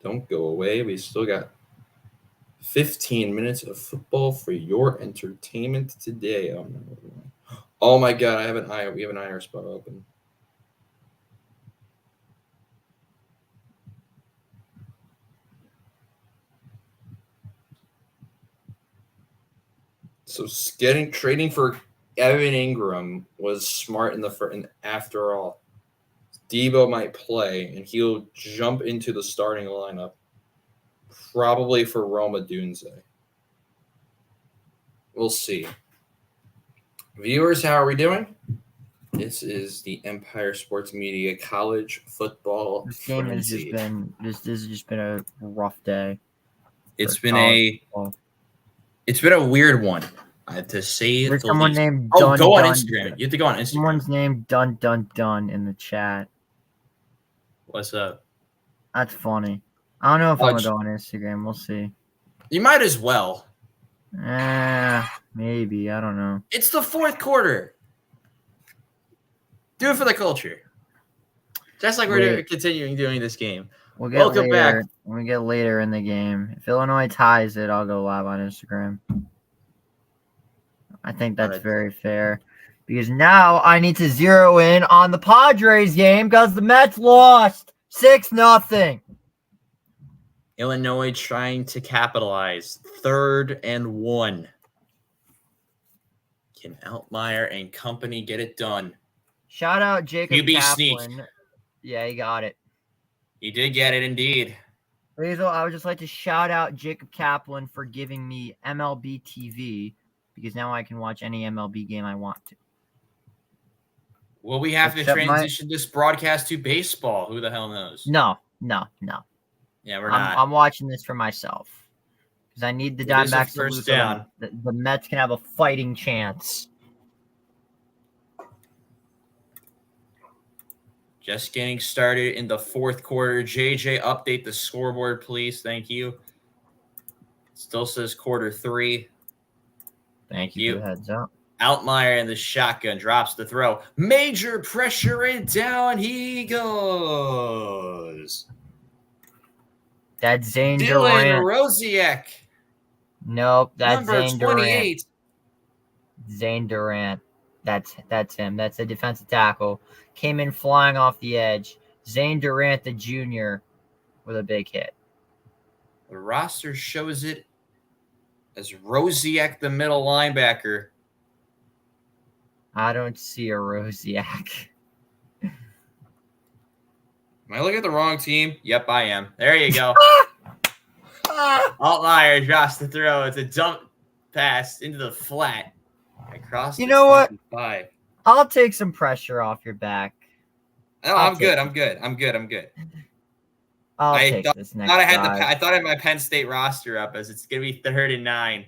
Don't go away. We still got 15 minutes of football for your entertainment today. Oh, no. Oh my God, we have an IR spot open. So trading for Evan Ingram was smart in the first. And after all, Debo might play, and he'll jump into the starting lineup, probably for Roma Dunze. We'll see. Viewers, how are we doing? This is the Empire Sports Media College Football This game Frenzy. this has just been a rough day. It's been a weird one, to say There's the someone least. named Oh, Dun go on Dun. Instagram. You have to go on Instagram. Someone's named Dun Dun Dun in the chat. What's up? That's funny. I don't know if Oh, I'm gonna go on Instagram. We'll see. You might as well. Maybe. I don't know. It's the fourth quarter. Do it for the culture. Just like we're continuing doing this game. We'll get Welcome later. back. When we get later in the game, if Illinois ties it, I'll go live on Instagram. I think that's very fair. Because now I need to zero in on the Padres game because the Mets lost 6-0. Illinois trying to capitalize. 3rd and 1. Can Altmaier and company get it done? Shout out Jacob QB Kaplan. sneak. Yeah, he got it. He did get it indeed. Basil, I would just like to shout out Jacob Kaplan for giving me MLB TV because now I can watch any MLB game I want to. Will we have to transition this broadcast to baseball? Who the hell knows? No. Yeah, we're not. I'm watching this for myself because I need the Diamondbacks to lose. Down. The Mets can have a fighting chance. Just getting started in the fourth quarter. JJ, update the scoreboard, please. Thank you. Still says quarter 3. Thank you for the heads up. Altmaier in the shotgun drops the throw. Major pressure and down he goes. That's Zane Dylan Durant. Rosiak. Nope, that's number Zane 28. Durant. Zane Durant. That's him. That's a defensive tackle. Came in flying off the edge. Zane Durant, the junior, with a big hit. The roster shows it as Rosiak, the middle linebacker. I don't see a Rosiak. Am I looking at the wrong team? Yep, I am. There you go. Altmaier drops the throw. It's a dump pass into the flat. Across. You know what? 5. I'll take some pressure off your back. No, I'm good. I thought I had my Penn State roster up as it's gonna be 3rd and 9.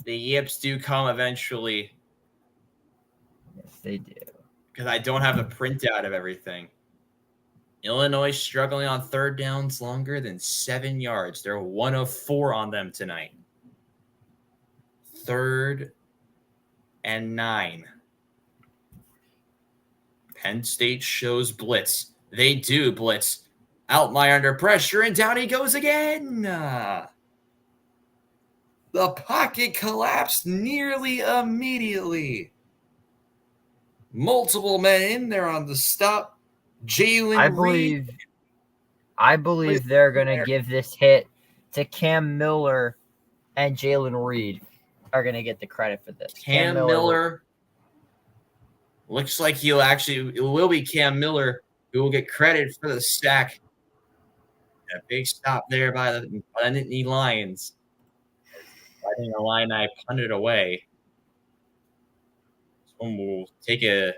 The yips do come eventually. Yes, they do. Because I don't have a printout of everything. Illinois struggling on 3rd downs longer than 7 yards. They're 1 of 4 on them tonight. 3rd and 9. Penn State shows blitz. They do blitz. Altmaier under pressure, and down he goes again. The pocket collapsed nearly immediately. Multiple men in there on the stop. Jalen Reed. I believe they're going to give this hit to Cam Miller, and Jalen Reed are going to get the credit for this. Cam Miller looks like it will be Cam Miller who will get credit for the sack. A big stop there by the Nittany Lions. Fighting Illini punted away. one will take a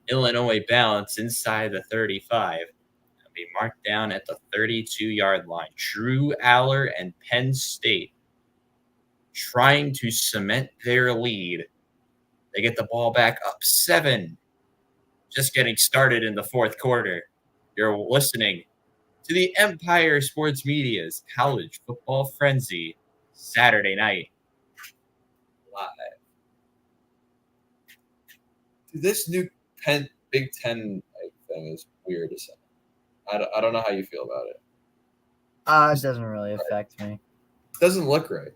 Illinois bounce inside the 35. It'll be marked down at the 32-yard line. Drew Aller and Penn State trying to cement their lead. They get the ball back up 7. Just getting started in the fourth quarter. You're listening to the Empire Sports Media's College Football Frenzy Saturday night live. Dude, this new Big Ten thing is weird as hell. I don't know how you feel about it. It doesn't really affect me. It doesn't look right.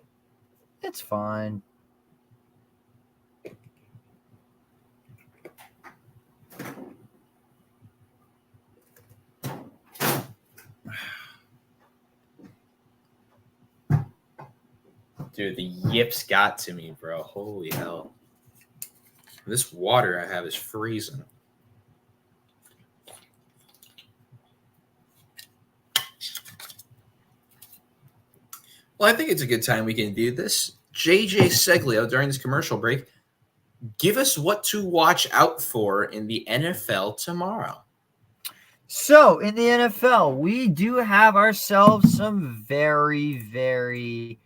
It's fine. Dude, the yips got to me, bro. Holy hell. This water I have is freezing. Well, I think it's a good time we can do this. JJ Seglio, during this commercial break, give us what to watch out for in the NFL tomorrow. So, in the NFL, we do have ourselves some very, very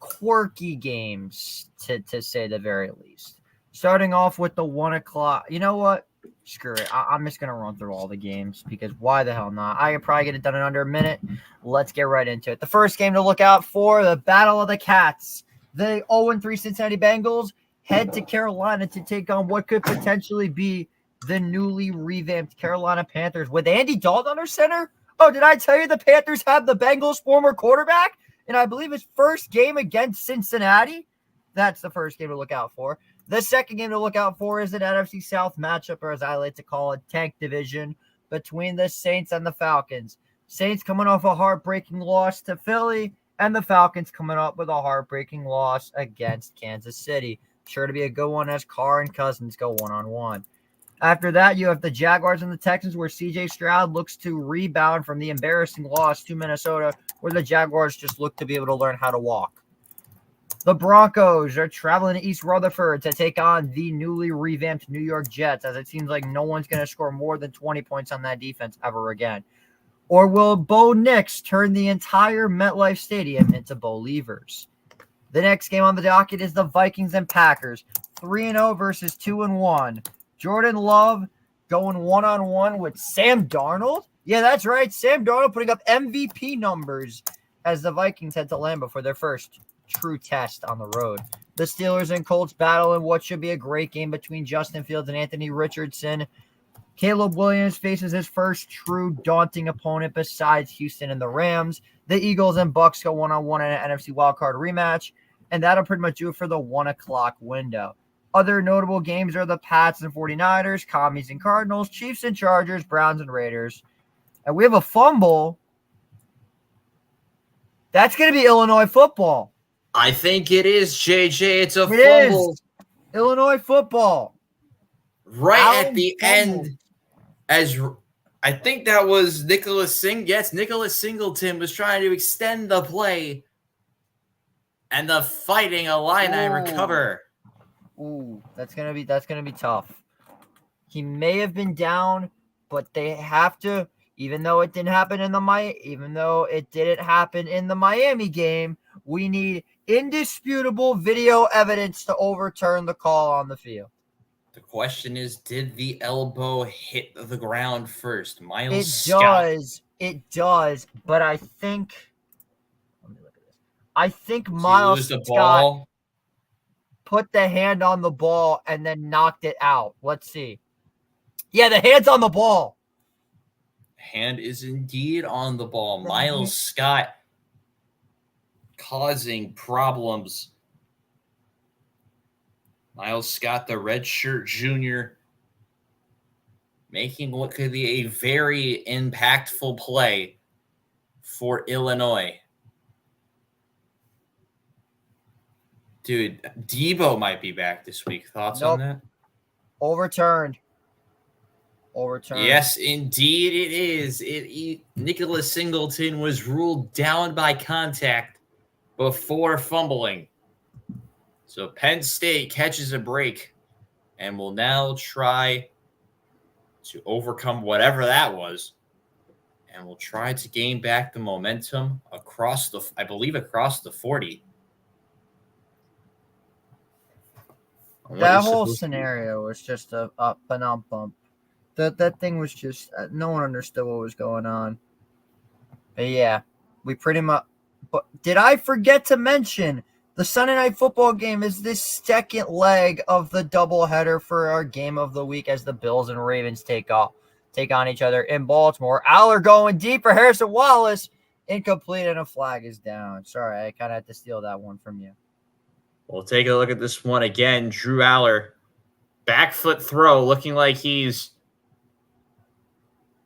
quirky games, to say the very least. Starting off with the 1 o'clock. You know what? Screw it. I'm just going to run through all the games because why the hell not? I could probably get it done in under a minute. Let's get right into it. The first game to look out for, the Battle of the Cats. The 0-3 Cincinnati Bengals head to Carolina to take on what could potentially be the newly revamped Carolina Panthers with Andy Dalton under center. Oh, did I tell you the Panthers have the Bengals' former quarterback? And I believe his first game against Cincinnati. That's the first game to look out for. The second game to look out for is an NFC South matchup, or as I like to call it, tank division, between the Saints and the Falcons. Saints coming off a heartbreaking loss to Philly, and the Falcons coming up with a heartbreaking loss against Kansas City. Sure to be a good one as Carr and Cousins go one-on-one. After that, you have the Jaguars and the Texans, where C.J. Stroud looks to rebound from the embarrassing loss to Minnesota, where the Jaguars just look to be able to learn how to walk. The Broncos are traveling to East Rutherford to take on the newly revamped New York Jets, as it seems like no one's going to score more than 20 points on that defense ever again. Or will Bo Nix turn the entire MetLife Stadium into Believers? The next game on the docket is the Vikings and Packers, 3-0 versus 2-1. Jordan Love going one-on-one with Sam Darnold. Yeah, that's right. Sam Darnold putting up MVP numbers as the Vikings head to Lambeau for their first true test on the road. The Steelers and Colts battle in what should be a great game between Justin Fields and Anthony Richardson. Caleb Williams faces his first true daunting opponent besides Houston and the Rams. The Eagles and Bucks go one-on-one in an NFC wildcard rematch, and that'll pretty much do it for the 1 o'clock window. Other notable games are the Pats and 49ers, Commies and Cardinals, Chiefs and Chargers, Browns and Raiders. And we have a fumble. That's going to be Illinois football. I think it is, JJ. It's a It fumble. is. Illinois football. Right at the end, as I think that was Nicholas Singleton was trying to extend the play, and the Fighting Illini recover. Ooh, that's gonna be tough. He may have been down, but they have to. Even though it didn't happen in the Miami game, we need indisputable video evidence to overturn the call on the field. The question is, did the elbow hit the ground first? It does, but I think. Let me look at this. I think Miles Scott put the hand on the ball and then knocked it out. Let's see. Yeah, the hand's on the ball. Hand is indeed on the ball. Miles Scott causing problems. Miles Scott, the redshirt junior, making what could be a very impactful play for Illinois. Dude, Debo might be back this week. Thoughts on that? Overturned. Yes, indeed it is. Nicholas Singleton was ruled down by contact before fumbling. So Penn State catches a break and will now try to overcome whatever that was, and will try to gain back the momentum across the 40. That whole scenario was just a up and up bump. That thing was just no one understood what was going on. But yeah, we pretty much. But did I forget to mention the Sunday Night Football game is this second leg of the doubleheader for our game of the week as the Bills and Ravens take on each other in Baltimore. Aller going deep for Harrison Wallace, incomplete, and a flag is down. Sorry, I kind of had to steal that one from you. We'll take a look at this one again. Drew Aller, back foot throw, looking like he's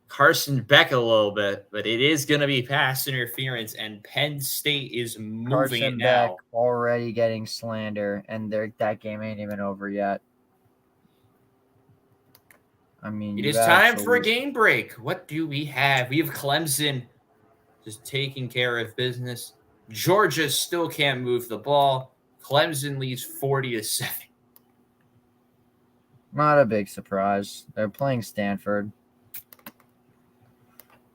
Carson Beck a little bit, but it is going to be pass interference, and Penn State is moving Carson it Beck now. already getting slander, and that game ain't even over yet. I mean, It is time for a game break. What do we have? We have Clemson just taking care of business. Georgia still can't move the ball. Clemson leads 40-7. Not a big surprise. They're playing Stanford.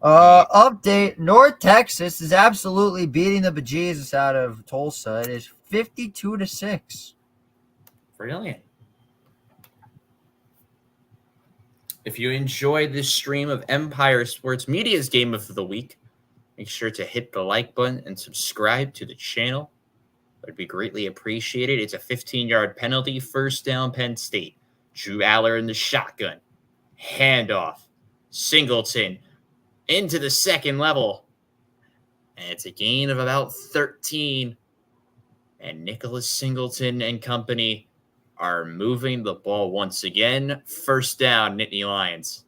Update. North Texas is absolutely beating the bejesus out of Tulsa. It is 52-6. Brilliant. If you enjoyed this stream of Empire Sports Media's Game of the Week, make sure to hit the like button and subscribe to the channel. It would be greatly appreciated. It's a 15-yard penalty, first down, Penn State. Drew Aller in the shotgun. Handoff. Singleton into the second level. And it's a gain of about 13. And Nicholas Singleton and company are moving the ball once again. First down, Nittany Lions.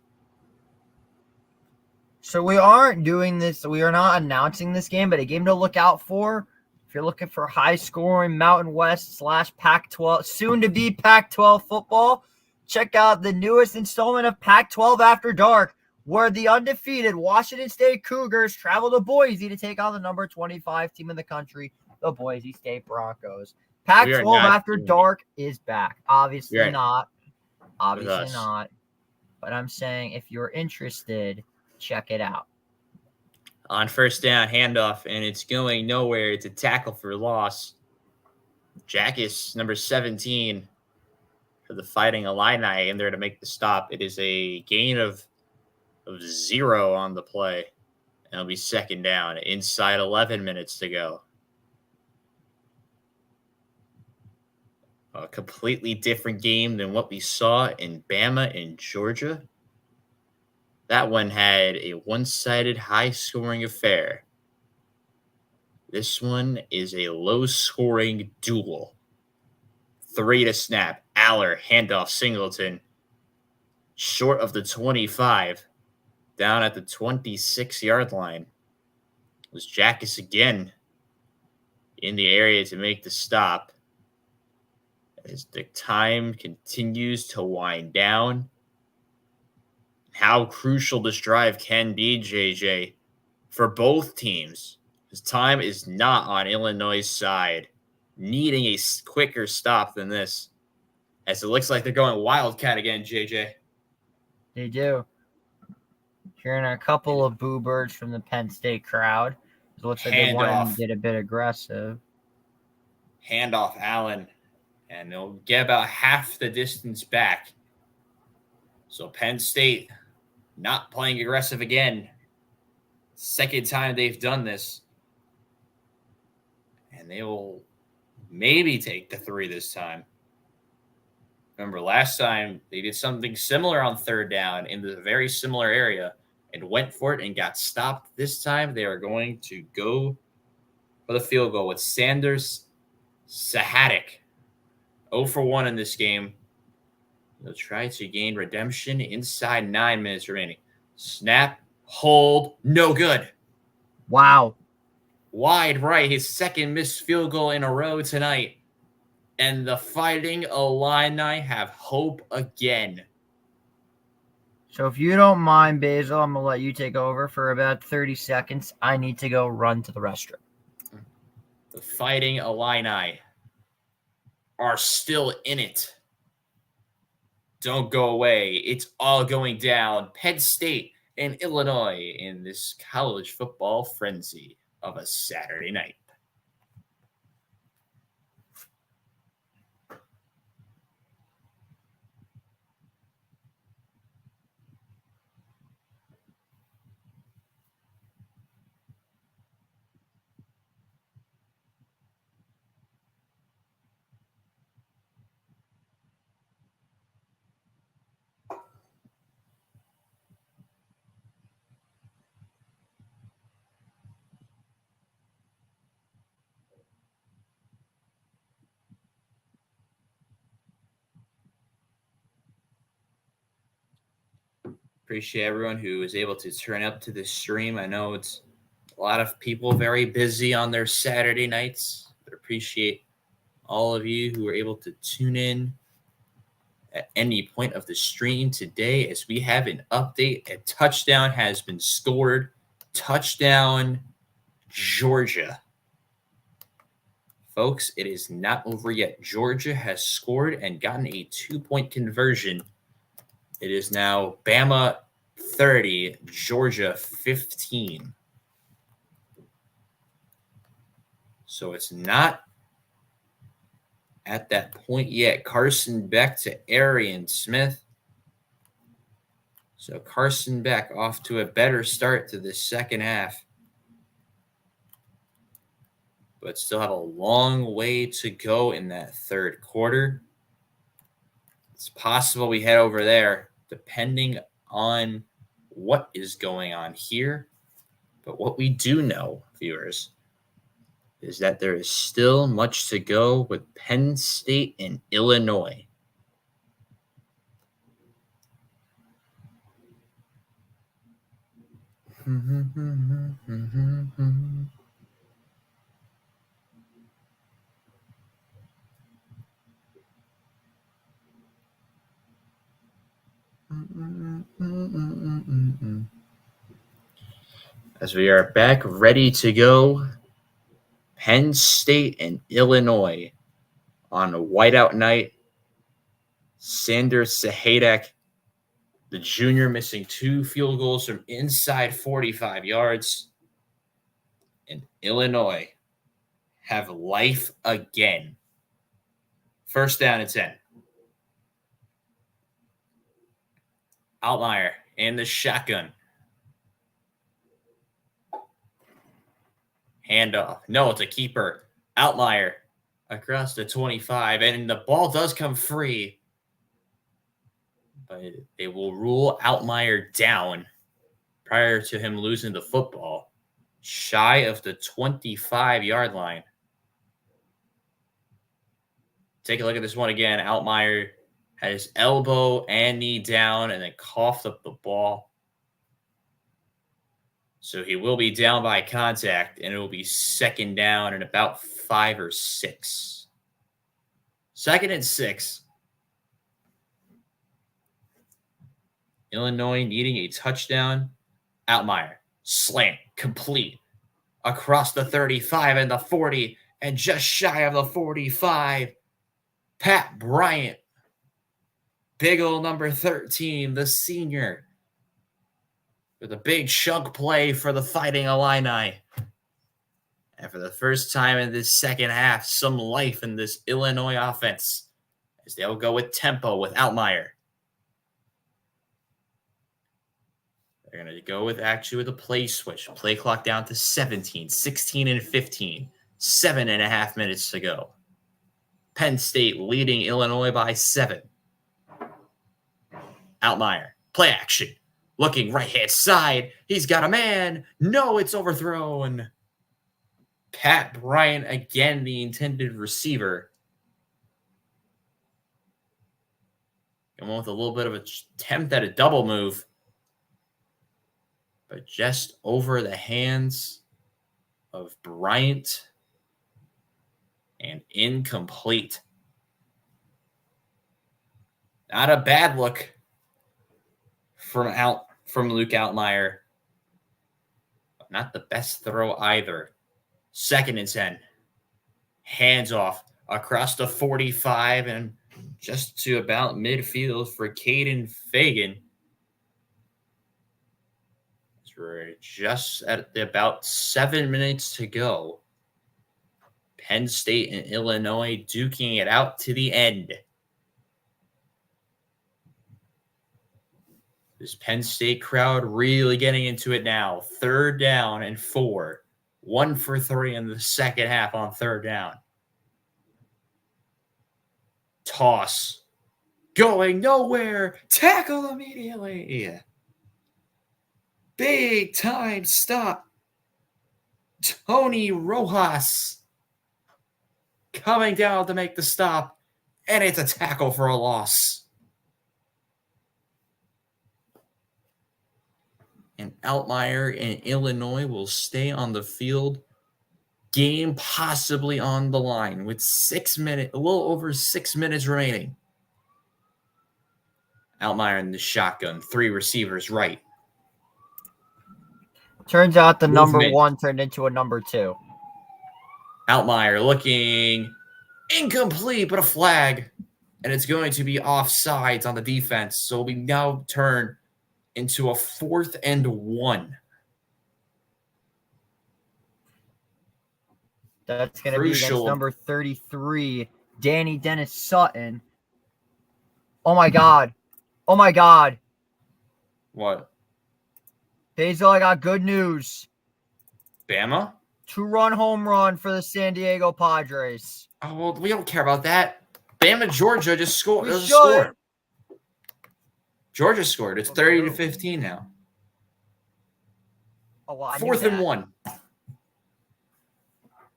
So we aren't doing this. We are not announcing this game, but a game to look out for. If you're looking for high-scoring Mountain West / Pac-12, soon-to-be Pac-12 football, check out the newest installment of Pac-12 After Dark, where the undefeated Washington State Cougars travel to Boise to take on the number 25 team in the country, the Boise State Broncos. Pac-12 After Dark is back. Obviously not. Obviously not. But I'm saying if you're interested, check it out. On first down, handoff, and it's going nowhere. It's a tackle for loss. Jackus, number 17, for the Fighting Illini in there to make the stop. It is a gain of 0 on the play. And it'll be second down inside 11 minutes to go. A completely different game than what we saw in Bama and Georgia. That one had a one-sided, high-scoring affair. This one is a low-scoring duel. 3 to snap. Aller, handoff, Singleton. Short of the 25. Down at the 26-yard line. It was Jackus again in the area to make the stop. As the time continues to wind down. How crucial this drive can be, JJ, for both teams. Because time is not on Illinois' side. Needing a quicker stop than this. As it looks like they're going Wildcat again, JJ. They do. Hearing a couple of boo birds from the Penn State crowd. It looks like they wanted to get a bit aggressive. Handoff, Allen. And they'll get about half the distance back. So Penn State not playing aggressive again. Second time they've done this. And they will maybe take the 3 this time. Remember, last time they did something similar on third down in the very similar area and went for it and got stopped. This time they are going to go for the field goal with Sanders Sahadik. 0 for 1 in this game. They'll try to gain redemption inside 9 minutes remaining. Snap, hold, no good. Wow. Wide right, his second missed field goal in a row tonight. And the Fighting Illini have hope again. So if you don't mind, Basil, I'm going to let you take over for about 30 seconds. I need to go run to the restroom. The Fighting Illini are still in it. don't go away. It's all going down. Penn State and Illinois in this college football frenzy of a Saturday night. Appreciate everyone who is able to turn up to this stream. I know it's a lot of people very busy on their Saturday nights, but appreciate all of you who are able to tune in at any point of the stream today as we have an update. A touchdown has been scored. Touchdown, Georgia. Folks, it is not over yet. Georgia has scored and gotten a 2-point conversion. It is now Bama 30, Georgia 15. So it's not at that point yet. Carson Beck to Arian Smith. So Carson Beck off to a better start to the second half. But still have a long way to go in that third quarter. It's possible we head over there, depending on what is going on here. But what we do know, viewers, is that there is still much to go with Penn State and Illinois. As we are back ready to go, Penn State and Illinois on a whiteout night. Sanders Sahedek, the junior, missing 2 field goals from inside 45 yards. And Illinois have life again. First down and 10. Altmaier in the shotgun. Handoff. No, it's a keeper. Altmaier across the 25. And the ball does come free. But they will rule Altmaier down prior to him losing the football. Shy of the 25-yard line. Take a look at this one again. Altmaier had his elbow and knee down and then coughed up the ball. So he will be down by contact, and it will be second down and about 5 or 6. Second and 6. Illinois needing a touchdown. Altmaier, slant, complete. Across the 35 and the 40, and just shy of the 45. Pat Bryant. Big old number 13, the senior. With a big chunk play for the Fighting Illini. And for the first time in this second half, some life in this Illinois offense. As they'll go with tempo with Altmaier. They're going to go with a play switch. Play clock down to 17, 16, and 15. 7.5 minutes to go. Penn State leading Illinois by 7. Altmaier, play action. Looking right-hand side. He's got a man. No, it's overthrown. Pat Bryant, again, the intended receiver. Going with a little bit of an attempt at a double move. But just over the hands of Bryant. And incomplete. Not a bad look from Luke Altmaier. But not the best throw either. Second and 10. Hands off across the 45 and just to about midfield for Caden Fagan. We're just at about 7 minutes to go. Penn State and Illinois duking it out to the end. This Penn State crowd really getting into it now. 3rd down and 4. 1 for 3 in the second half on 3rd down. Toss. Going nowhere. Tackle immediately. Big time stop. Tony Rojas coming down to make the stop. And it's a tackle for a loss. And Altmaier in Illinois will stay on the field. Game possibly on the line with a little over 6 minutes remaining. Altmaier in the shotgun. 3 receivers right. Turns out the Movement. number 1 turned into a number 2. Altmaier looking incomplete, but a flag. And it's going to be offsides on the defense. So we now turn into a 4th and 1. That's going to be against number 33, Danny Dennis Sutton. Oh, my God. Oh, my God. What? Basel, I got good news. Bama? 2-run home run for the San Diego Padres. Oh, well, we don't care about that. Bama, Georgia just scored. We should. Georgia scored. It's 30-15 now. Oh, well, I knew 4th and that. 1.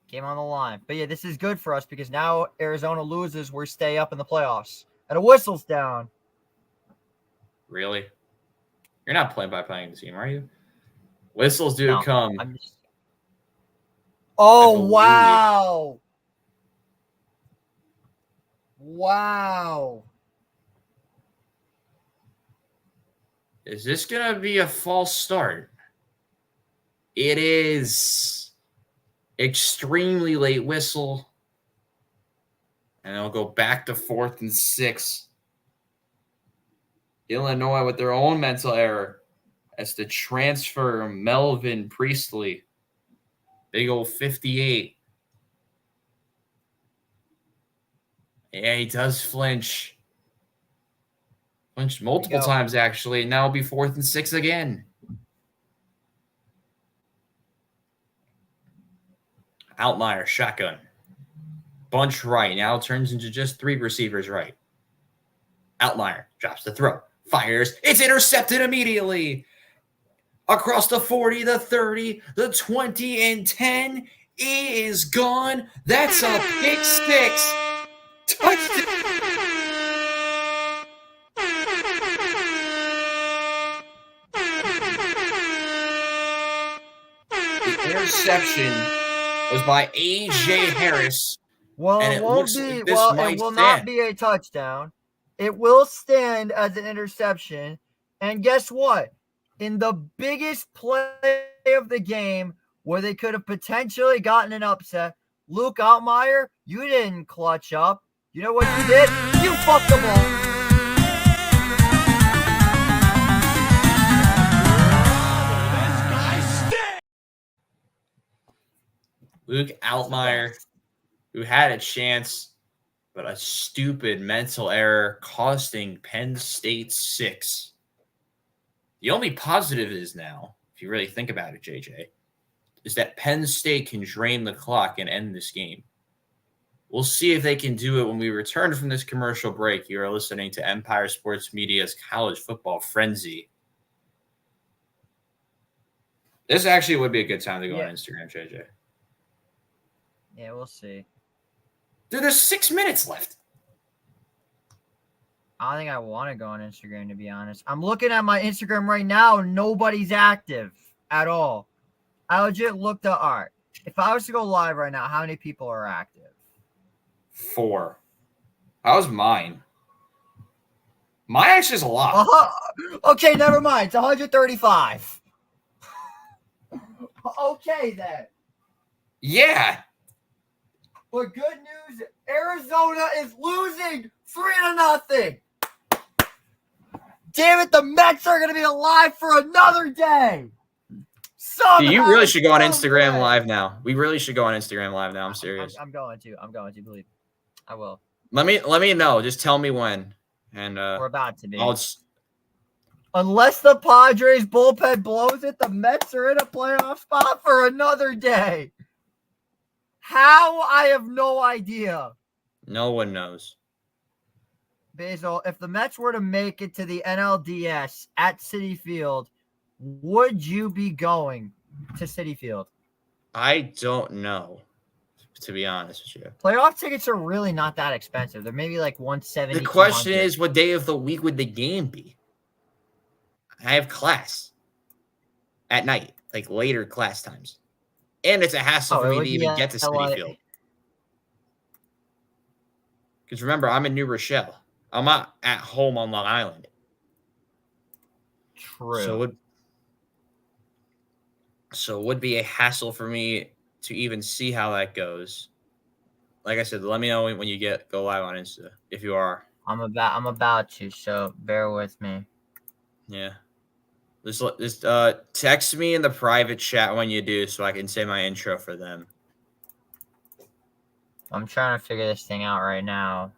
Game on the line. But, yeah, this is good for us because now Arizona loses. We stay up in the playoffs. And a whistle's down. Really? You're not playing by playing the team, are you? Whistles do No, come. Oh, wow. Wow. Is this going to be a false start? It is. Extremely late whistle. And it'll go back to 4th and 6. Illinois with their own mental error as to transfer Melvin Priestley. Big old 58. Yeah, he does flinch. Flinched multiple times, actually. And now it'll be 4th and 6 again. Altmaier, shotgun. Bunch right. Now turns into just 3 receivers right. Altmaier drops the throw. Fires. It's intercepted immediately. Across the 40, the 30, the 20, and 10 is gone. That's a pick 6. Touchdown. The interception was by A.J. Harris. Well, and it won't be. like this Well, might it will stand. not be a touchdown. It will stand as an interception. And guess what? In the biggest play of the game, where they could have potentially gotten an upset, Luke Altmaier, you didn't clutch up. You know what you did? You fucked the ball. Luke Altmaier, who had a chance, but a stupid mental error costing Penn State 6. The only positive is now, if you really think about it, JJ, is that Penn State can drain the clock and end this game. We'll see if they can do it when we return from this commercial break. You are listening to Empire Sports Media's College Football Frenzy. This actually would be a good time to go on Instagram, JJ. Yeah, we'll see. Dude, there's 6 minutes left. I don't think I want to go on Instagram, to be honest. I'm looking at my Instagram right now. Nobody's active at all. I legit looked at art. If I was to go live right now, how many people are active? 4. How's mine? Mine actually is a lot. Okay, never mind. It's 135. Okay, then. Yeah. But good news, Arizona is losing 3-0. Damn it, the Mets are going to be alive for another day. Somehow, Dude, you really should go on some Instagram way. Live now. We really should go on Instagram Live now. I'm serious. I'm going to. Believe me. I will. Let me know. Just tell me when. And We're about to be. Unless the Padres bullpen blows it, the Mets are in a playoff spot for another day. How? I have no idea. no one knows. Basel, if the Mets were to make it to the NLDS at Citi Field, would you be going to Citi Field? I don't know, to be honest with you. Playoff tickets are really not that expensive. They're maybe like $170. The question is, what day of the week would the game be? I have class at night, like later class times. And it's a hassle for me to even get to Citi Field. Because remember, I'm in New Rochelle. I'm not at home on Long Island. True. So it would be a hassle for me to even see how that goes. Like I said, let me know when you go live on Insta if you are. I'm about to, so bear with me. Yeah. Just text me in the private chat when you do so I can say my intro for them. I'm trying to figure this thing out right now.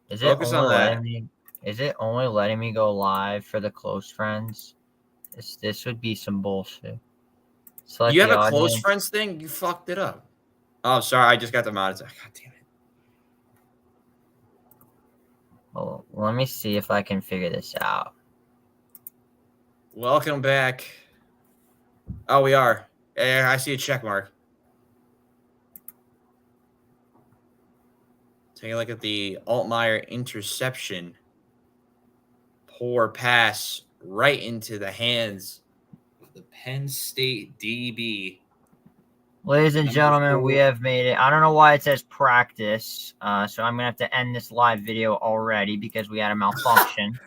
Is it only letting me go live for the close friends? This would be some bullshit. You have a close friends thing? You fucked it up. Oh, sorry. I just got the monitor. God damn it. Oh, let me see if I can figure this out. Welcome back. Oh, we are. Yeah, I see a check mark. Take a look at the Altmaier interception. Poor pass right into the hands of the Penn State DB. Ladies and gentlemen, we have made it. I don't know why it says practice, so I'm going to have to end this live video already because we had a malfunction.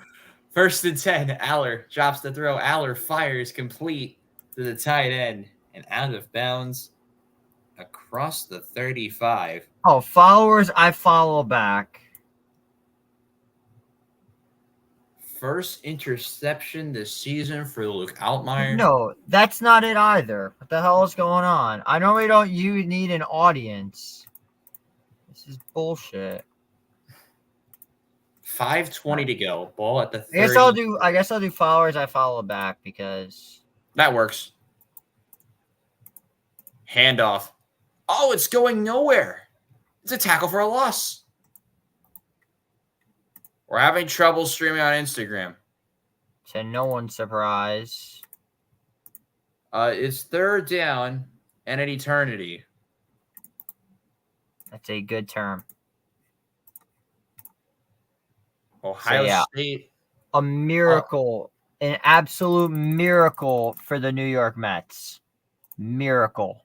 1st and 10. Aller drops the throw. Aller fires complete to the tight end and out of bounds across the 35. Oh, followers, I follow back. First interception this season for Luke Altmaier. No, that's not it either. What the hell is going on? I know you need an audience. This is bullshit. 5:20 to go. Ball at the 30. I guess I'll do followers, I follow back because that works. Handoff. Oh, it's going nowhere. It's a tackle for a loss. We're having trouble streaming on Instagram. To no one's surprise. It's 3rd down and an eternity. That's a good term. Ohio State. A miracle. An absolute miracle for the New York Mets. Miracle.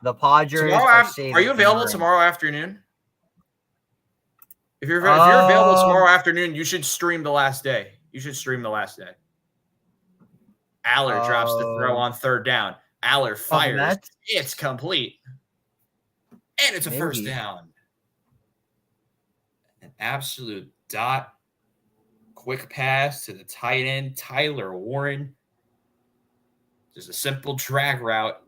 The Padres are you available tomorrow afternoon? If you're available tomorrow afternoon, you should stream the last day. Aller drops the throw on 3rd down. Aller fires. It's complete. And it's a first down. An absolute dot. Quick pass to the tight end, Tyler Warren. Just a simple drag route.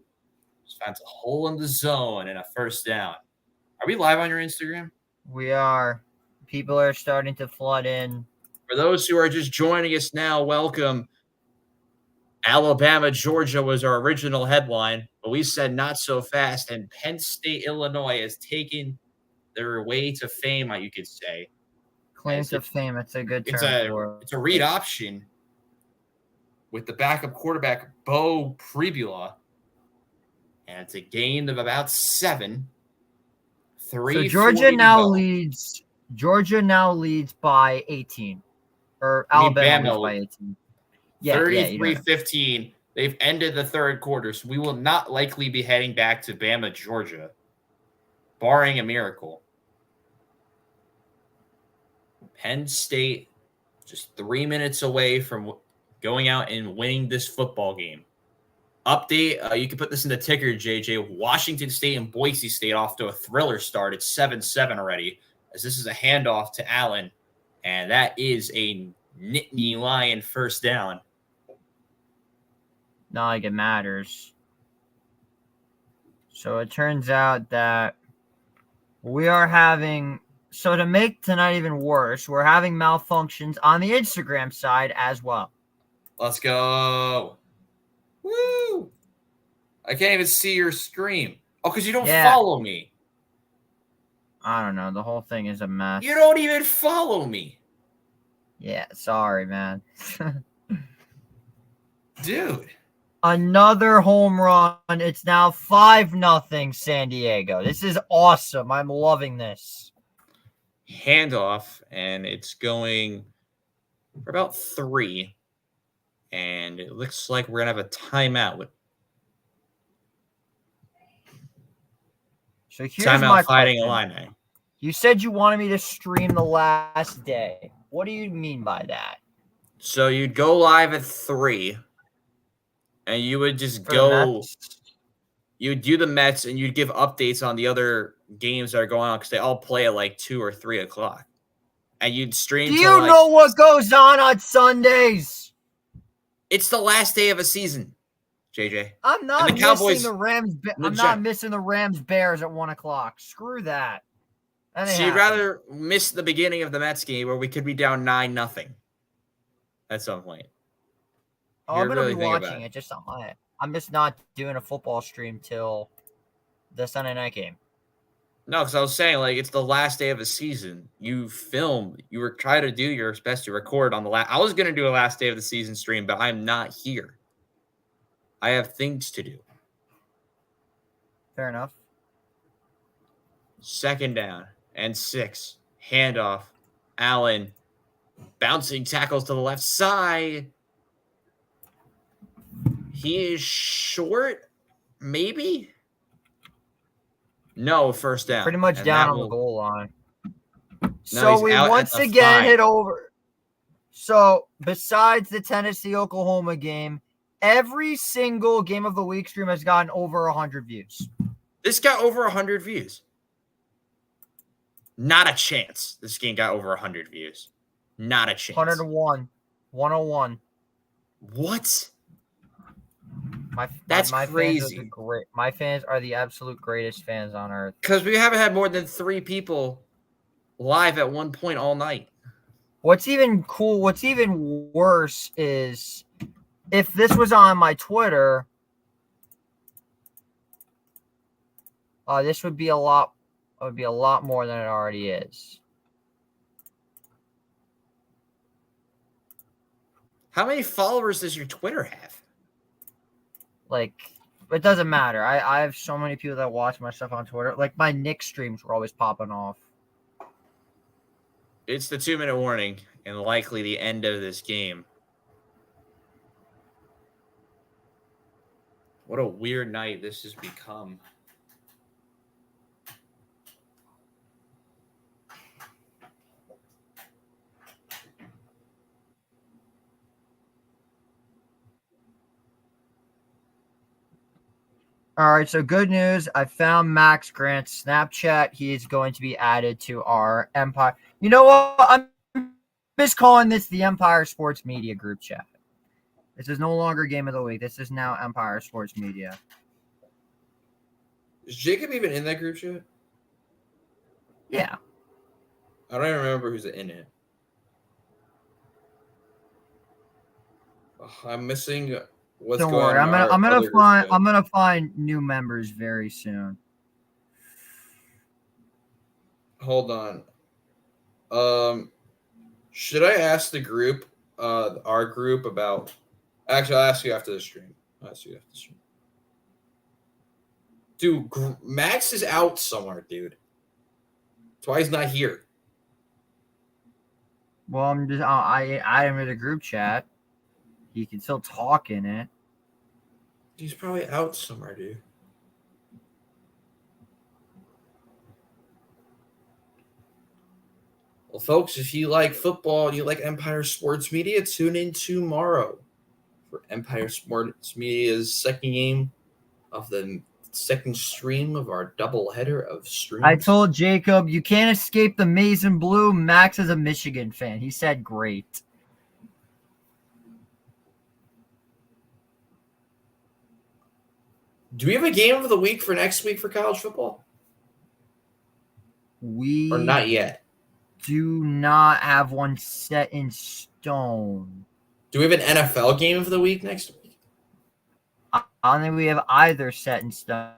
Just finds a hole in the zone and a first down. Are we live on your Instagram? We are. People are starting to flood in. For those who are just joining us now, welcome. Alabama, Georgia was our original headline, but we said not so fast, and Penn State, Illinois has taken their way to fame, you could say. Claim to fame, it's a good term. It's a read option with the backup quarterback, Bo Pribula, and it's a gain of about 7. So Georgia now leads by 18. Or Alabama leads by 18. Yeah, 33-15. They've ended the 3rd quarter, so we will not likely be heading back to Bama, Georgia, barring a miracle. Penn State just 3 minutes away from going out and winning this football game. Update, you can put this in the ticker, JJ. Washington State and Boise State off to a thriller start. It's 7-7 already, as this is a handoff to Allen, and that is a Nittany Lion first down. Not like it matters. So it turns out that we are having, so to make tonight even worse, we're having malfunctions on the Instagram side as well. Let's go. Woo! I can't even see your stream. Oh, because you don't follow me. I don't know. The whole thing is a mess. You don't even follow me. Yeah, sorry, man. Dude. Another home run. It's now 5-0 San Diego. This is awesome. I'm loving this. Handoff, and it's going for about 3. And it looks like we're going to have a timeout. So here's my timeout Fighting question. Illini. You said you wanted me to stream the last day. What do you mean by that? So you'd go live at 3, and you would just go. You would do the Mets, and you'd give updates on the other games that are going on because they all play at like 2 or 3 o'clock. And you'd stream. Do you know what goes on Sundays? It's the last day of a season, JJ. I'm not missing the Rams. I'm not missing the Rams Bears at 1 o'clock. Screw that. So you'd rather miss the beginning of the Mets game where we could be down 9-0 at some point. Oh, I'm gonna be watching it. I'm just not doing a football stream till the Sunday night game. No, because I was saying, like, it's the last day of the season. You film. You were trying to do your best to record on the last. I was going to do a last day of the season stream, but I'm not here. I have things to do. Fair enough. 2nd down and 6. Handoff. Allen. Bouncing tackles to the left side. He is short, maybe? No, first down. Pretty much down on the goal line. So we once again hit over. So besides the Tennessee-Oklahoma game, every single game of the week stream has gotten over 100 views. This got over 100 views. Not a chance this game got over 100 views. Not a chance. 101. 101. What? That's crazy. My fans are the absolute greatest fans on earth. Because we haven't had more than 3 people live at one point all night. What's even worse is if this was on my Twitter, this would be a lot. It would be a lot more than it already is. How many followers does your Twitter have? Like, it doesn't matter. I have so many people that watch my stuff on Twitter. Like, my Knicks streams were always popping off. It's the 2-minute warning and likely the end of this game. What a weird night this has become. All right, so good news. I found Max Grant's Snapchat. He is going to be added to our Empire. You know what? I'm just calling this the Empire Sports Media group chat. This is no longer Game of the Week. This is now Empire Sports Media. Is Jacob even in that group chat? Yeah. I don't even remember who's in it. I'm missing what's Don't going worry. on. I'm gonna find new members very soon. Hold on. Should I ask the group, our group, about? Actually, I'll ask you after the stream. Dude, Max is out somewhere, dude. That's why he's not here. Well, I add him to the group chat. He can still talk in it. He's probably out somewhere, dude. Well, folks, if you like football and you like Empire Sports Media, tune in tomorrow for Empire Sports Media's second game of the second stream of our doubleheader of streams. I told Jacob, you can't escape the maize and blue. Max is a Michigan fan. He said great. Do we have a game of the week for next week for college football? We Or not yet? do not have one set in stone. Do we have an NFL game of the week next week? I don't think we have either set in stone.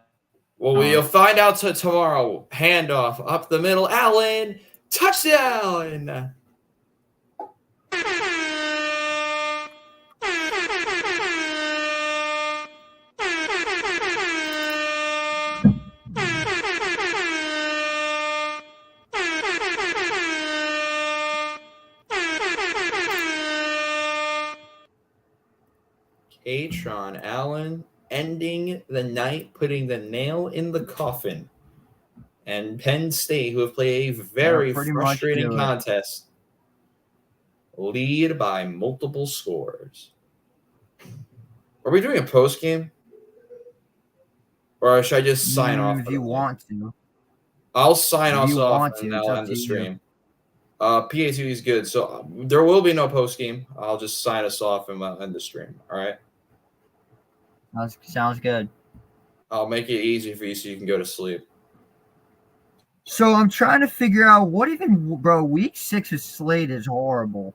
Well, we'll find out tomorrow. Handoff up the middle. Allen. Touchdown. Katron Allen ending the night, putting the nail in the coffin. And Penn State, who have played a very frustrating contest, lead by multiple scores. Are we doing a post game? Or should I just sign off? If you want to. I'll sign us off and I'll end the stream. PA2 is good. So there will be no post game. I'll just sign us off and end the stream. All right. Sounds good. I'll make it easy for you so you can go to sleep. So I'm trying to figure out what even, bro, week 6's slate is horrible.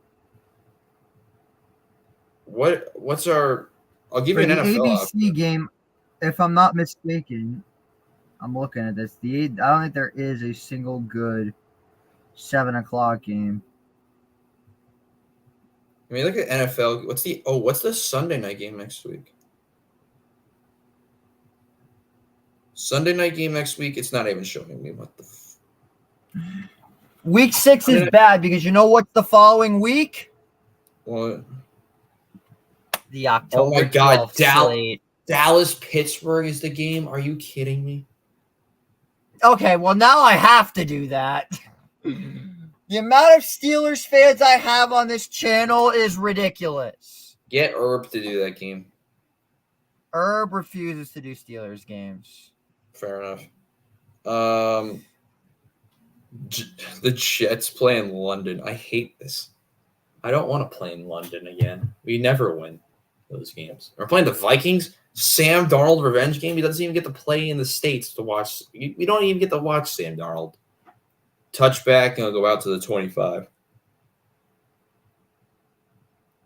What's our, I'll give you For an the NFL ABC game, if I'm not mistaken, I'm looking at this. I don't think there is a single good 7 o'clock game. I mean, look at NFL. What's the Sunday night game next week? Sunday night game next week, it's not even showing me what the Week 6 is bad because you know what's the following week? What? The October. Oh my God, slate. Dallas Pittsburgh is the game. Are you kidding me? Okay, well now I have to do that. The amount of Steelers fans I have on this channel is ridiculous. Get Herb to do that game. Herb refuses to do Steelers games. Fair enough. The Jets play in London. I hate this. I don't want to play in London again. We never win those games. We're playing the Vikings. Sam Darnold revenge game. He doesn't even get to play in the States to watch. We don't even get to watch Sam Darnold. Touchback, and he'll go out to the 25.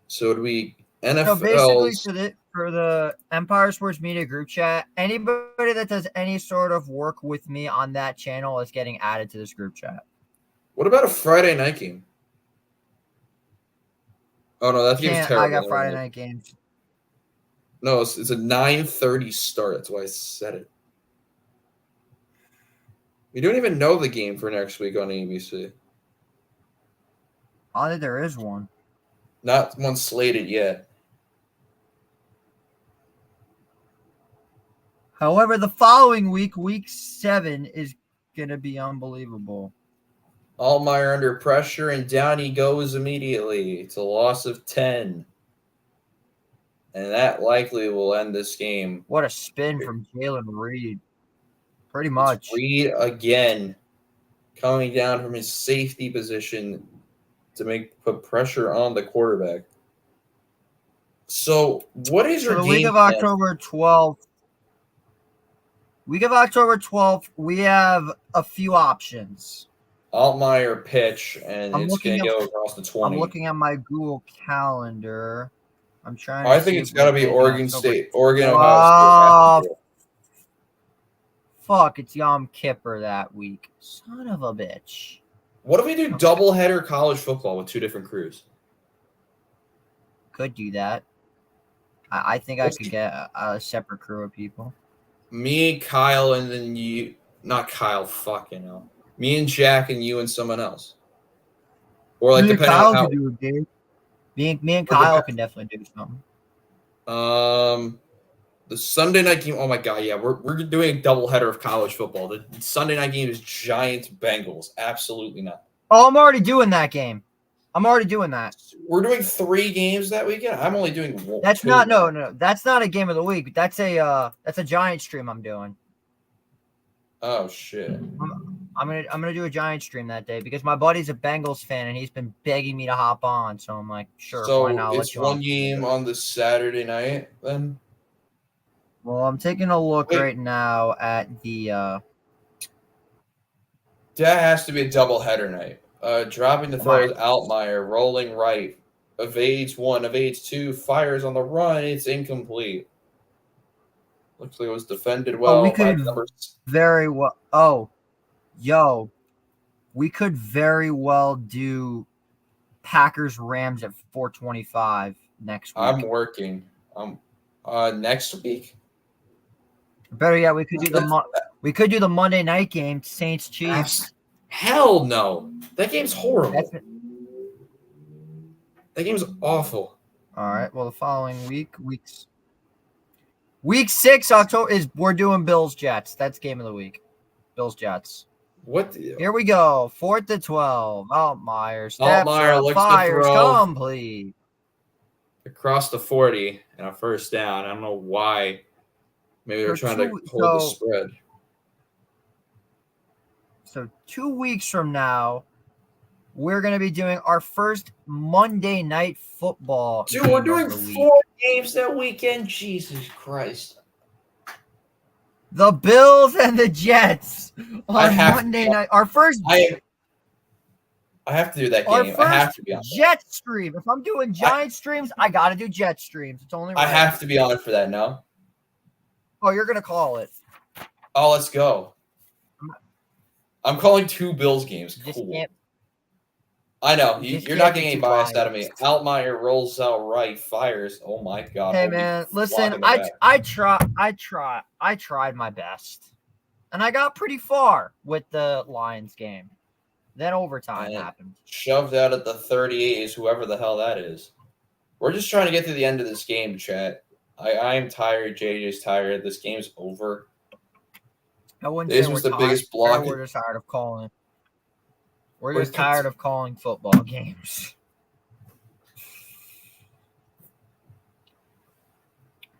So do we NFL? So basically, for the Empire Sports Media group chat, anybody that does any sort of work with me on that channel is getting added to this group chat. What about a Friday night game? Oh no, that game's terrible. I got Friday night games. No, it's a 9:30 start. That's why I said it. We don't even know the game for next week on ABC. I don't think there is one. Not one slated yet. However, the following week, week 7, is going to be unbelievable. Allmeyer under pressure, and down he goes immediately. It's a loss of 10. And that likely will end this game. What a spin from Jalen Reed. Pretty much. It's Reed again coming down from his safety position to put pressure on the quarterback. So, what is your the game week of plan? October 12th? Week of October 12th, we have a few options. Altmaier pitch, and it's going to go across the 20. I'm looking at my Google Calendar. I'm trying. I think it's got to be Oregon State, Ohio State. Fuck! It's Yom Kippur that week. Son of a bitch. What if we do doubleheader college football with two different crews? Could do that. I think I could get a separate crew of people. Me, Kyle, and then you. Not Kyle. Fucking hell. Me and Jack and you and someone else. Or like depending on how. Do it, dude. Me and Kyle can definitely do something. The Sunday night game. Oh my God, yeah, we're doing a doubleheader of college football. The Sunday night game is Giants Bengals. Absolutely not. Oh, I'm already doing that game. I'm already doing that. We're doing 3 games that weekend. I'm only doing 1. That's not no. That's not a game of the week. That's a giant stream I'm doing. Oh shit. I'm gonna do a giant stream that day because my buddy's a Bengals fan and he's been begging me to hop on. So I'm like, sure, So why not? it's one game on the Saturday night then. Well, I'm taking a look right now at the. That has to be a doubleheader night. Dropping the throw is Altmaier, rolling right, evades 1, evades 2, fires on the run. It's incomplete. Looks like it was defended well. We could very well. Oh, yo, we could very well do Packers Rams at 4:25 next week. I'm working. Next week. Better yet, we could do the Monday night game, Saints Chiefs. Hell no, that game's horrible. That game's awful. All right. Well, the following week 6 October we're doing Bills Jets. That's game of the week. Bills Jets. Here we go. 4th to 12. Altmaier looks fires to throw complete across the 40 and a first down. I don't know why. Maybe they're trying to hold the spread. So 2 weeks from now, we're going to be doing our first Monday night football. Dude, we're doing 4 games that weekend. Jesus Christ. The Bills and the Jets on Monday night. Our first. I have to do that game. I have to be on Jet stream. If I'm doing giant streams, I got to do Jet streams. It's only right. I have to be on for that now. Oh, you're going to call it. Oh, let's go. I'm calling 2 Bills games. Cool. I know. You're not getting any bias out of me. Altmaier rolls out right, fires. Oh my god. Hey man, listen, I tried my best. And I got pretty far with the Lions game. Then overtime happened. Shoved out at the 38 is whoever the hell that is. We're just trying to get to the end of this game, chat. I'm tired. JJ's tired. This game's over. I wouldn't this say was we're the tired. biggest block. We're just tired of calling. We're just tired of calling football games.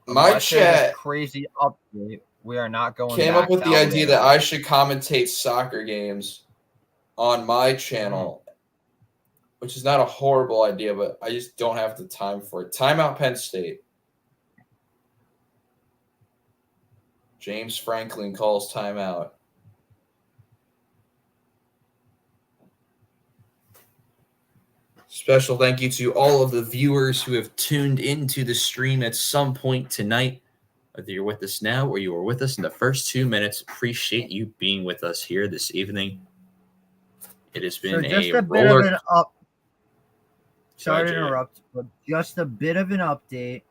My chat crazy update. We are not going. Came up with the idea that I should commentate soccer games on my channel, which is not a horrible idea, but I just don't have the time for it. Timeout Penn State. James Franklin calls timeout. Special thank you to all of the viewers who have tuned into the stream at some point tonight. Whether you're with us now or you were with us in the first 2 minutes, appreciate you being with us here this evening. It has been a bit of an Sorry to interrupt, but just a bit of an update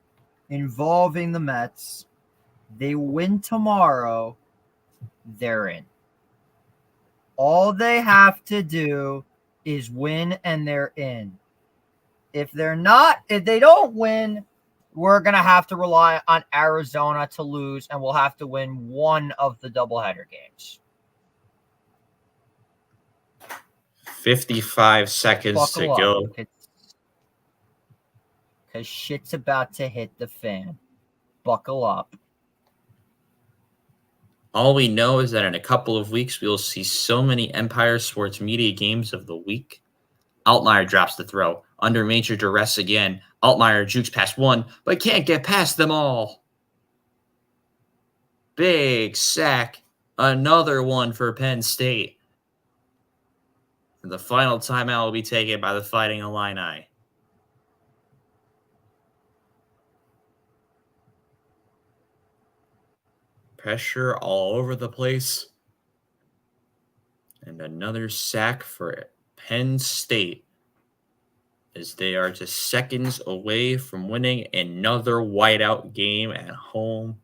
involving the Mets. They win tomorrow, they're in. All they have to do is win and they're in. If they don't win, we're going to have to rely on Arizona to lose, and we'll have to win one of the doubleheader games. 55 seconds to go. Because shit's about to hit the fan. Buckle up. All we know is that in a couple of weeks, we will see so many Empire Sports Media games of the week. Altmaier drops the throw. Under major duress again. Altmaier jukes past one, but can't get past them all. Big sack. Another one for Penn State. And the final timeout will be taken by the Fighting Illini. Pressure all over the place. And another sack for Penn State as they are just seconds away from winning another whiteout game at home.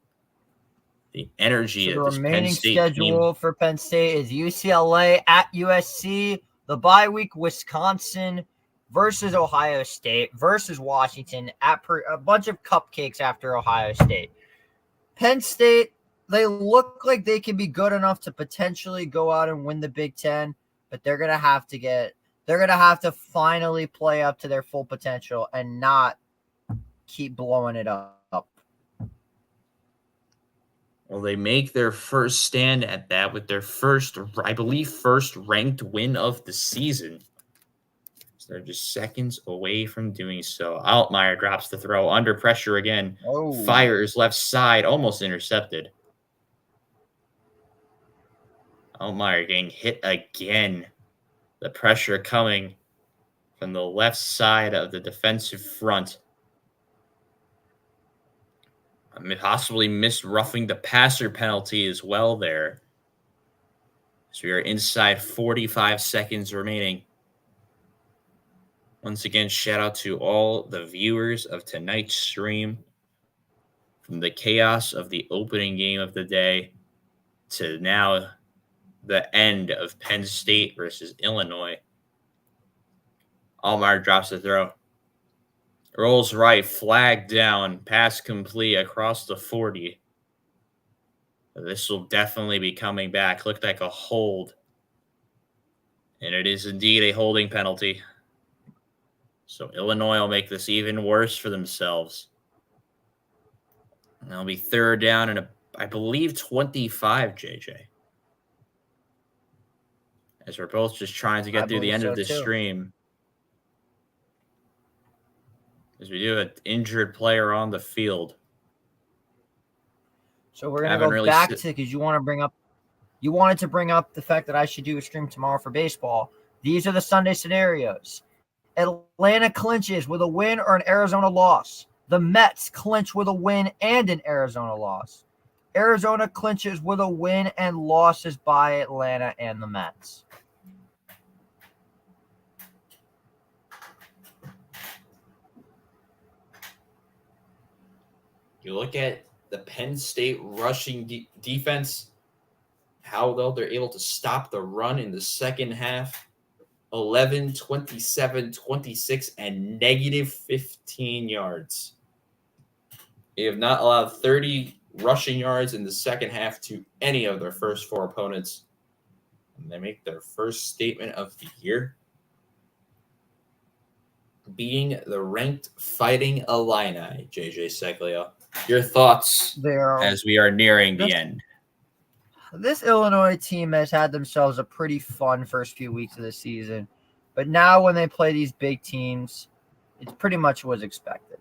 The energy of this Penn State schedule for Penn State is UCLA at USC, the bye week Wisconsin versus Ohio State versus Washington at a bunch of cupcakes after Ohio State. Penn State, they look like they can be good enough to potentially go out and win the Big Ten, but they're going to have to get They're going to have to finally play up to their full potential and not keep blowing it up. Well, they make their first stand at that with their first ranked win of the season. So they're just seconds away from doing so. Altmaier drops the throw under pressure again. Oh. Fires left side, almost intercepted. Altmaier getting hit again. The pressure coming from the left side of the defensive front. Possibly missed roughing the passer penalty as well there. So we are inside 45 seconds remaining. Once again, shout out to all the viewers of tonight's stream. From the chaos of the opening game of the day to now the end of Penn State versus Illinois. Altmaier drops the throw. Rolls right, flag down, pass complete across the 40. This will definitely be coming back. Looked like a hold. And it is indeed a holding penalty. So Illinois will make this even worse for themselves. And that'll be third down and I believe 25, JJ. As we're both just trying to get through the end of this stream. As we do have an injured player on the field. So we're gonna go back to, because you wanted to bring up the fact that I should do a stream tomorrow for baseball. These are the Sunday scenarios. Atlanta clinches with a win or an Arizona loss. The Mets clinch with a win and an Arizona loss. Arizona clinches with a win and losses by Atlanta and the Mets. You look at the Penn State rushing defense, how well they're able to stop the run in the second half. 11, 27, 26, and negative 15 yards. They have not allowed 30 rushing yards in the second half to any of their first four opponents. And they make their first statement of the year, beating the ranked Fighting Illini. JJ Seglio, your thoughts as we are nearing the end? This Illinois team has had themselves a pretty fun first few weeks of the season. But now when they play these big teams, it's pretty much was expected.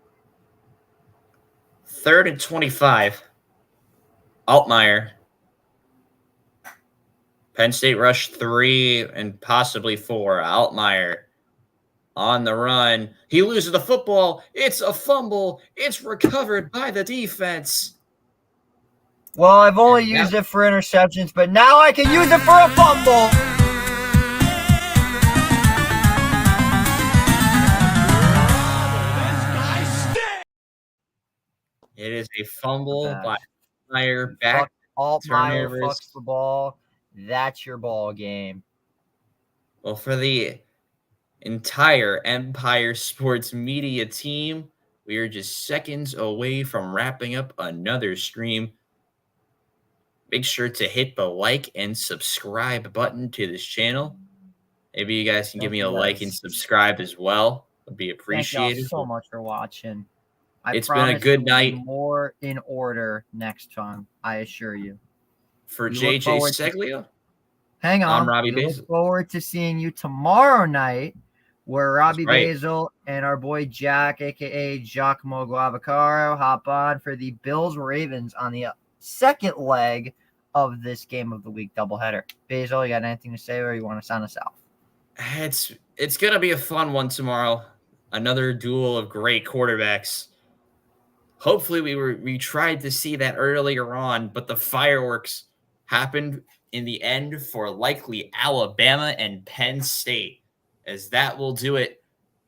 3rd and 25. Altmaier. Penn State rush 3 and possibly 4. Altmaier on the run. He loses the football. It's a fumble. It's recovered by the defense. Well, I've only used it for interceptions, but now I can use it for a fumble. It is a fumble by Altmaier. Altmaier fucks the ball. That's your ball game. Well, for the entire Empire Sports Media team, we are just seconds away from wrapping up another stream. Make sure to hit the like and subscribe button to this channel. Maybe you guys can give me a like and subscribe as well. Would be appreciated. Thank y'all so much for watching. It's been a good night. More in order next time, I assure you. For JJ Seglio, hang on. I'm Robbie Basel. Look forward to seeing you tomorrow night, where Robbie Basel and our boy Jack, aka Giacomo Guavacaro, hop on for the Bills Ravens on the second leg of this game of the week doubleheader. Basel, you got anything to say, or you want to sign us out? It's gonna be a fun one tomorrow. Another duel of great quarterbacks. Hopefully, we tried to see that earlier on, but the fireworks happened in the end for likely Alabama and Penn State, as that will do it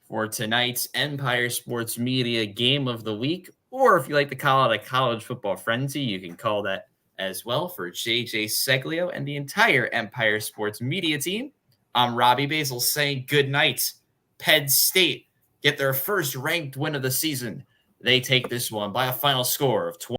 for tonight's Empire Sports Media Game of the Week. Or if you like to call it a college football frenzy, you can call that as well. For JJ Seglio and the entire Empire Sports Media team, I'm Robbie Basel saying good night. Penn State get their first ranked win of the season. They take this one by a final score of 20.